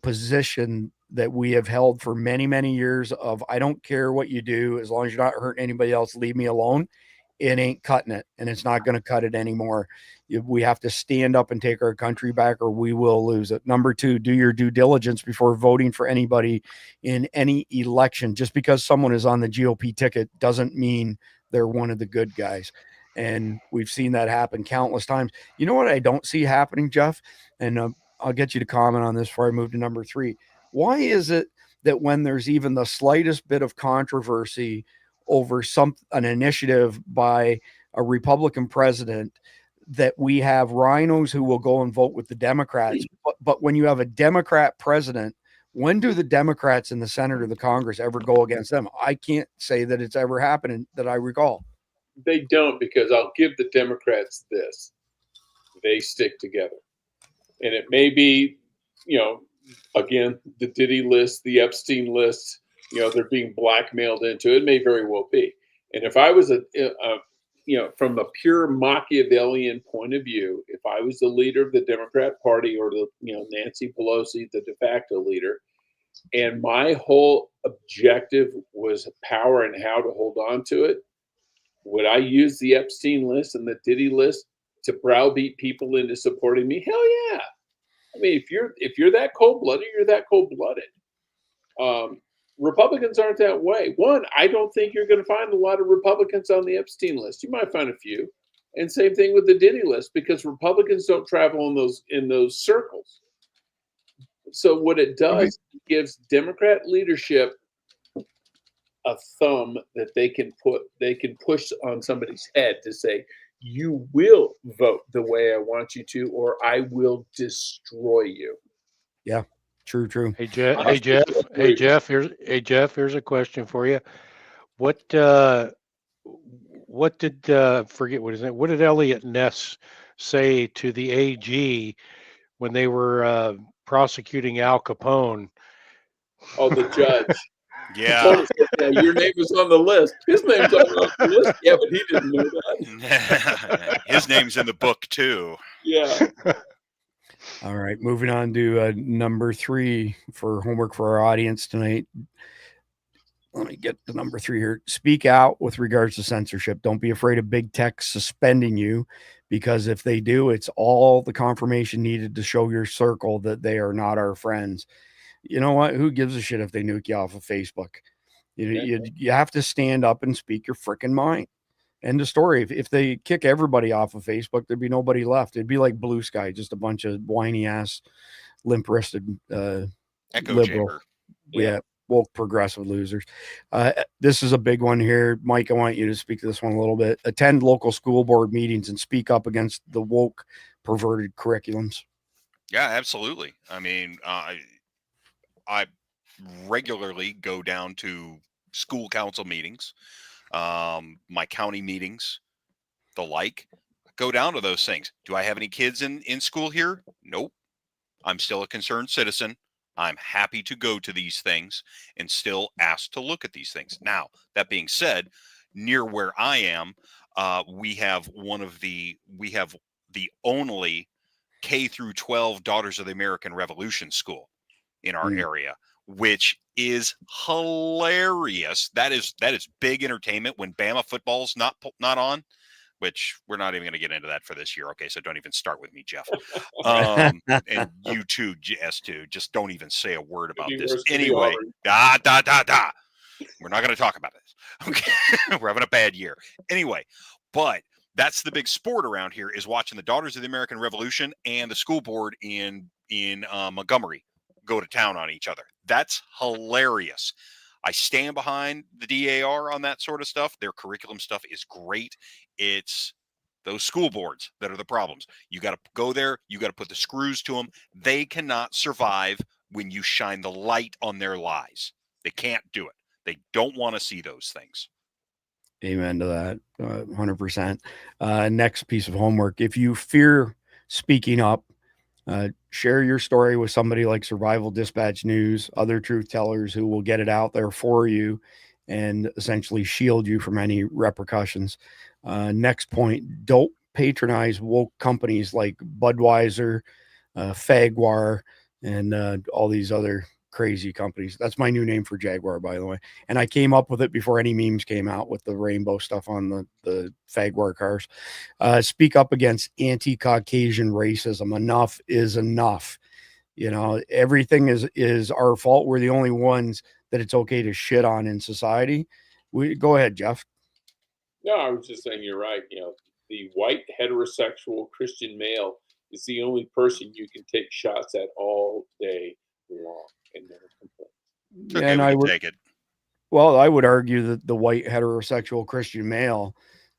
position that we have held for many, many years of, I don't care what you do, as long as you're not hurting anybody else, leave me alone. It ain't cutting it, and it's not going to cut it anymore. We have to stand up and take our country back, or we will lose it. Number 2, do your due diligence before voting for anybody in any election. Just because someone is on the GOP ticket doesn't mean they're one of the good guys. And we've seen that happen countless times. You know what I don't see happening, Jeff? And I'll get you to comment on this before I move to number 3. Why is it that when there's even the slightest bit of controversy over an initiative by a Republican president that we have rhinos who will go and vote with the Democrats. But when you have a Democrat president, when do the Democrats in the Senate or the Congress ever go against them? I can't say that it's ever happened that I recall. They don't, because I'll give the Democrats this. They stick together. And it may be, again, the Diddy list, the Epstein list, they're being blackmailed into it. It may very well be. And if I was from a pure Machiavellian point of view, if I was the leader of the Democrat Party or Nancy Pelosi, the de facto leader, and my whole objective was power and how to hold on to it, would I use the Epstein list and the Diddy list to browbeat people into supporting me? Hell yeah. I mean, if you're that cold-blooded, you're that cold-blooded. Republicans aren't that way. One, I don't think you're going to find a lot of Republicans on the Epstein list. You might find a few. And same thing with the Diddy list, because Republicans don't travel in those circles. So what it does, it gives Democrat leadership a thumb that they can push on somebody's head to say, you will vote the way I want you to, or I will destroy you. Yeah, true. Hey Jeff, here's a question for you. What did forget what is it? What did Elliot Ness say to the AG when they were prosecuting Al Capone? Oh, the judge. Yeah. Your name is on the list. His name's on the list. Yeah, but he didn't know that. His name's in the book too. Yeah. All right, moving on to number 3 for homework for our audience tonight. Let me get the number 3 here. Speak out with regards to censorship. Don't be afraid of big tech suspending you, because if they do, it's all the confirmation needed to show your circle that they are not our friends. You know what? Who gives a shit if they nuke you off of Facebook? You have to stand up and speak your freaking mind. End of story. If they kick everybody off of Facebook, there'd be nobody left. It'd be like Blue Sky, just a bunch of whiny ass, limp wristed echo liberal. chamber. Yeah, woke progressive losers. This is a big one here, Mike. I want you to speak to this one a little bit. Attend local school board meetings and speak up against the woke, perverted curriculums. Yeah, absolutely. I mean, I regularly go down to school council meetings, my county meetings, the like. Go down to those things. Do I have any kids in school here? Nope. I'm still a concerned citizen. I'm happy to go to these things and still ask to look at these things. Now, that being said, near where I am, we have the only K through 12 Daughters of the American Revolution school in our area, which is hilarious. That is big entertainment when Bama football's not on, which we're not even going to get into that for this year. Okay, so don't even start with me, Jeff. And you too, S2, just don't even say a word about this. Anyway, We're not going to talk about this. Okay, we're having a bad year. Anyway, but that's the big sport around here, is watching the Daughters of the American Revolution and the school board in Montgomery go to town on each other. That's hilarious. I stand behind the DAR on that sort of stuff. Their curriculum stuff is great. It's those school boards that are the problems. You got to go there. You got to put the screws to them. They cannot survive when you shine the light on their lies. They can't do it. They don't want to see those things. Amen to that. 100%. Next piece of homework. If you fear speaking up, share your story with somebody like Survival Dispatch News, other truth tellers who will get it out there for you and essentially shield you from any repercussions. Next point, don't patronize woke companies like Budweiser, Fagwar, and all these other crazy companies. That's my new name for Jaguar, by the way. And I came up with it before any memes came out with the rainbow stuff on the Fagwar cars. Speak up against anti-Caucasian racism. Enough is enough. Everything is our fault. We're the only ones that it's okay to shit on in society. Go ahead, Jeff. No, I was just saying you're right. The white heterosexual Christian male is the only person you can take shots at all day long and never complain. And I would take it. Well, I would argue that the white heterosexual Christian male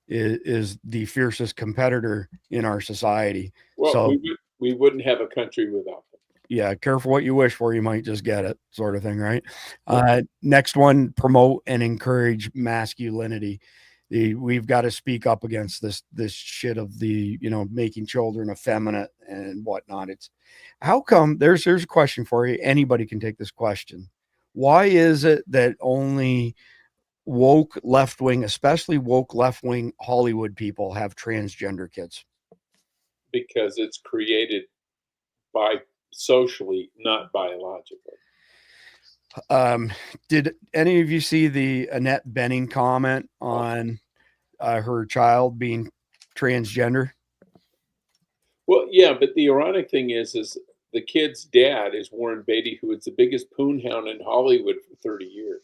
is the fiercest competitor in our society. Well, So we wouldn't have a country without them. yeah, careful what you wish for, you might just get it, sort of thing, right? Next one, promote and encourage masculinity. We've got to speak up against this shit of the, making children effeminate and whatnot. It's how come there's a question for you. Anybody can take this question. Why is it that only woke left-wing, especially woke left-wing Hollywood people have transgender kids? Because it's created by socially, not biologically. Did any of you see the Annette Bening comment on her child being transgender? Well, yeah, but the ironic thing is the kid's dad is Warren Beatty, who is the biggest poonhound in Hollywood for 30 years.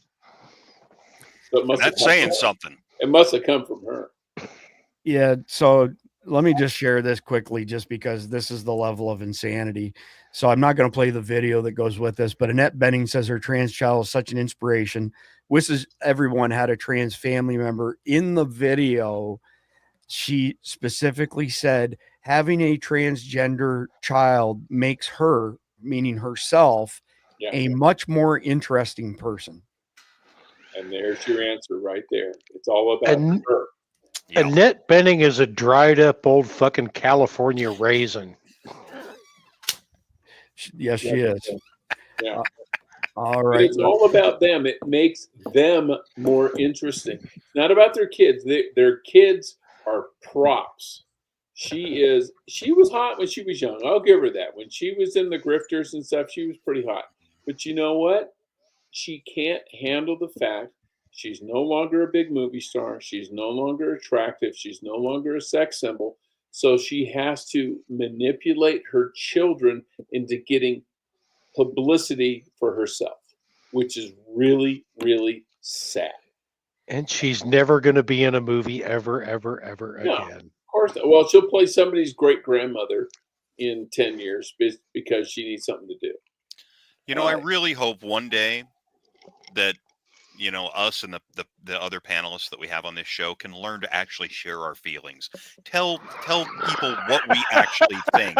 So that's saying something. It must have come from her. Yeah. So let me just share this quickly, just because this is the level of insanity. So I'm not going to play the video that goes with this, but Annette Bening says her trans child is such an inspiration. Wishes everyone had a trans family member. In the video, she specifically said having a transgender child makes her, meaning herself, a much more interesting person. And there's your answer right there. It's all about her. Yeah. Annette Bening is a dried up old fucking California raisin. Yes, she is. Yeah. All right. It's all about them. It makes them more interesting. It's not about their kids. Their kids are props. She was hot when she was young. I'll give her that. When she was in the grifters and stuff, she was pretty hot. But you know what? She can't handle the fact she's no longer a big movie star. She's no longer attractive. She's no longer a sex symbol. So she has to manipulate her children into getting publicity for herself, which is really, really sad. And she's never going to be in a movie ever No, again. of course not. Well, she'll play somebody's great grandmother in 10 years because she needs something to do. I really hope one day that us and the other panelists that we have on this show can learn to actually share our feelings. Tell people what we actually think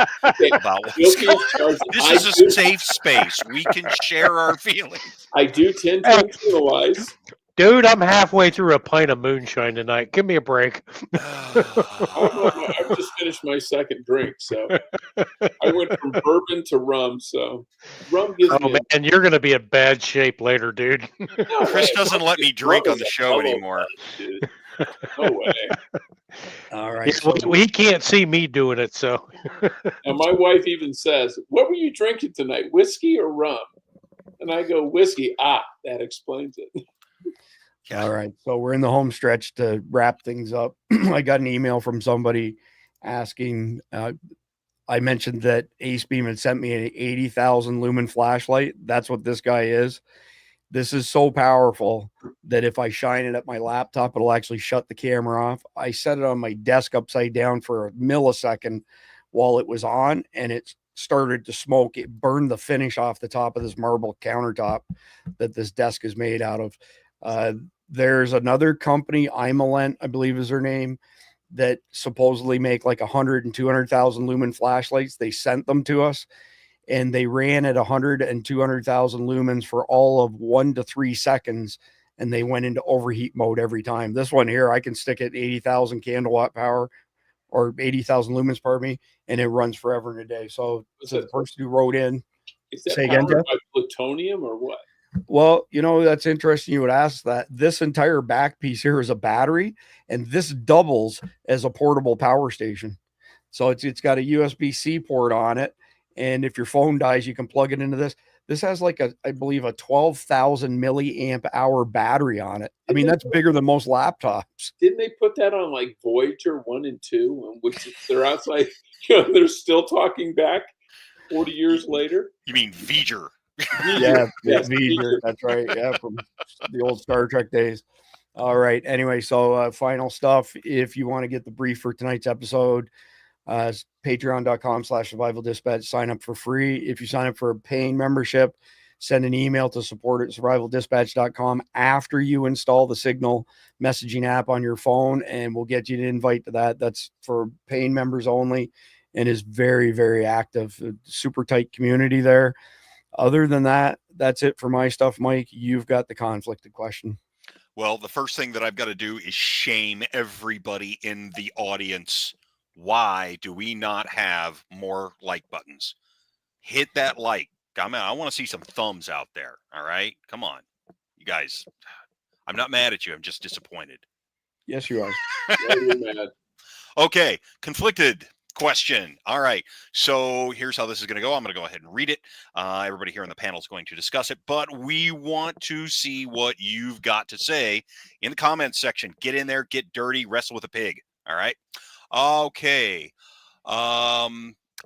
about what's going on. This is a safe space. We can share our feelings. I do tend to internalize. Dude, I'm halfway through a pint of moonshine tonight. Give me a break. I've just finished my second drink, so I went from bourbon to rum. So rum gives me. Oh man, you're gonna be in bad shape later, dude. No, Chris doesn't let me drink on the show anymore. No way. All right. Yeah, we can't see me doing it, so. And my wife even says, "What were you drinking tonight? Whiskey or rum?" And I go, "Whiskey." Ah, that explains it. All right. So we're in the home stretch to wrap things up. I got an email from somebody asking, I mentioned that Ace Beam had sent me an 80,000 lumen flashlight. That's what this guy is. This is so powerful that if I shine it at my laptop, it'll actually shut the camera off. I set it on my desk upside down for a millisecond while it was on, and it started to smoke. It burned the finish off the top of this marble countertop that this desk is made out of. There's another company, Imalent, I believe is their name, that supposedly make like 100 and 200,000 lumen flashlights. They sent them to us, and they ran at 100 and 200,000 lumens for all of 1 to 3 seconds, and they went into overheat mode every time. This one here, I can stick it 80,000 candlewatt power or 80,000 lumens, pardon me, and it runs forever and a day. So the person who wrote in, is that say again, powered by plutonium or what? Well, that's interesting you would ask that. This entire back piece here is a battery, and this doubles as a portable power station. So it's got a USB-C port on it, and if your phone dies, you can plug it into this. This has like I believe a 12,000 milliamp hour battery on it. I mean, that's bigger than most laptops. Didn't they put that on like Voyager 1 and 2, which they're outside, they're still talking back 40 years later? You mean V'ger? Yeah, V'ger. That's right. Yeah, from the old Star Trek days. All right. Anyway, so final stuff. If you want to get the brief for tonight's episode, patreon.com/survival dispatch. Sign up for free. If you sign up for a paying membership, send an email to support@survivaldispatch.com after you install the Signal messaging app on your phone, and we'll get you an invite to that. That's for paying members only and is very, very active. Super tight community there. Other than that, that's it for my stuff. Mike, you've got the conflicted question. Well, the first thing that I've got to do is shame everybody in the audience. Why do we not have more like buttons? Hit that like. I want to see some thumbs out there. All right. Come on. You guys, I'm not mad at you. I'm just disappointed. Yes, you are. Yeah, you're mad. Okay. Conflicted question. All right. So here's how this is going to go. I'm going to go ahead and read it. Everybody here on the panel is going to discuss it, but we want to see what you've got to say in the comments section. Get in there, get dirty, wrestle with a pig. All right. Okay.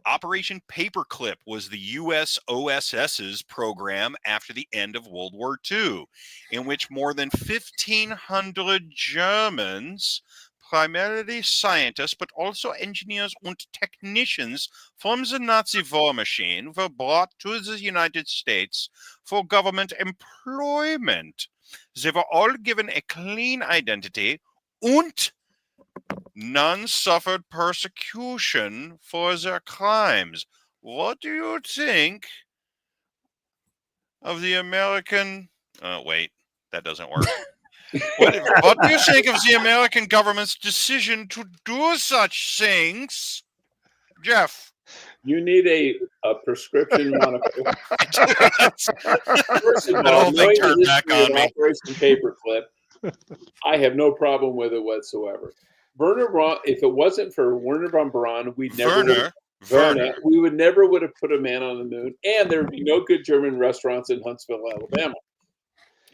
Operation Paperclip was the U.S. OSS's program after the end of World War II, in which more than 1,500 Germans, primarily scientists, but also engineers and technicians from the Nazi war machine, were brought to the United States for government employment. They were all given a clean identity and none suffered persecution for their crimes. What do you think of the American... wait, that doesn't work. What do you think of the American government's decision to do such things? Jeff? You need a prescription monocle. First of That all, whole thing knowing turned the back history of on me. Operation Paperclip, I have no problem with it whatsoever. Werner Braun, if it wasn't for Werner von Braun, we would never would have put a man on the moon, and there would be no good German restaurants in Huntsville, Alabama.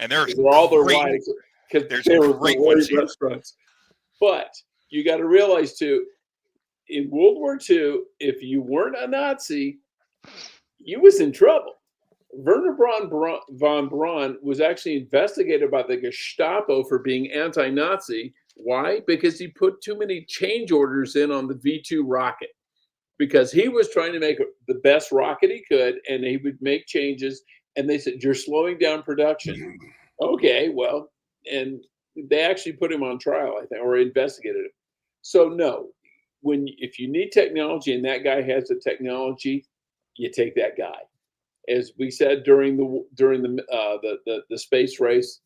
And there's all their great, wives, because there's they were great great ones here. restaurants. But you got to realize too, in World War II, if you weren't a Nazi, you was in trouble. Werner von Braun was actually investigated by the Gestapo for being anti-Nazi. Why? Because he put too many change orders in on the V2 rocket. Because he was trying to make the best rocket he could, and he would make changes, and they said, you're slowing down production. Okay, well, and they actually put him on trial, I think, or investigated him. So no, if you need technology and that guy has the technology, you take that guy. As we said during the space race,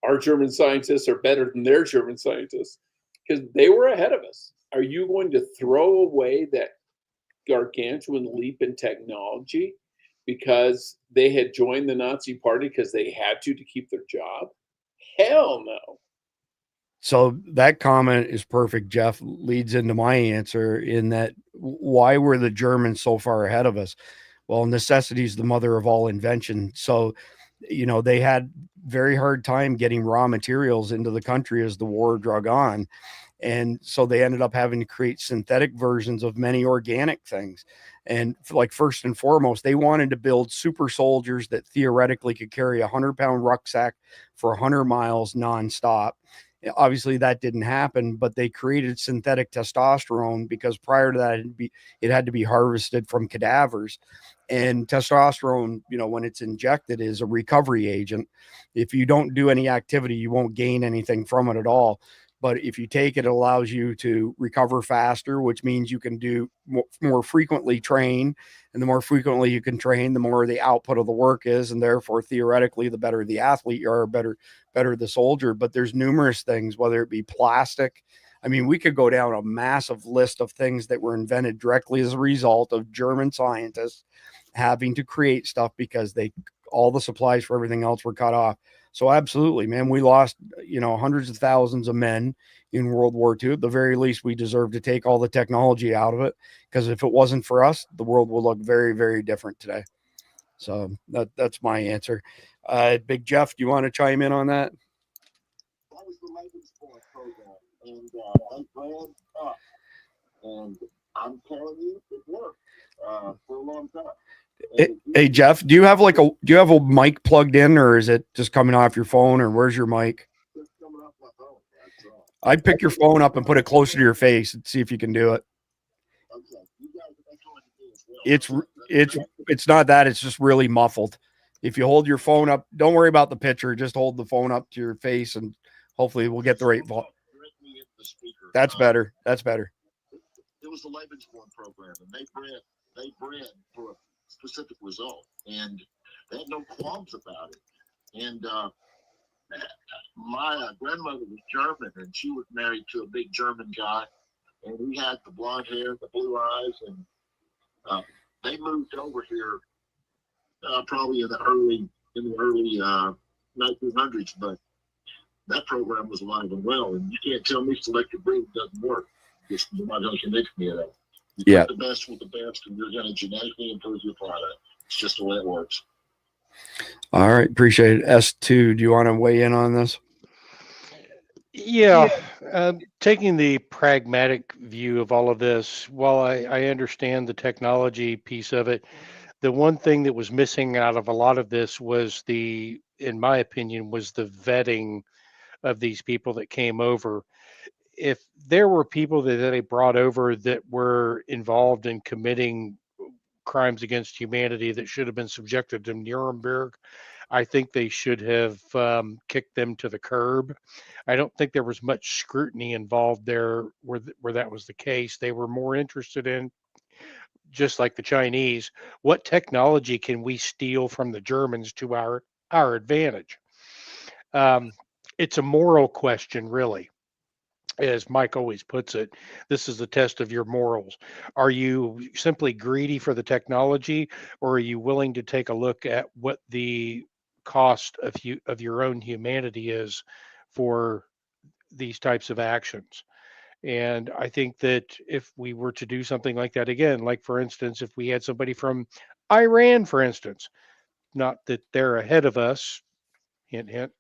our German scientists are better than their German scientists because they were ahead of us. Are you going to throw away that gargantuan leap in technology because they had joined the Nazi party because they had to keep their job? Hell no. So that comment is perfect, Jeff. Leads into my answer in that why were the Germans so far ahead of us? Well, necessity is the mother of all invention. So, they had very hard time getting raw materials into the country as the war drug on. And so they ended up having to create synthetic versions of many organic things. And first and foremost, they wanted to build super soldiers that theoretically could carry a 100-pound rucksack for 100 miles nonstop. Obviously that didn't happen, but they created synthetic testosterone because prior to that, it had to be harvested from cadavers. And testosterone, when it's injected, is a recovery agent. If you don't do any activity, you won't gain anything from it at all. But if you take it, it allows you to recover faster, which means you can do more frequently train. And the more frequently you can train, the more the output of the work is. And therefore, theoretically, the better the athlete you are, better the soldier. But there's numerous things, whether it be plastic. I mean, we could go down a massive list of things that were invented directly as a result of German scientists having to create stuff because all the supplies for everything else were cut off. So absolutely, man, we lost, hundreds of thousands of men in World War II. At the very least, we deserve to take all the technology out of it, because if it wasn't for us, the world will look very, very different today. So that's my answer. Big Jeff, do you want to chime in on that? That was the Legends Force program, and they ramped up, and I'm telling you, it worked for a long time. Hey Jeff, do you have a mic plugged in, or is it just coming off your phone, or where's your mic? I'd pick your phone up and put it closer to your face and see if you can do it. It's not that, it's just really muffled. if you hold your phone up, don't worry about the picture. Just hold the phone up to your face, and hopefully we'll get the right volume. That's better. That's better. It was the Lebensborn program, and they bred for a specific result, and they had no qualms about it. And my grandmother was German, and she was married to a big German guy, and he had the blonde hair, the blue eyes, and they moved over here probably in the early 1900s, but that program was alive and well, and you can't tell me selective breeding doesn't work. You're not going to convince me of that. You put the best with the best, and you're going to genetically improve your product. It's just the way it works. All right, appreciate it. S2, do you want to weigh in on this? Yeah, taking the pragmatic view of all of this, while I understand the technology piece of it, the one thing that was missing out of a lot of this was in my opinion, was the vetting of these people that came over. If there were people that they brought over that were involved in committing crimes against humanity that should have been subjected to Nuremberg, I think they should have kicked them to the curb. I don't think there was much scrutiny involved there where that was the case. They were more interested in, just like the Chinese, what technology can we steal from the Germans to our advantage? It's a moral question, really. As Mike always puts it, this is the test of your morals. Are you simply greedy for the technology, or are you willing to take a look at what the cost of your own humanity is for these types of actions? And I think that if we were to do something like that again, like for instance, if we had somebody from Iran, for instance, not that they're ahead of us, hint, hint,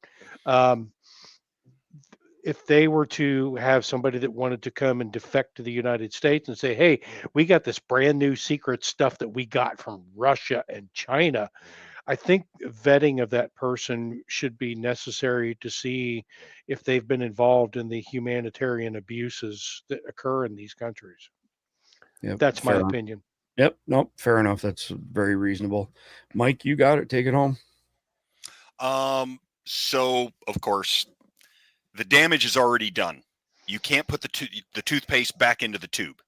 if they were to have somebody that wanted to come and defect to the United States and say, hey, we got this brand new secret stuff that we got from Russia and China, I think vetting of that person should be necessary to see if they've been involved in the humanitarian abuses that occur in these countries. Yep, that's my opinion. Yep. Nope. Fair enough. That's very reasonable. Mike, you got it. Take it home. So of course, the damage is already done. You can't put the toothpaste back into the tube,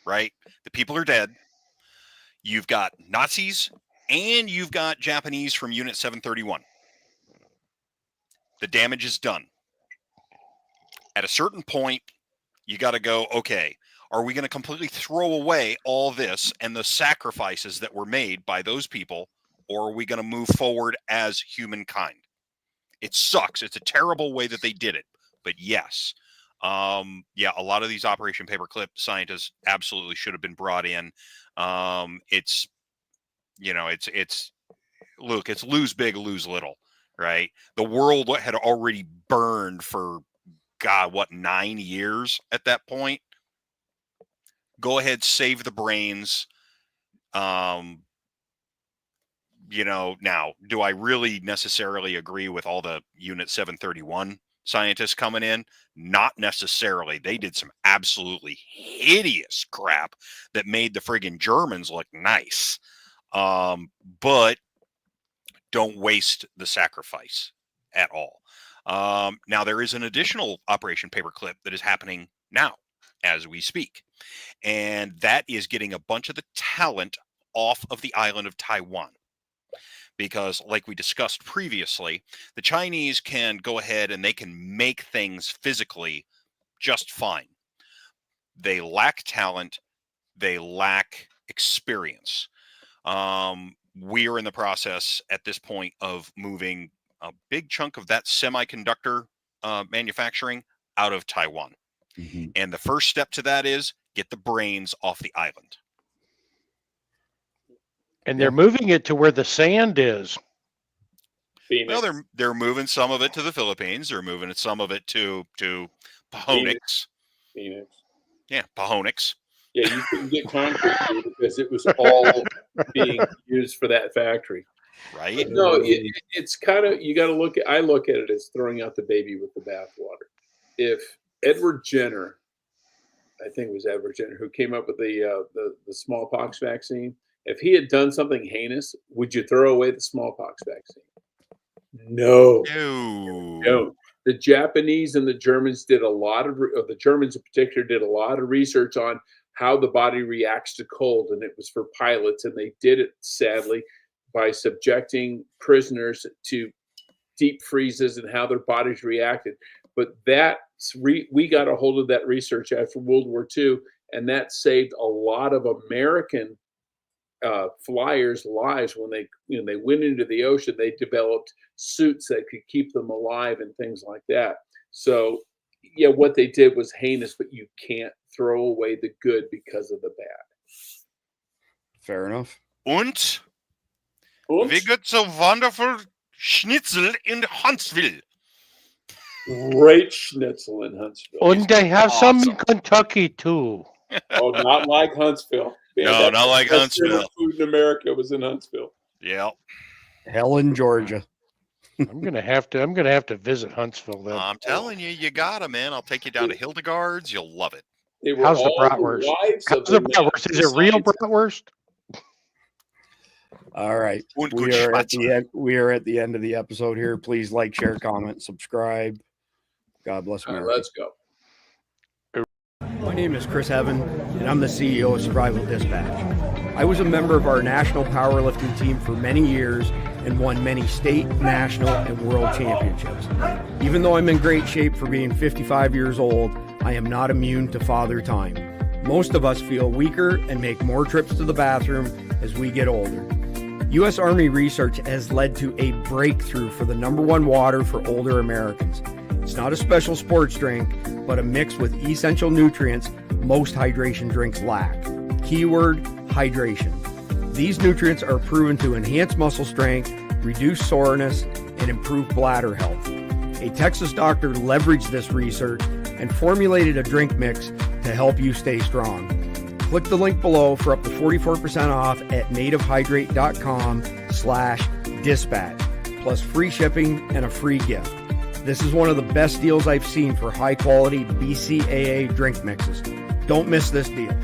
right? The people are dead. You've got Nazis and you've got Japanese from Unit 731. The damage is done. At a certain point, you got to go, okay, are we going to completely throw away all this and the sacrifices that were made by those people, or are we going to move forward as humankind? It sucks. It's a terrible way that they did it. But yes, yeah, a lot of these Operation Paperclip scientists absolutely should have been brought in. It's Luke, it's lose big, lose little, right? The world had already burned for, God, what, 9 years at that point? Go ahead, save the brains. Now, do I really necessarily agree with all the Unit 731 scientists coming in? Not necessarily. They did some absolutely hideous crap that made the friggin' Germans look nice. But don't waste the sacrifice at all. Now, there is an additional Operation Paperclip that is happening now as we speak. And that is getting a bunch of the talent off of the island of Taiwan. Because like we discussed previously, the Chinese can go ahead and they can make things physically just fine. They lack talent. They lack experience. We are in the process at this point of moving a big chunk of that semiconductor manufacturing out of Taiwan. Mm-hmm. And the first step to that is get the brains off the island. And they're moving it to where the sand is. Phoenix. Well, they're moving some of it to the Philippines. They're moving some of it to Pahonix. Phoenix. Yeah, Pahonix. Yeah, you couldn't get concrete here because it was all being used for that factory. Right. But no, it's kind of, you got to look at, I look at it as throwing out the baby with the bathwater. If Edward Jenner, I think it was Edward Jenner, who came up with the smallpox vaccine, If he had done something heinous, would you throw away the smallpox vaccine? No. No. The Japanese and the Germans did a lot of, the Germans in particular, did a lot of research on how the body reacts to cold, and it was for pilots, and they did it, sadly, by subjecting prisoners to deep freezes and how their bodies reacted. But we got a hold of that research after World War II, and that saved a lot of American flyers' lives when they went into the ocean. They developed suits that could keep them alive and things like that. So, yeah, what they did was heinous, but you can't throw away the good because of the bad. Fair enough. Und we got so wonderful Schnitzel in Huntsville. Great schnitzel in Huntsville. And they have some in Kentucky too. Oh, not like Huntsville. Man, No, not like Huntsville. Food in America was in Huntsville. Yeah. Helen, Georgia. I'm gonna have to visit Huntsville then. I'm telling you, you gotta, man. I'll take you down to Hildegard's. You'll love it. They were How's the all bratwurst? wives How's of the the bratwurst? Is it real bratwurst? All right. Und We gut are at the schwatzen. end. We are at the end of the episode here. Please like, share, comment, subscribe. God bless All right, America. let's go. My name is Chris Heaven, and I'm the CEO of Survival Dispatch. I was a member of our national powerlifting team for many years and won many state, national, and world championships. Even though I'm in great shape for being 55 years old, I am not immune to father time. Most of us feel weaker and make more trips to the bathroom as we get older. U.S. Army research has led to a breakthrough for the #1 water for older Americans. It's not a special sports drink, but a mix with essential nutrients most hydration drinks lack. Keyword, hydration. These nutrients are proven to enhance muscle strength, reduce soreness, and improve bladder health. A Texas doctor leveraged this research and formulated a drink mix to help you stay strong. Click the link below for up to 44% off at nativehydrate.com/dispatch, plus free shipping and a free gift. This is one of the best deals I've seen for high quality BCAA drink mixes. Don't miss this deal.